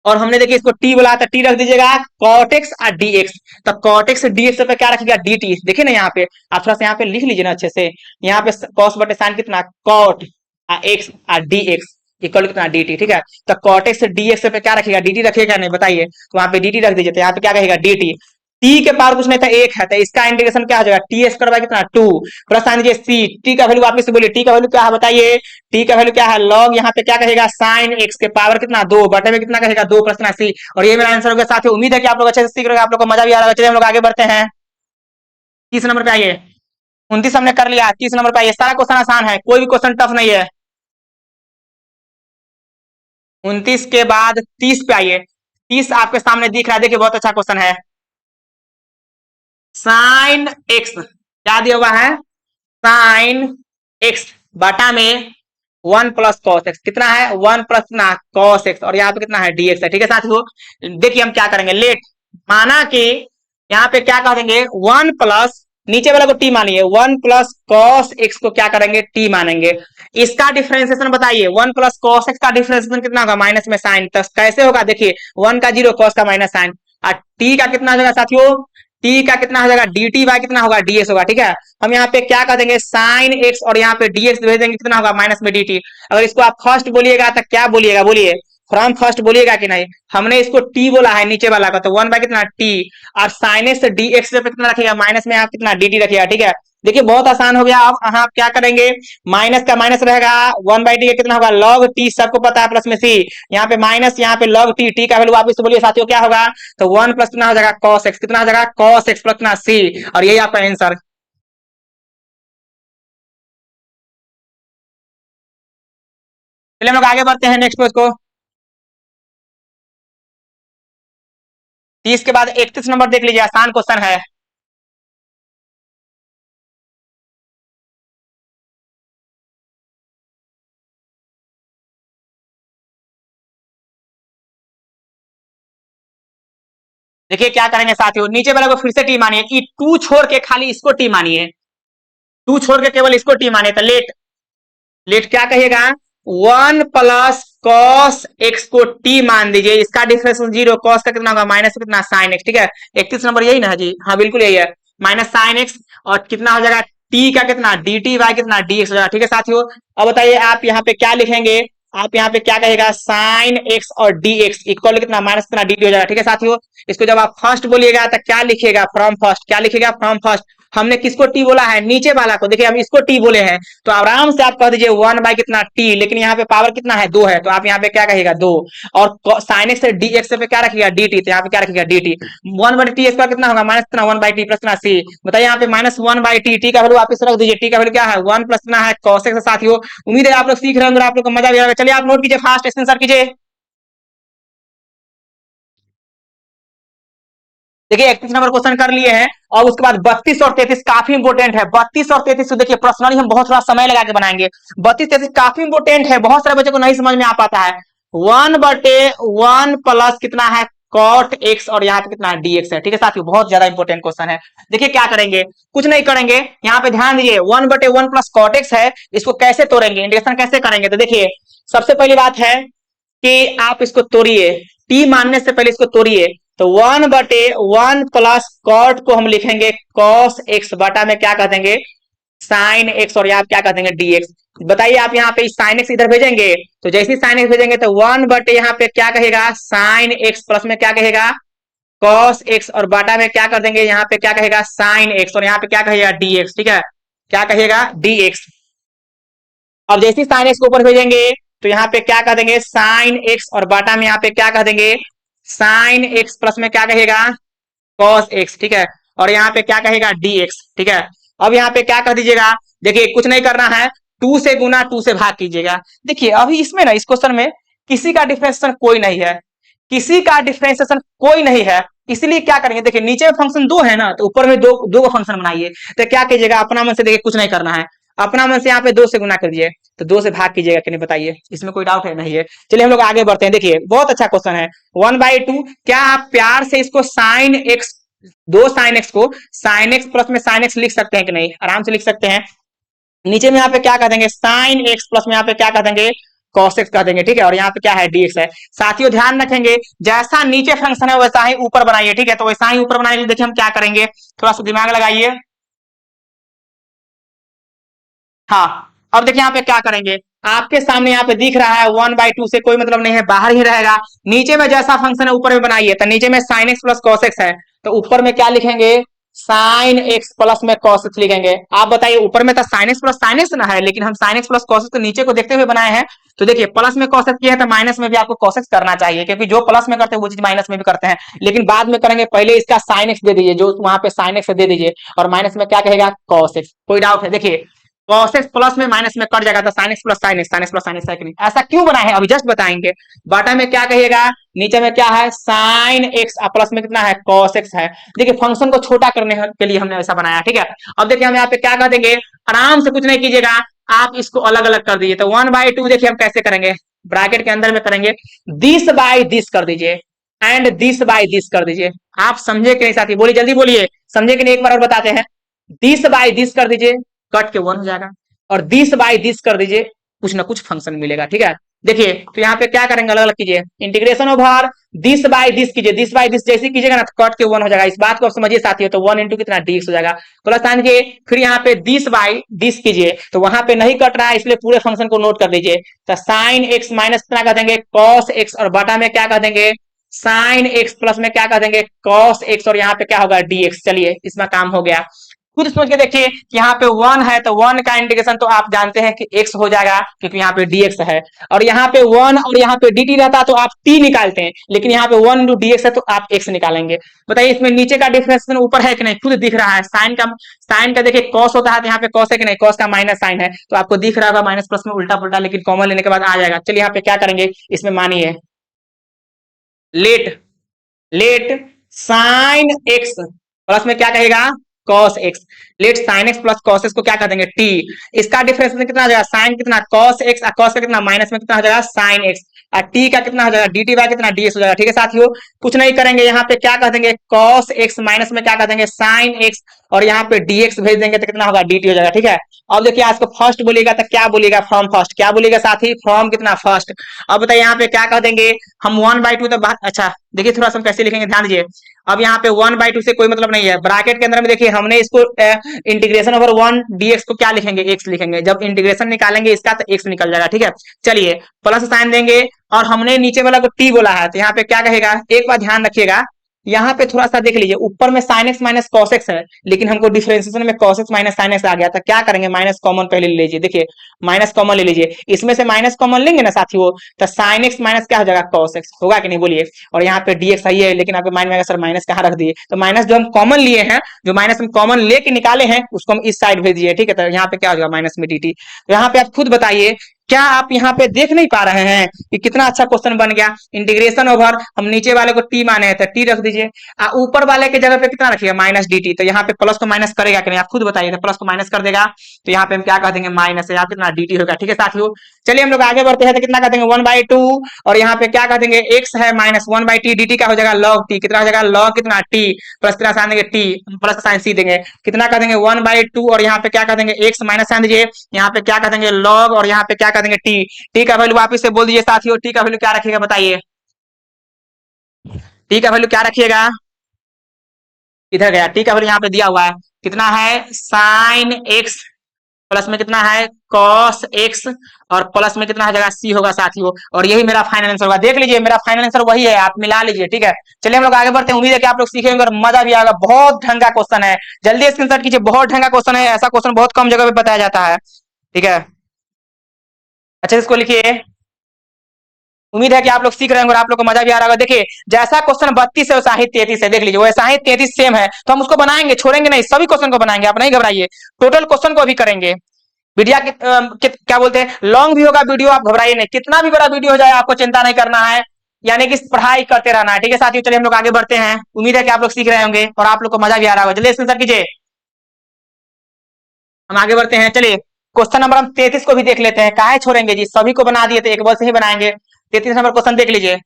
और हमने देखिए इसको t बोला था, t रख दीजिएगा cot x और dx, तो cot x dx पे क्या रखिएगा dt, देखिए ना यहाँ पे आप थोड़ा सा यहाँ पे लिख लीजिए ना अच्छे से, यहाँ पे cos बटे sin कितना cot x और dx इक्वल कितना dt, ठीक है। तो cot x dx पे क्या रखेगा dt रखेगा नहीं बताइए, तो वहां पे dt रख दीजिए, तो यहाँ पे क्या कहेगा dt, t के पावर कुछ नहीं था एक है, तो इसका इंटीग्रेशन क्या हो जाएगा टी स्क्वायर बाय कितना 2 प्लस साइन दीजिए c, t का वैल्यू वापस से बोलिए t का वैल्यू क्या है बताइए, t का वैल्यू क्या है log, यहाँ पे क्या कहेगा sin x के पावर कितना 2 बटे में कितना कहेगा 2 प्लस ना c, और ये मेरा आंसर होगा साथियों। उम्मीद है कि आप लोग अच्छे से सीख रहे हो, आप लोग को मजा भी आ रहा है। चलिए हम लोग आगे बढ़ते हैं, 30 नंबर पे आइए, 29 हमने कर लिया, 30 नंबर पे आइए, सारा क्वेश्चन आसान है, कोई भी क्वेश्चन टफ नहीं है। 29 के बाद 30 पे आइए, 30 आपके सामने दिख रहा है, देखिए बहुत अच्छा क्वेश्चन है। साइन एक्स क्या दिया हुआ है, साइन एक्स बटा में 1 प्लस कॉस एक्स, कितना है 1 प्लस ना कॉस एक्स, और यहाँ पे कितना है dx है। ठीक है साथियों, देखिए हम क्या करेंगे, लेट माना कि यहाँ पे क्या कह देंगे 1 प्लस, नीचे वाला को t मानिए, 1 प्लस कॉस एक्स को क्या करेंगे t मानेंगे। इसका डिफरेंशिएशन बताइए, 1 प्लस कॉस एक्स का डिफरेंशिएशन कितना होगा, माइनस में साइन, तो कैसे होगा, देखिए 1 का 0, कॉस का माइनस साइन, और t का कितना हो जाएगा साथियों, t का कितना हो जाएगा dt बाय कितना होगा ds होगा। ठीक है, हम यहाँ पे क्या कर देंगे साइन एक्स, और यहाँ पे dx भेज देंगे, कितना होगा माइनस में dt। अगर इसको आप फर्स्ट बोलिएगा तो क्या बोलिएगा, बोलिए फ्रॉम फर्स्ट बोलिएगा कि नहीं, हमने इसको t बोला है नीचे वाला का, तो 1 बाय कितना t, और साइन एक्स dx पे कितना रखिएगा, माइनस में आप कितना dt रखिएगा। ठीक है, देखिए बहुत आसान हो गया। अब आप क्या करेंगे, माइनस का माइनस रहेगा, 1 बाई टी कितना होगा लॉग टी, सबको पता है, प्लस में सी, यहाँ पे माइनस, यहाँ पे लॉग टी, टी का वैल्यू आप इससे बोलिए साथियों क्या होगा, तो 1 प्लस कितना हो जाएगा कॉस एक्स, कितना हो जाएगा कॉस एक्स प्लस कितना सी, और यही आपका आंसर। चलिए हम लोग आगे बढ़ते हैं नेक्स्ट पेज को। 30 के बाद 31 नंबर देख लीजिए, आसान क्वेश्चन है। देखिए क्या करेंगे साथियों, नीचे वाले को फिर से टी मानिए, कि टू छोड़ के खाली इसको टी मानिए, टू छोड़ के केवल इसको टी मानिए, तो लेट, लेट क्या कहिएगा, 1 प्लस कॉस एक्स को टी मान दीजिए, इसका डिफरेंस 0, कॉस का कितना होगा माइनस कितना साइन एक्स। ठीक है, 31 नंबर यही ना है जी, हाँ बिल्कुल यही है, माइनस साइन एक्स, और कितना हो जाएगा टी का कितना डी टी बाई कितना डी एक्स हो जाएगा। ठीक है साथियों, अब बताइए आप यहाँ पे क्या लिखेंगे, आप यहाँ पे क्या कहेगा साइन एक्स और डी एक्स इक्वल कितना माइनस कितना डी टी हो जाएगा। ठीक है साथियों, इसको जब आप फर्स्ट बोलिएगा तो क्या लिखिएगा फ्रॉम फर्स्ट, क्या लिखिएगा फ्रॉम फर्स्ट, हमने किसको टी बोला है, नीचे वाला को, देखिए हम इसको टी बोले हैं, तो आराम से आप कह दीजिए 1 बाई कितना टी, लेकिन यहाँ पे पावर कितना है 2 है, तो आप यहाँ पे क्या कहिएगा 2, और साइन एक्स से डी एक्स पे क्या रखिएगा डी टी, तो यहाँ पे क्या रखिएगा D T, 1 by T square कितना होगा माइनस कितना 1 बाई टी प्लस कितना सी, बताइए यहाँ पे माइनस 1 बाई टी, टी का वैल्यू आप इस रख दीजिए, टी का वैल्यू क्या है 1 प्लस कितना है कॉस एक्स। साथियों उम्मीद है आप लोग सीख रहे होंगे, आप लोग को मजा भी आ रहा है। चलिए आप नोट कीजिए, फास्ट स्क्रीन कीजिए। देखिए 31 नंबर क्वेश्चन कर लिए हैं, और उसके बाद 32 और 33 काफी इंपोर्टेंट है। 32 और 33 देखिए पर्सनली हम बहुत थोड़ा समय लगा के बनाएंगे, 32 33 काफी इंपोर्टेंट है, बहुत सारे बच्चों को नहीं समझ में आ पाता है। 1/1 प्लस कितना है कॉट एक्स, और यहाँ पे कितना है dx है। ठीक है साथियों, बहुत ज्यादा इंपोर्टेंट क्वेश्चन है। देखिए क्या करेंगे, कुछ नहीं करेंगे, यहाँ पे ध्यान दीजिए 1/1 प्लस कॉट एक्स है, इसको कैसे तोड़ेंगे, इंटीग्रेशन कैसे करेंगे, तो देखिए सबसे पहली बात है कि आप इसको तोड़िए, टी मानने से पहले इसको तोड़िए, तो 1/1 प्लस कॉट को हम लिखेंगे कॉस एक्स, बटा में क्या कह देंगे साइन एक्स, और यहाँ क्या कह देंगे dx। बताइए आप यहाँ पे साइन एक्स इधर भेजेंगे, तो जैसे ही साइन एक्स भेजेंगे तो 1/, यहाँ पे क्या कहेगा साइन एक्स, प्लस में क्या कहेगा कॉस एक्स, और बटा में क्या कर देंगे यहाँ पे क्या कहेगा साइन एक्स, और यहाँ पे क्या कहेगा dx। ठीक है, क्या कहेगा dx। अब जैसे ही साइन एक्स को ऊपर भेजेंगे तो यहाँ पे क्या कह देंगे साइन एक्स, और बाटा में यहाँ पे क्या कह देंगे साइन एक्स, प्लस में क्या कहेगा कॉस एक्स। ठीक है, और यहाँ पे क्या कहेगा dx। ठीक है, अब यहाँ पे क्या कर दीजिएगा, देखिए कुछ नहीं करना है, 2 से गुना 2 से भाग कीजिएगा। देखिए अभी इसमें ना इस क्वेश्चन में किसी का डिफरेंशिएशन कोई नहीं है, किसी का डिफरेंशिएशन कोई नहीं है, इसलिए क्या करेंगे, देखिए नीचे में फंक्शन 2 है ना, तो ऊपर में दो दो का फंक्शन बनाइए। तो क्या कीजिएगा अपना मन से, देखिए कुछ नहीं करना है, अपना मन से यहाँ पे 2 से गुना कर दिए, तो 2 से भाग कीजिएगा कि नहीं बताइए, इसमें कोई डाउट है नहीं है। चलिए हम लोग आगे बढ़ते हैं, देखिए बहुत अच्छा क्वेश्चन है। 1/2, क्या आप प्यार से इसको साइन एक्स, दो साइन एक्स को साइन एक्स प्लस में साइन एक्स लिख सकते हैं कि नहीं, आराम से लिख सकते हैं। नीचे में यहाँ पे क्या कर देंगे साइन एक्स, प्लस में यहाँ पे क्या कर देंगे कॉस एक्स कर देंगे। ठीक है, और यहाँ पे क्या है dx है। साथियों ध्यान रखेंगे, जैसा नीचे फंक्शन है वैसा ही ऊपर बनाइए। ठीक है, तो वैसा ही ऊपर बनाने के लिए देखिए हम क्या करेंगे, थोड़ा सा दिमाग लगाइए। हाँ, अब देखिए यहाँ पे क्या करेंगे, आपके सामने यहाँ पे दिख रहा है 1/2 से कोई मतलब नहीं है, बाहर ही रहेगा। नीचे में जैसा फंक्शन है ऊपर में बनाइए, तो नीचे में sign x plus cos x है, तो ऊपर में क्या लिखेंगे साइन एक्स प्लस में कॉस एक्स लिखेंगे। आप बताइए ऊपर में तो sign x plus sine x ना है, लेकिन हम sign x plus cos x नीचे को देखते हुए बनाए हैं। तो देखिए प्लस में कॉस एक्स किया है तो माइनस में भी आपको कॉस एक्स करना चाहिए, क्योंकि जो प्लस में करते हैं वो चीज माइनस में भी करते हैं, लेकिन बाद में करेंगे। पहले इसका साइन एक्स दे दीजिए, जो वहां पे साइन एक्स दे दीजिए, और माइनस में क्या कहेगा कॉस एक्स। कोई डाउट है, देखिए cos x प्लस में माइनस में कट जाएगा तो sin x plus sin x, sin x plus sin x है कि नहीं? ऐसा क्यों बना है अभी जस्ट बताएंगे। बटा में क्या कहिएगा, नीचे में क्या है sin x प्लस में कितना है cos x है। देखिए फंक्शन को छोटा करने के लिए हमने ऐसा बनाया, ठीक है। अब देखिए हम यहाँ पे क्या कर देंगे, आराम से कुछ नहीं कीजिएगा, आप इसको अलग अलग कर दीजिए। तो 1/2 देखिए हम कैसे करेंगे, ब्रैकेट के अंदर में करेंगे, दिस बाय दिस कर दीजिए एंड दिस बाय दिस कर दीजिए। आप समझे कि नहीं साथी, बोलिए जल्दी बोलिए, समझे कि नहीं, एक बार और बताते हैं। दिस बाय दिस कर दीजिए, कट के 1 हो जाएगा, और दिस बाय दिस कर दीजिए, कुछ ना कुछ फंक्शन मिलेगा, ठीक है। देखिए तो यहाँ पे क्या करेंगे, अलग अलग कीजिए, integration over this by this कीजिए, दिस बाय दिस जैसे कीजिएगा ना तो कट के 1 हो जाएगा। इस बात को आप समझिए साथियों, तो 1 इंटू कितना dx हो जाएगा, प्लस साइन के फिर यहाँ पे दिस बाय दिस कीजिए, तो वहां पे नहीं कट रहा है इसलिए पूरे फंक्शन को नोट कर लीजिए। तो साइन एक्स माइनस कितना कर देंगे कॉस एक्स, और बटा में क्या कर देंगे साइन एक्स, प्लस में क्या कर देंगे कॉस एक्स, और यहाँ पे क्या होगा dx। चलिए इसमें काम हो गया। खुद समझ के देखिए, यहाँ पे 1 है तो 1 का इंटीग्रेशन तो आप जानते हैं कि x हो जाएगा क्योंकि यहाँ पे dx है, और यहाँ पे 1 और यहाँ पे dt रहता तो आप t निकालते हैं, लेकिन यहाँ पे 1 इंटू dx है तो आप x निकालेंगे। बताइए इसमें नीचे का डिफरेंस ऊपर है कि नहीं, खुद दिख रहा है। साइन का देखिए cos होता है तो यहाँ पे cos है कि नहीं, cos का माइनस साइन है तो आपको दिख रहा होगा माइनस प्लस में उल्टा पुल्टा, लेकिन कॉमन लेने के बाद आ जाएगा। चलिए यहाँ पे क्या करेंगे, इसमें मानिए let let sine x plus में क्या कहेगा cos x, let sine x plus cos x को क्या कर देंगे t। इसका डिफरेंस में कितना हो जाएगा, साइन कितना cos x, cos का कितना माइनस में कितना हो जाएगा साइन x, और t का कितना हो जाएगा dt बाय कितना ds हो जाएगा। ठीक है साथियों, कुछ नहीं करेंगे, यहाँ पे क्या कर देंगे cos x माइनस में क्या कर देंगे साइन x, और यहाँ पे dx भेज देंगे तो कितना होगा dt हो जाएगा। ठीक है, अब देखिए आज को फर्स्ट बोलिएगा तो क्या बोलिएगा फ्रॉम फर्स्ट, क्या बोलिएगा साथी फ्रॉम कितना फर्स्ट। अब बताइए यहाँ पे क्या कर देंगे हम 1/2 तो बात, अच्छा देखिए थोड़ा सा हम कैसे लिखेंगे ध्यान दीजिए। अब यहाँ पे 1/2 से कोई मतलब नहीं है, ब्रैकेट के अंदर में देखिए हमने इसको इंटीग्रेशन ओवर 1 dx को क्या लिखेंगे x लिखेंगे, जब इंटीग्रेशन निकालेंगे इसका तो x निकल जाएगा। ठीक है, चलिए प्लस साइन देंगे, और हमने नीचे वाला को t बोला है तो यहाँ पे क्या कहेगा, एक बार ध्यान रखिएगा, यहाँ पे थोड़ा सा देख लीजिए, ऊपर में sin x minus cos x है, लेकिन हमको डिफरेंशिएशन में cos x minus sin x आ गया, तो क्या करेंगे माइनस कॉमन पहले ले लीजिए। देखिए माइनस कॉमन ले लीजिए, इसमें से माइनस कॉमन लेंगे ना साथियों तो sin x माइनस क्या हो जाएगा cos x होगा कि नहीं बोलिए, और यहाँ पे dx सही है, लेकिन आपके माइंड में सर माइनस कहाँ रख दिए, तो माइनस जो हम कॉमन लिए हैं, जो माइनस हम कॉमन लेके निकाले हैं उसको हम इस साइड भेज दिए। ठीक है, तो यहाँ पे क्या हो जाएगा माइनस में dt। तो यहाँ पे आप खुद बताइए, क्या आप यहाँ पे देख नहीं पा रहे हैं कि कितना अच्छा क्वेश्चन बन गया। इंटीग्रेशन ओवर हम नीचे वाले को t माने हैं तो t रख दीजिए, ऊपर वाले के जगह पे कितना रखिएगा माइनस dt, तो यहाँ पे प्लस को माइनस करेगा कि नहीं आप खुद बताइए, तो प्लस को माइनस कर देगा तो यहाँ पे हम क्या कर देंगे माइनस, यहाँ कितना dt होगा। ठीक है साथियों, चलिए हम लोग आगे बढ़ते हैं, तो कितना कर देंगे 1/2, और यहाँ पे क्या कर देंगे x है माइनस 1/t, dt का हो जाएगा log t, कितना हो जाएगा log कितना t, प्लस कितना साइन देंगे t, प्लस साइन c देंगे, कितना कर देंगे 1/2, और यहाँ पे क्या कर देंगे x माइनस साइन दीजिए, यहाँ पे क्या कर देंगे log, और यहाँ पे क्या कर देंगे t का वैल्यू वापिस से बोल दीजिए साथियों, t का वैल्यू क्या रखिएगा बताइए, t का वैल्यू क्या रखिएगा, इधर गया, t का वैल्यू यहाँ पे दिया हुआ है कितना है साइन x, प्लस में कितना है cos x, और प्लस में कितना हो जाएगा c होगा साथियों, और यही मेरा फाइनल आंसर होगा। देख लीजिए मेरा फाइनल आंसर वही है, आप मिला लीजिए। ठीक है, चलिए हम लोग आगे बढ़ते हैं, उम्मीद है कि आप लोग सीखेंगे और मजा भी आएगा। बहुत ढंग का क्वेश्चन है, जल्दी स्क्रीनशॉट कीजिए, बहुत ढंग का क्वेश्चन है, ऐसा क्वेश्चन बहुत कम जगह पे बताया जाता है। ठीक है, अच्छा इसको लिखिए, उम्मीद है कि आप लोग सीख रहे होंगे और आप लोग को मजा भी आ रहा होगा। देखिए जैसा क्वेश्चन 32 है वैसा ही 33 है, देख लीजिए वैसा ही 33 सेम है, तो हम उसको बनाएंगे, छोड़ेंगे नहीं, सभी क्वेश्चन को बनाएंगे, आप नहीं घबराइए, टोटल क्वेश्चन को भी करेंगे। वीडियो क्या बोलते हैं लॉन्ग भी होगा वीडियो, आप घबराइए नहीं, कितना भी बड़ा वीडियो हो जाए आपको चिंता नहीं करना है, यानी कि पढ़ाई करते रहना है। ठीक है साथियों, चलिए हम लोग आगे बढ़ते हैं, उम्मीद है कि आप लोग सीख रहे होंगे और आप लोग को मजा भी आ रहा होगा। जल्दी स्क्रीनशॉट कीजिए, हम आगे बढ़ते हैं। चलिए क्वेश्चन नंबर हम 33 को भी देख लेते हैं, काहे छोड़ेंगे जी, सभी को बना दिए तो एक बार से ही बनाएंगे। 33 नंबर क्वेश्चन देख लीजिए,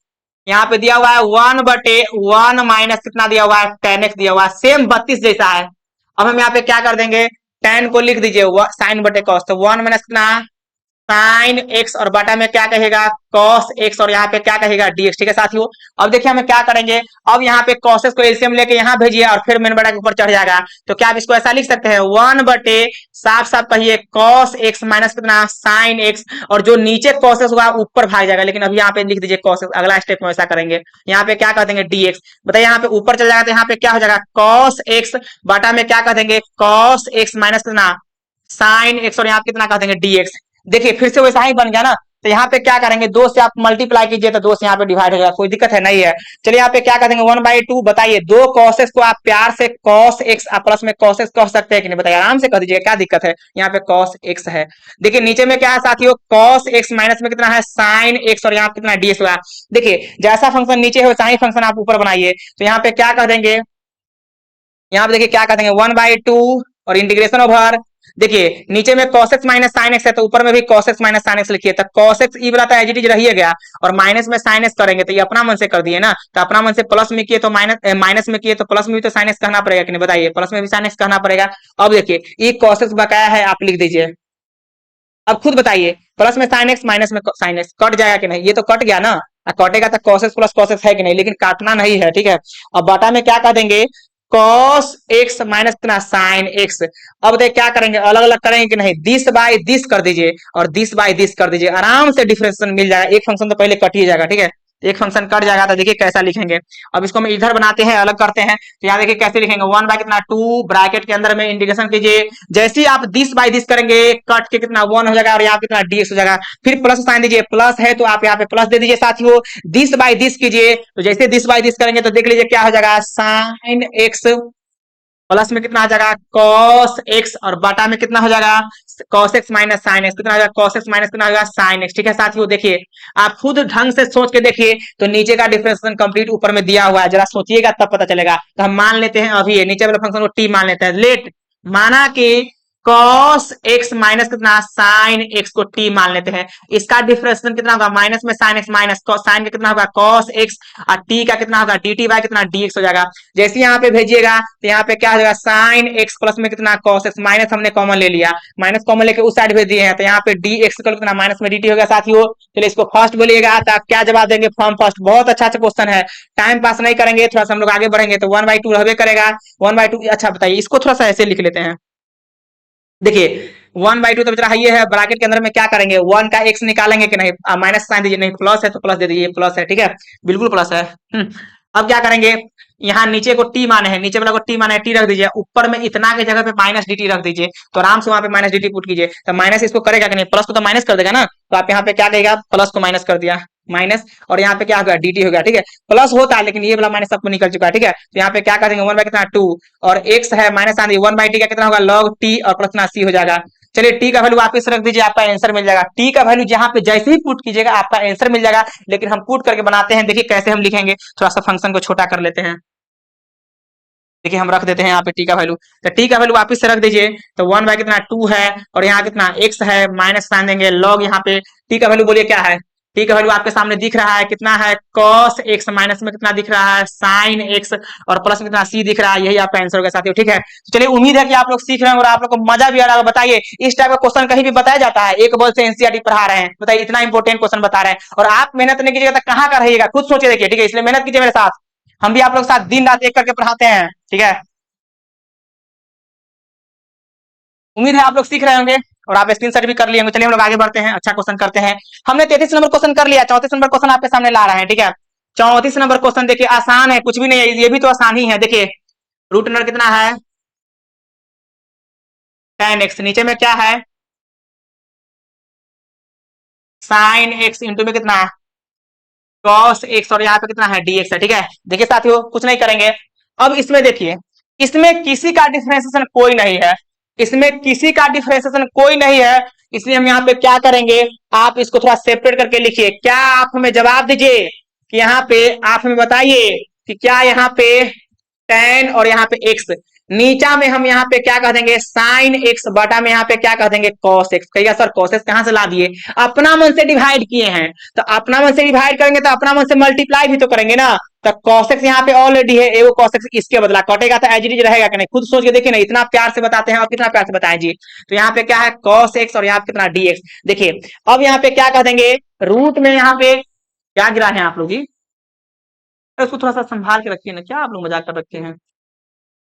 यहाँ पे दिया हुआ है 1/1 माइनस कितना दिया हुआ है tan x दिया हुआ है, सेम 32 जैसा है। अब हम यहाँ पे क्या कर देंगे, tan को लिख दीजिए साइन बटे कॉस, तो 1 माइनस कितना साइन एक्स, और बटा में क्या कहेगा कॉस एक्स, और यहाँ पे क्या कहेगा dx। ठीक है साथियों, अब देखिए हमें क्या करेंगे, अब यहाँ पे cos x को एलसीएम लेके यहाँ भेजिए और फिर मेन बटा के ऊपर चढ़ जाएगा, तो क्या आप इसको ऐसा लिख सकते हैं 1/, साफ साफ कहिए cos x माइनस कितना साइन एक्स, और जो नीचे cos x होगा ऊपर भाग जाएगा, लेकिन अभी यहाँ पे लिख दीजिए cos x, अगला स्टेप में ऐसा करेंगे, यहाँ पे क्या कर देंगे dx। बताइए यहाँ पे ऊपर चल जाएगा तो यहाँ पे क्या हो जाएगा cos x, बटा में क्या कर देंगे cos x माइनस कितना साइन एक्स, और यहाँ पे कितना कर देंगे dx। देखिए फिर से वैसा ही बन गया ना, तो यहाँ पे क्या करेंगे, 2 से आप मल्टीप्लाई कीजिए तो 2 से यहाँ पे डिवाइड होगा, कोई दिक्कत है नहीं है। चलिए यहाँ पे क्या कर देंगे 1/2, बताइए 2 cos x को आप प्यार से cos x प्लस में cos x कह सकते हैं कि नहीं, बताइए, आराम से कह दीजिएगा, क्या दिक्कत है, यहाँ पे cos x है। देखिए नीचे में क्या है साथियों, cos x माइनस में कितना है sin x, और यहाँ पे कितना dx होगा। देखिए जैसा फंक्शन नीचे है वैसा ही फंक्शन आप ऊपर बनाइए, तो यहाँ पे क्या कर देंगे, यहाँ पे देखिए क्या कर देंगे 1/2 और इंटीग्रेशन ओवर, देखिए नीचे में cos x minus sin x है तो ऊपर में भी cos x minus sin x लिखिए, तो cos x ई वाला एज इट इज रहिए गया, और माइनस में sin x करेंगे तो ये अपना मन से कर दिए ना, तो अपना मन से प्लस में किए तो माइनस, माइनस में किए तो प्लस में भी तो sin x कहना पड़ेगा कि नहीं, बताइए, प्लस में भी sin x कहना पड़ेगा। अब देखिए ये cos x बकाया है, आप लिख दीजिए, अब खुद बताइए, प्लस में sin x माइनस में sin x कट जाएगा कि नहीं, ये तो कट गया ना, कटेगा तो cos x plus cos x है कि नहीं, लेकिन काटना नहीं है, ठीक है। अब बटा में क्या कर देंगे, cos x माइनस कितना sin x, अब देख क्या करेंगे, अलग अलग करेंगे कि नहीं, दिस बाय दिस कर दीजिए और दिस बाय दिस कर दीजिए, आराम से डिफरेंशिएशन मिल जाएगा, एक फंक्शन तो पहले कट ही जाएगा, ठीक है, एक फंक्शन कट जाएगा, तो देखिए कैसा लिखेंगे। अब इसको हम इधर बनाते हैं, अलग करते हैं, तो यहाँ देखिए कैसे लिखेंगे, 1 बाय कितना 2 ब्रैकेट के अंदर में इंटीग्रेशन कीजिए, जैसे ही आप दिस बाय दिस करेंगे कट के कितना 1 हो जाएगा और यहाँ कितना dx हो जाएगा, फिर प्लस साइन दीजिए, प्लस है तो आप यहाँ पे प्लस दे दीजिए साथियों, दिस बाय दिस कीजिए, तो जैसे दिस बाय दिस करेंगे तो देख लीजिए क्या हो जाएगा, साइन एक्स प्लस में कितना आ जाएगा cos x, और बटा में कितना हो जाएगा cos x minus sin x, कितना हो जाएगा cos x माइनस कितना हो जाएगा sin x, ठीक है साथियों। देखिए आप खुद ढंग से सोच के देखिए, तो नीचे का डिफरेंशिएशन कंप्लीट ऊपर में दिया हुआ है, जरा सोचिएगा तब पता चलेगा। तो हम मान लेते हैं अभी ये नीचे वाला फंक्शन को t मान लेते हैं, लेट माना कि cos x माइनस कितना sin x को t मान लेते हैं, इसका डिफरेंशिएशन कितना होगा, माइनस में sin x माइनस sin का कितना होगा cos x, और t का कितना होगा dt बाय कितना dx हो जाएगा। जैसे यहाँ पे भेजिएगा तो यहाँ पे क्या हो जाएगा sin x प्लस में कितना cos x, माइनस हमने कॉमन ले लिया, माइनस कॉमन लेके उस साइड भेज दिए हैं, तो यहाँ पे dx कितना माइनस में dt हो गया साथियों। चलिए इसको फर्स्ट बोलिएगा तो आप क्या जवाब देंगे, फ्रॉम फर्स्ट, बहुत अच्छा अच्छा क्वेश्चन है, टाइम पास नहीं करेंगे, थोड़ा सा हम लोग आगे बढ़ेंगे, तो 1/2 रहबे करेगा, 1/2, अच्छा बताइए इसको थोड़ा सा ऐसे लिख लेते हैं, देखिए 1/2 तो बेचारा हाई है, ब्रैकेट के अंदर में क्या करेंगे, 1 का x निकालेंगे कि नहीं, माइनस साइन दीजिए, नहीं प्लस है तो प्लस दे दीजिए, प्लस है, ठीक है, बिल्कुल प्लस है। अब क्या करेंगे, यहाँ नीचे को t माने हैं, नीचे वाला को t माने t रख दीजिए, ऊपर में इतना के जगह पे माइनस dt रख दीजिए, तो आराम से वहां पे माइनस dt पुट कीजिए, तो माइनस इसको करेगा कि नहीं, प्लस को तो माइनस कर देगा ना, तो आप यहाँ पे क्या कहेगा, प्लस को माइनस कर दिया माइनस, और यहाँ पे क्या हो गया dt हो गया, ठीक है, प्लस होता है लेकिन ये वाला माइनस सबको निकल चुका है, ठीक है, तो यहाँ पे क्या कर देंगे 1 बाय कितना 2, और x है माइनस आंधी 1/t का कितना होगा log t, और प्लस ना c हो जाएगा। चलिए टी का वैल्यू वापस रख दीजिए, आपका आंसर मिल जाएगा, टी का वैल्यू जहां पे जैसे ही पुट कीजिएगा आपका आंसर मिल जाएगा, लेकिन हम पुट करके बनाते हैं, देखिए कैसे हम लिखेंगे, थोड़ा सा फंक्शन को छोटा कर लेते हैं, देखिए हम रख देते हैं यहाँ पे टी का वैल्यू, तो टी का वैल्यू वापस से रख दीजिए, तो 1 बाय कितना 2 है, और यहाँ कितना x है, माइनस साइन देंगे, लॉग यहाँ पे टी का वैल्यू बोलिए क्या है, टी का वैल्यू आपके सामने दिख रहा है, कितना है cos x, माइनस में कितना दिख रहा है sin x, और प्लस में कितना c दिख रहा है, यही आपका आंसर होगा साथियों, ठीक है। तो चलिए उम्मीद है कि आप लोग सीख रहे हैं और आप लोग को मजा भी आ रहा होगा। बताइए इस टाइप का क्वेश्चन कहीं भी बताया जाता है, एक बोल से एनसीईआरटी पढ़ा रहे हैं, बताइए इतना इंपॉर्टेंट क्वेश्चन बता रहे हैं, और आप मेहनत नहीं कीजिएगा तो कहाँ का रहिएगा, खुद सोचिए, देखिए ठीक है, इसलिए मेहनत कीजिए मेरे साथ, हम भी आप लोग साथ दिन रात एक करके पढ़ाते हैं, ठीक है। उम्मीद है आप लोग सीख रहे होंगे और आप स्क्रीनशॉट भी कर लिए होंगे। चलिए हम लोग आगे बढ़ते हैं, अच्छा क्वेश्चन करते हैं। हमने 33 नंबर क्वेश्चन कर लिया, 34 नंबर क्वेश्चन आपके सामने ला रहे हैं, ठीक है। 34 नंबर क्वेश्चन देखिए आसान है, कुछ भी नहीं है, ये भी तो आसान ही है। देखिए रूट अंडर कितना है 10x, नीचे में क्या है साइन x, इंटू में कितना है cos x, और यहाँ पे कितना है dx है, ठीक है। देखिए साथियों कुछ नहीं करेंगे, अब इसमें देखिए, इसमें किसी का डिफरेंशिएशन कोई नहीं है, इसमें किसी का डिफरेंशिएशन कोई नहीं है, इसलिए हम यहाँ पे क्या करेंगे, आप इसको थोड़ा सेपरेट करके लिखिए। क्या आप हमें जवाब दीजिए कि यहाँ पे आप हमें बताइए कि क्या यहाँ पे 10 और यहाँ पे x, नीचा में हम यहाँ पे क्या कह देंगे साइन x, बटा में यहाँ पे क्या कह देंगे cos x। कहिएगा सर cos x कहां से ला दिए, अपना मन से डिवाइड किए हैं, तो अपना मन से डिवाइड करेंगे तो अपना मन से मल्टीप्लाई भी तो करेंगे ना, तो cos x यहाँ पे ऑलरेडी है, एगो cos x इसके बदला कटेगा तो एज इट इज रहेगा कि नहीं, खुद सोच के देखिए ना, इतना प्यार से बताते हैं और कितना प्यार से बताएं जी। तो यहाँ पे क्या है cos x और यहाँ पे कितना dx। देखिए अब यहाँ पे क्या कह देंगे, रूट में यहाँ पे क्या गिरा है आप लोग जी, इसको थोड़ा सा संभाल के रखिए ना, क्या आप लोग मजाक कर रखे हैं।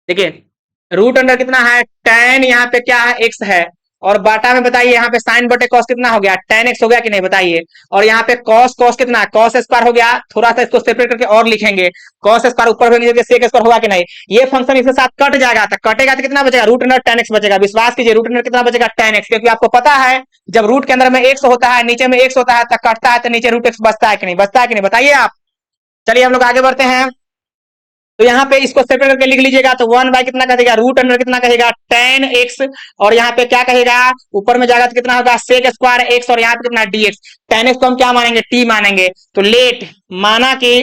देखिए रूट अंडर कितना है 10, यहाँ पे क्या है x है, और बाटा में बताइए यहाँ पे साइन बटे कॉस कितना हो गया, tan x हो गया कि नहीं बताइए। और यहाँ पे कॉस कॉस कितना, कॉस स्क्वायर हो गया, थोड़ा सा इसको सेपरेट करके और लिखेंगे, कॉस स्क्वायर ऊपर नीचे सेक स्क्वायर होगा कि नहीं। ये फंक्शन इसके साथ कट जाएगा, तो कटेगा तो कितना बचेगा, रूट अंडर tan x बचेगा। विश्वास कीजिए रूट अंडर कितना बचेगा, tan x, क्योंकि आपको पता है जब रूट के अंदर में x होता है नीचे में x होता है तो कटता है तो नीचे रूट x बचता है कि नहीं, बचता है कि नहीं बताइए आप। चलिए हम लोग आगे बढ़ते हैं। तो यहाँ पे इसको सेपरेट करके लिख लीजिएगा, तो 1 बाय कितना कहेगा, रूट अंडर कितना कहेगा, tan x, और यहाँ पे क्या कहेगा, ऊपर में जाएगा तो कितना होगा, सेक स्क्वायर x, और यहाँ पे कितना dx। tan x को हम क्या मानेंगे, t मानेंगे। तो लेट माना कि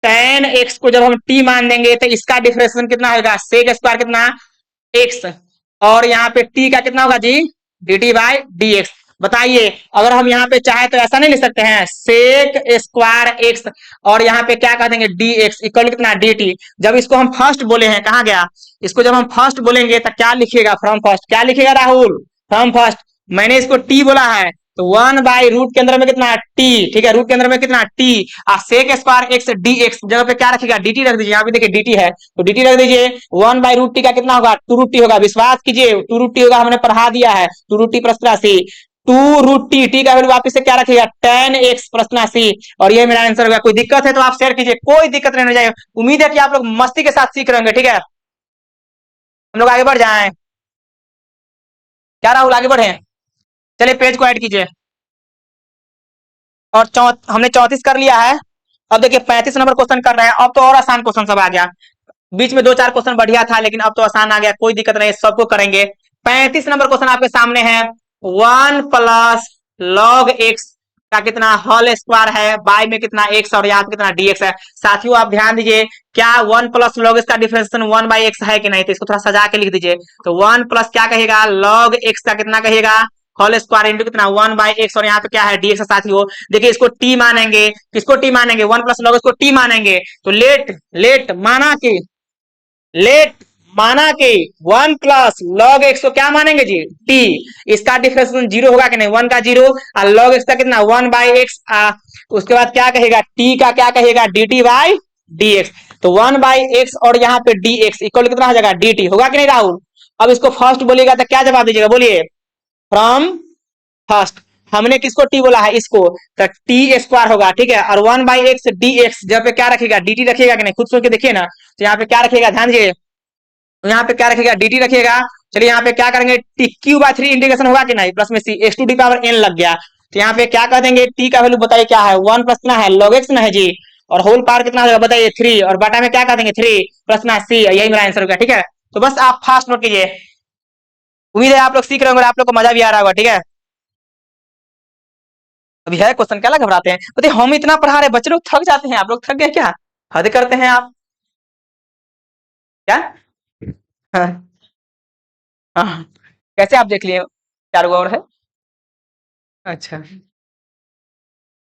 tan x को जब हम t मान देंगे तो इसका डिफरेंशिएशन कितना होगा, सेक स्क्वायर कितना x, और यहाँ पे t का कितना होगा जी, dt बाय dx। बताइए अगर हम यहाँ पे चाहे तो ऐसा नहीं लिख सकते हैं, सेक स्क्वायर एक्स और यहाँ पे क्या कह देंगे dx इक्वल कितना dt। जब इसको हम फर्स्ट बोले हैं, कहाँ गया, इसको जब हम फर्स्ट बोलेंगे तो क्या लिखिएगा, फ्रॉम फर्स्ट, क्या लिखिएगा राहुल, फ्रॉम फर्स्ट। मैंने इसको t बोला है तो 1 बाई रूट के अंदर में कितना t, ठीक है, रूट के अंदर में कितना t, sec square x dx जगह पे क्या रखिएगा, dt रख दीजिए। यहाँ पे देखिए dt है तो dt रख दीजिए। 1 बाई रूट टी का कितना होगा, 2 रूट टी होगा। विश्वास कीजिए 2 रूट टी होगा, हमने पढ़ा दिया है 2 रूट टी प्लस राशि, 2 रूट टी, टी का वैल्यू वापिस से क्या रखिएगा, tan x प्रश्न राशि, और ये मेरा आंसर होगा। कोई दिक्कत है तो आप शेयर कीजिए, कोई दिक्कत नहीं हो जाए। उम्मीद है कि आप लोग मस्ती के साथ सीख रहे होंगे, ठीक है। हम लोग आगे बढ़ जाएं, क्या राहुल आगे बढ़े, चलिए पेज को ऐड कीजिए। और हमने 34 कर लिया है। अब देखिए 35 नंबर क्वेश्चन कर रहे हैं, अब तो और आसान क्वेश्चन सब आ गया। बीच में 2-4 क्वेश्चन बढ़िया था लेकिन अब तो आसान आ गया, कोई दिक्कत नहीं, सबको करेंगे। 35 नंबर क्वेश्चन आपके सामने है, 1 प्लस लॉग एक्स का कितना होल स्क्वायर है, बाय में कितना x और यहाँ पे कितना dx है। साथियों आप ध्यान दीजिए, क्या 1 प्लस लॉग एक्स का डिफरेंशिएशन 1 बाई एक्स है कि नहीं, तो इसको थोड़ा सजा के लिख दीजिए। तो 1 प्लस क्या कहेगा, लॉग एक्स का कितना कहेगा, होल स्क्वायर इंटू कितना 1 बाई एक्स, और यहाँ पे क्या है dx। साथियों देखिए इसको t मानेंगे, किसको t मानेंगे, 1 प्लस लॉग एक्स को t मानेंगे। तो लेट लेट माना कि लेट माना कि 1 प्लस लॉग एक्स को क्या मानेंगे जी, टी, इसका डिफरेंशिएशन 0 होगा कि नहीं, 1 का 0, और लॉग एक्स का कितना 1 बाई एक्स, उसके बाद क्या कहेगा, टी का क्या कहेगा, dt बाई dx। तो 1 बाई एक्स और यहाँ पे dx इक्वल कितना हो जाएगा, dt होगा कि नहीं राहुल। अब इसको फर्स्ट बोलिएगा तो क्या जवाब दीजिएगा, बोलिए, फ्रॉम फर्स्ट। हमने किसको टी बोला है, इसको, तो टी स्क्वायर होगा, ठीक है। और 1 बाई एक्स dx जब पे क्या रखेगा, dt रखिएगा कि नहीं, खुद सोच के देखिए ना। तो यहाँ पे क्या रखेगा, ध्यान दीजिए, तो यहाँ पे क्या रखेगा, dt रखिएगा। चलिए यहाँ पे क्या करेंगे, टी क्यू बाय 3 इंटीग्रेशन होगा कि नहीं, प्लस में C X to the power n लग गया। तो यहाँ पे क्या कर देंगे, टी का वैल्यू बताइए क्या है, 1 प्लस कितना है, log x ना है जी, और होल पावर कितना होगा बताइए 3, और बाटा में क्या कर देंगे 3 प्लस ना सी, यही मेरा आंसर होगा, ठीक है। तो बस आप फास्ट नोट कीजिए, उम्मीद है आप लोग सीख रहे होंगे, आप लोग को मजा भी आ रहा होगा, ठीक है। अभी है क्वेश्चन, क्या घबराते हैं, बताइए हम इतना पढ़ा रहे बच्चे लोग थक जाते हैं, आप लोग थक गए क्या, हद करते हैं आप, क्या, हाँ हाँ, कैसे आप देख लिए, 4 गो और है, अच्छा,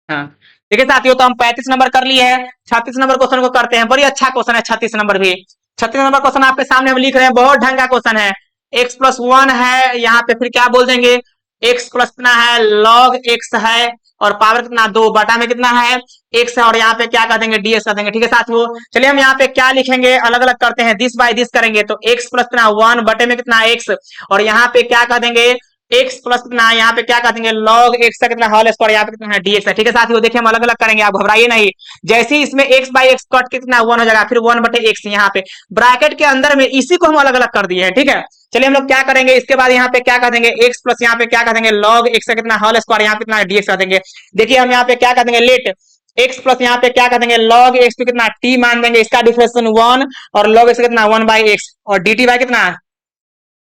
हाँ ठीक है साथियों। तो हम 35 नंबर कर लिए हैं, 36 नंबर क्वेश्चन को करते हैं। बड़ी अच्छा क्वेश्चन है 36 नंबर भी। 36 नंबर क्वेश्चन आपके सामने हम लिख रहे हैं, बहुत ढंग का क्वेश्चन है। x प्लस 1 है, यहाँ पे फिर क्या बोल देंगे, x प्लस कितना है, log x है, और पावर कितना 2 बटा में कितना है x है, और यहाँ पे क्या कर देंगे ds कर देंगे, ठीक है साथियों। चलिए हम यहाँ पे क्या लिखेंगे, अलग अलग करते हैं, दिस बाय दिस करेंगे। तो x प्लस कितना 1 बटे में कितना x, और यहाँ पे क्या कर देंगे x प्लस कितना, यहाँ पे क्या कर देंगे log x का कितना होल स्क्वायर, यहाँ पे कितना है dx है, ठीक है साथियों। देखिए हम अलग अलग करेंगे, आप घबराइए नहीं। जैसे ही इसमें x बाई एक्स कट कितना 1 हो जाएगा, फिर 1 बटे x, यहाँ पे ब्रैकेट के अंदर में इसी को हम अलग अलग कर दिए हैं, ठीक है। चलिए हम लोग क्या करेंगे, इसके बाद यहाँ पे क्या कर देंगे x प्लस यहाँ पे क्या कर देंगे log x का कितना होल स्क्वायर, यहाँ पे कितना dx कर देंगे। देखिए हम यहाँ पे क्या कर देंगे, लेट x प्लस यहाँ पे क्या कर देंगे log x तो कितना t मान देंगे, इसका डिफरेंशिएशन 1, और log x कितना 1 बाई x, और dt बाई कितना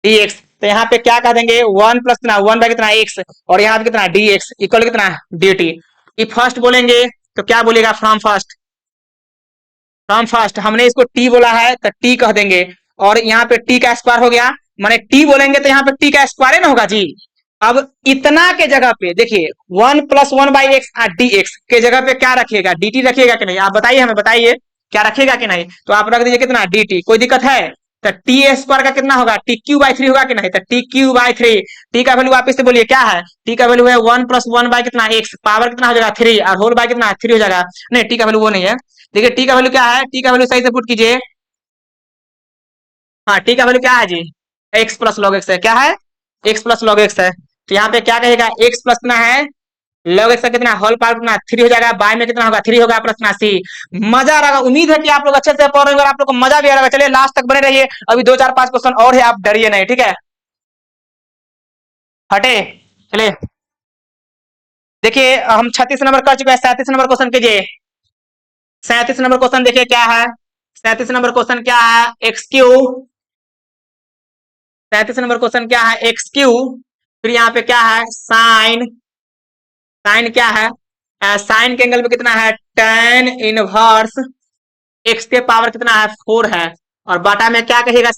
dx। तो यहाँ पे क्या कह देंगे 1 प्लस कितना 1 बाई कितना x, और यहाँ पे कितना dx इक्वल कितना dt। ये फर्स्ट बोलेंगे तो क्या बोलेगा, फ्रॉम फर्स्ट, फ्रॉम फर्स्ट। हमने इसको t बोला है तो t कह देंगे, और यहाँ पे t का स्क्वायर हो गया, माने t बोलेंगे तो यहाँ पे t का स्क्वायर ना होगा जी। अब इतना के जगह पे देखिए 1 प्लस 1 बाई एक्स dx के जगह पे क्या रखिएगा, dt रखिएगा कि नहीं, आप बताइए, हमें बताइए क्या रखेगा कि नहीं। तो आप रख दीजिए कितना dt, कोई दिक्कत है। तो टी स्क्वायर का कितना होगा, टी क्यू बाई 3 होगा कि नहीं, तो टी क्यू बाई 3, टी का वैल्यू वापिस से बोलिए क्या है, टी का वैल्यू है 1 प्लस 1 बाई कितना एक्स, पावर कितना हो जाएगा 3, और होल बाई कितना 3 हो जाएगा। नहीं टी का वैल्यू वो नहीं है, देखिए टी का वैल्यू क्या है, टी का वैल्यू सही से पुट कीजिए, हाँ टी का वैल्यू क्या है जी, एक्स प्लस लॉग एक्स है, क्या है एक्स प्लस लॉग एक्स है, तो यहाँ पे क्या कहेगा एक्स प्लस कितना है लॉग एक्स का कितना होल पावर कितना 3 हो जाएगा, बाय में कितना होगा 3 होगा प्लस कितना सी। मजा आ रहा, उम्मीद है कि आप लोग अच्छे से पढ़ रहे हैं और आप लोग को मजा भी आ रहा है। चलिए लास्ट तक बने रहिए, अभी 2 4 5 क्वेश्चन और है, आप डरिए नहीं, ठीक है। हटे, चलिए देखिए हम 36 नंबर कर चुके हैं, 37 नंबर क्वेश्चन कीजिए। 37 नंबर क्वेश्चन देखिए क्या है, 37 नंबर क्वेश्चन क्या है, एक्स क्यू, 37 नंबर क्वेश्चन क्या है एक्स क्यू, फिर यहाँ पे क्या है साइन, साइन क्या है साइन के एंगल में कितना है tan इनवर्स एक्स के पावर कितना है 4 है, और बाटा में क्या कहेगा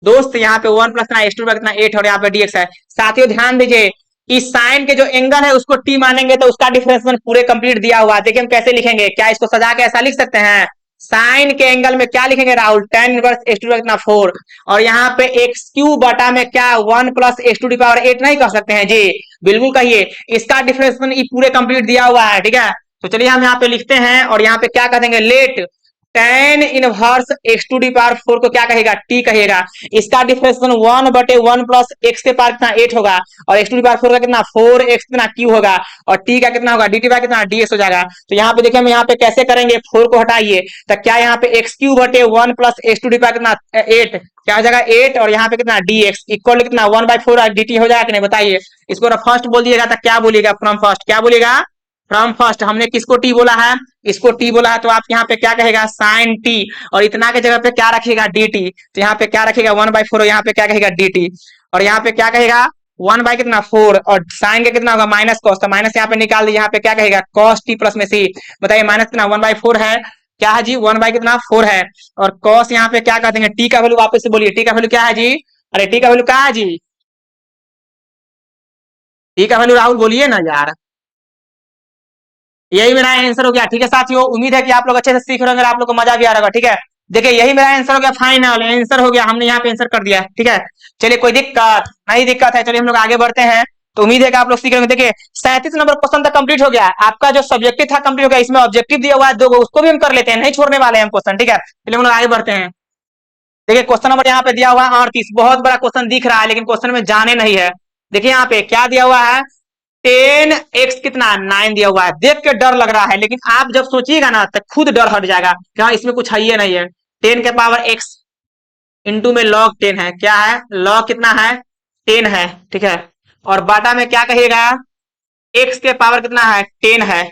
दोस्त यहाँ पे 1 प्लस एस टू कितना 8 और यहाँ पे dx है। साथियों ध्यान दीजिए, इस साइन के जो एंगल है उसको टी मानेंगे तो उसका डिफरेंस पूरे कंप्लीट दिया हुआ है। देखिए हम कैसे लिखेंगे, क्या इसको सजा के ऐसा लिख सकते हैं, साइन के एंगल में क्या लिखेंगे Rahul tan inverse s to कितना 4, और यहाँ पे एक्स क्यू बटा में क्या 1 प्लस एस टू पावर 8 नहीं कह सकते हैं जी, बिल्कुल कहिए, इसका डिफरेंस पूरे कंप्लीट दिया हुआ है, ठीक है। तो चलिए हम यहाँ पे लिखते हैं और यहाँ पे क्या कह देंगे let tan inverse x to the power 4 को क्या कहेगा टी कहेगा, इसका डिफरेंशिएशन 1 बटे 1 प्लस एक्स के पावर कितना 8 होगा, और एक्स टू डी पावर 4 का कितना 4x कितना क्यू होगा, और टी का कितना होगा dt बाय कितना ds हो जाएगा। तो यहाँ पे देखिए हम यहाँ पे कैसे करेंगे, 4 को हटाइए तो क्या यहाँ पे एक्स क्यू बटे 1 plus x to the power कितना 8 क्या हो जाएगा 8, और यहाँ पे कितना dx इक्वल कितना 1/4 dt हो जाएगा कि नहीं बताइए। इसको फर्स्ट बोल दिएगा तो क्या बोलिएगा फ्रॉम फर्स्ट, क्या बोलिएगा फ्रॉम फर्स्ट, हमने किसको टी बोला है, इसको टी बोला है, तो आप यहाँ पे क्या कहेगा साइन टी, और इतना के जगह पे क्या रखिएगा डी टी, तो यहाँ पे क्या रखेगा 1/4, यहाँ पे क्या कहेगा डी टी, और यहाँ पे क्या कहेगा 1 बाई कितना 4, और साइन का कितना होगा माइनस कॉस, तो माइनस यहाँ पे निकाल दीजिए, यहाँ पे क्या कहेगा कॉस टी प्लस में सी, बताइए माइनस कितना 1/4 है, क्या है जी 1 बाई कितना 4 है, और कॉस यहाँ पे क्या कहते हैं टी का वैल्यू, वापस से बोलिए टी का वैल्यू क्या है जी, अरे टी का वैल्यू क्या है जी, टी का वैल्यू राहुल बोलिए ना यार, यही मेरा आंसर हो गया, ठीक है साथियों। उम्मीद है कि आप लोग अच्छे से सीख रहे होंगे, आप लोग को मजा भी आ रहा होगा, ठीक है। देखिए यही मेरा आंसर हो गया, फाइनल आंसर हो गया, हमने यहाँ पे आंसर कर दिया, ठीक है। चलिए कोई दिक्कत नहीं, दिक्कत है, चलिए हम लोग आगे बढ़ते हैं। तो उम्मीद है कि आप लोग सीख रहे होंगे। देखिए 37 नंबर क्वेश्चन तक कंप्लीट हो गया, आपका जो सब्जेक्टिव था कंप्लीट हो गया, इसमें ऑब्जेक्टिव दिया हुआ है 2 उसको भी हम कर लेते हैं, नहीं छोड़ने वाले हैं क्वेश्चन, ठीक है। चलिए हम लोग आगे बढ़ते हैं। देखिए क्वेश्चन नंबर यहाँ पे दिया हुआ है 38, बहुत बड़ा क्वेश्चन दिख रहा है लेकिन क्वेश्चन में जाने नहीं है। देखिए यहाँ पे क्या दिया हुआ है 10x कितना 9 दिया हुआ है, देख के डर लग रहा है, लेकिन आप जब सोचिएगा ना तो खुद डर हट जाएगा कि हाँ इसमें कुछ है ही नहीं है। 10 के पावर x इंटू में log 10 है, क्या है log कितना है 10 है, ठीक है, और बाटा में क्या कहिएगा x के पावर कितना है 10 है,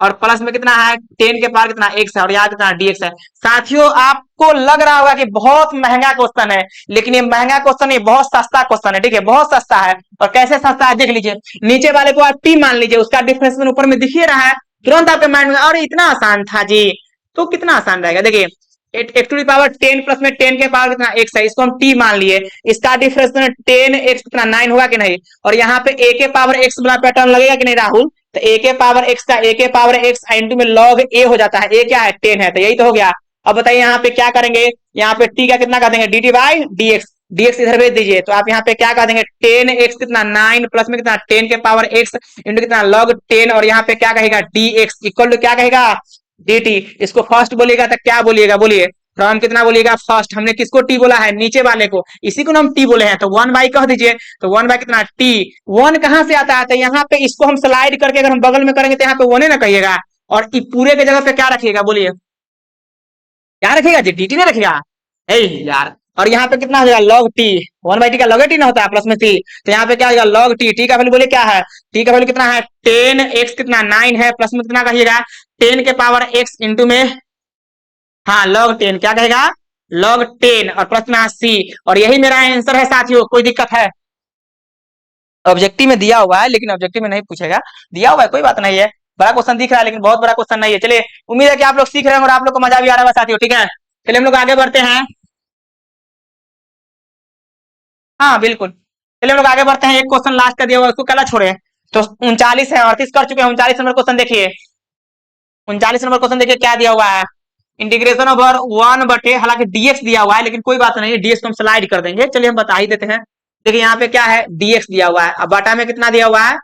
और प्लस में कितना है 10 के पावर कितना x है, और यहाँ कितना dx है। साथियों आपको लग रहा होगा कि बहुत महंगा क्वेश्चन है, लेकिन ये महंगा क्वेश्चन नहीं, बहुत सस्ता क्वेश्चन है, ठीक है, बहुत सस्ता है। और कैसे सस्ता है देख लीजिए, नीचे वाले को आप टी मान लीजिए, उसका डिफरेंस ऊपर में दिखिए रहा है, तुरंत आपके माइंड में और इतना आसान था जी, तो कितना आसान रहेगा। देखिए x to the power 10 plus में 10 के पावर कितना x है, इसको हम t मान लिए, इसका डिफरेंस 10x कितना 9 होगा कि नहीं, और यहाँ पे a के पावर x वाला पैटर्न लगेगा कि नहीं राहुल, तो a के पावर x का a के पावर x इंटू में log a हो जाता है, a क्या है 10 है, तो यही तो हो गया। अब बताइए यहाँ पे क्या करेंगे, यहाँ पे t का कितना कर देंगे dt बाई dx, dx इधर भेज दीजिए, तो आप यहाँ पे क्या कर देंगे 10x कितना 9 प्लस में कितना 10 के पावर x इंटू कितना log 10, और यहाँ पे क्या कहेगा dx इक्वल टू क्या कहेगा dt, इसको फर्स्ट बोलिएगा तो क्या बोलिएगा बोलिए फ्रॉम कितना बोलिएगा फर्स्ट, हमने किसको टी बोला है नीचे वाले को, इसी को हम टी बोले हैं, तो 1 बाई कह दीजिए, तो 1 बाई कितना टी, 1 कहां से आता है, तो यहाँ पे इसको हम स्लाइड करके अगर हम बगल में करेंगे तो यहाँ पे 1 ना कहिएगा, और पूरे के जगह पे क्या रखिएगा बोलिए, क्या रखिएगा जी dt ने रखिएगा यार, और यहाँ पे कितना हो जाएगा log t, 1 बाई टी का log t ना होता है प्लस में टी, तो यहाँ पे क्या होगा log t, टी का वैल्यू बोले क्या है, टी का वैल्यू कितना है 10x कितना 9 है, प्लस में कितना कहिएगा 10 के पावर x इंटू में हाँ log 10 क्या कहेगा log 10 और प्लस में सी, और यही मेरा आंसर है साथियों। कोई दिक्कत है, ऑब्जेक्टिव में दिया हुआ है लेकिन ऑब्जेक्टिव में नहीं पूछेगा, दिया हुआ है कोई बात नहीं है, बड़ा क्वेश्चन दिख रहा है लेकिन बहुत बड़ा क्वेश्चन नहीं है। चलिए उम्मीद है कि आप लोग सीख रहे हैं और आप लोग को मजा भी आ रहा होगा साथियों, ठीक है। चलिए हम लोग आगे बढ़ते हैं, हाँ बिल्कुल, चलिए हम लोग आगे बढ़ते हैं। एक क्वेश्चन लास्ट का दिया हुआ है उसको कल छोड़े, तो 39 है, 38 कर चुके हैं, 39 नंबर क्वेश्चन देखिए, 39 नंबर क्वेश्चन देखिए क्या दिया हुआ है, इंटीग्रेशन ओवर 1 बटे, हालांकि dx दिया हुआ है लेकिन कोई बात नहीं, dx को हम स्लाइड कर देंगे, चलिए हम बता ही देते हैं। देखिए यहाँ पे क्या है dx दिया हुआ है, अब बाटा में कितना दिया हुआ है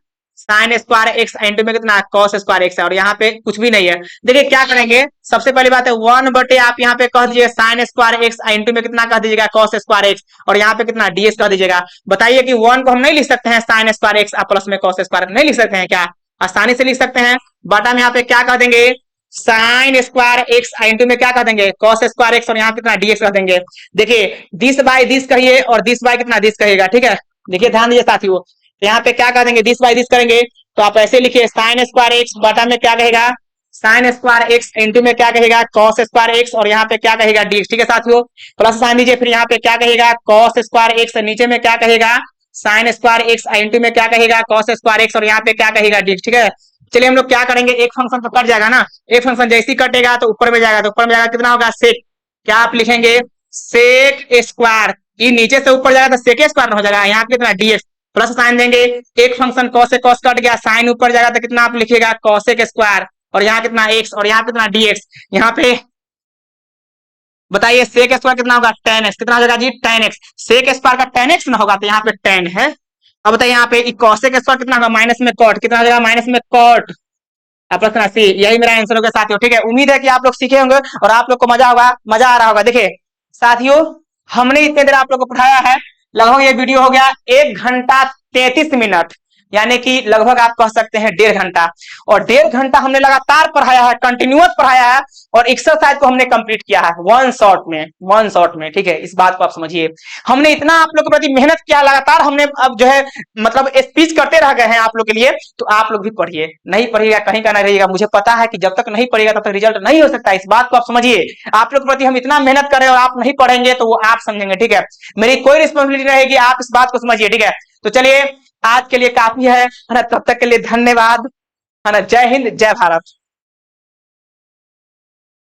साइन स्क्वायर एक्स इंटू में कितना कॉस स्क्वायर एक्स है, और यहाँ पे कुछ भी नहीं है। देखिए क्या करेंगे, सबसे पहली बात है 1 बटे आप यहाँ पे कह दीजिए साइन स्क्वायर एक्स इंटू में कितना कह दीजिएगा कॉस स्क्वायर एक्स, और यहाँ पे कितना डीएक्स कह दीजिएगा। बताइए कि 1 को हम नहीं लिख सकते हैं साइन स्क्वायर एक्स प्लस में कॉस स्क्वायर, नहीं लिख सकते हैं क्या? आसानी से लिख सकते हैं। बटा में यहाँ पे क्या कह देंगे साइन स्क्वायर एक्स इंटू में क्या कह देंगे कॉस स्क्वायर एक्स, और यहाँ कितना डीएक्स कह देंगे। देखिए दिस बाय दिस कहिए और दिस बाय कितना दिस कहिएगा, ठीक है। देखिए ध्यान दीजिए साथियों, यहाँ पे क्या कह देंगे दिस बाय दिस करेंगे, तो आप ऐसे लिखिए साइन स्क्वायर एक्स बटा में क्या कहेगा साइन स्क्वायर एक्स इंटू में क्या कहेगा कॉस स्क्वायर एक्स, और यहाँ पे क्या कहेगा डीएक्स, ठीक है साथियों। प्लस साइन दीजिए, फिर यहाँ पे क्या कहेगा कॉस स्क्वायर एक्स, नीचे में क्या कहेगा साइन स्क्वायर एक्स इंटू में क्या कहेगा कॉस स्क्वायर एक्स, और यहाँ पे क्या कहेगा डीएक्स, ठीक है। चलिए हम लोग क्या करेंगे, एक फंक्शन तो कट जाएगा ना, एक फंक्शन जैसे ही कटेगा तो ऊपर में जाएगा, तो ऊपर में जाएगा कितना होगा सेक, क्या आप लिखेंगे सेक स्क्वायर, ये नीचे से ऊपर जाएगा तो सेक स्क्वायर हो जाएगा, यहाँ पे कितना डीएक्स, प्लस साइन देंगे, एक फंक्शन कॉस से कॉस कट गया, साइन ऊपर जाएगा तो कितना आप लिखिएगा कॉसेक स्क्वायर, और यहाँ कितना एक्स, और यहाँ कितना डीएक्स। यहाँ पे बताइए सेक स्क्वायर कितना होगा टेन एक्स, कितना हो जाएगा जी टेन एक्स, सेक स्क्वायर का टेन एक्स ना होगा तो यहाँ पे टेन है। अब बताइए यहाँ पे कॉसेक स्क्वायर कितना होगा माइनस में कॉट, कितना हो जाएगा माइनस में कॉट, प्रश्न सी, यही मेरा आंसर होगा साथियों, ठीक है। उम्मीद है कि आप लोग सीखे होंगे और आप लोग को मजा होगा, मजा आ रहा होगा। देखिए साथियों, हमने इतने देर आप लोग को पढ़ाया है, लगभग ये वीडियो हो गया 1 घंटा 33 मिनट, यानी कि लगभग आप कह सकते हैं 1.5 घंटा, और 1.5 घंटा हमने लगातार पढ़ाया है, कंटिन्यूअस पढ़ाया है, और एक्सरसाइज को हमने कंप्लीट किया है वन शॉट में, ठीक है। इस बात को आप समझिए, हमने इतना आप लोग के प्रति मेहनत किया लगातार, हमने अब जो है मतलब स्पीच करते रह गए हैं आप लोग के लिए, तो आप लोग भी पढ़िए, नहीं पढ़िएगा कहीं का नहीं रहिएगा। मुझे पता है कि जब तक नहीं पढ़िएगा तब तक रिजल्ट नहीं हो सकता, इस बात को आप समझिए। आप लोग के प्रति हम इतना मेहनत कर रहे हैं और आप नहीं पढ़ेंगे तो वो आप समझेंगे, ठीक है। मेरी कोई रिस्पॉन्सिबिलिटी रहेगी, आप इस बात को समझिए, ठीक है। तो चलिए आज के लिए काफी है ना, तब तक के लिए धन्यवाद, है ना। जय हिंद, जय भारत।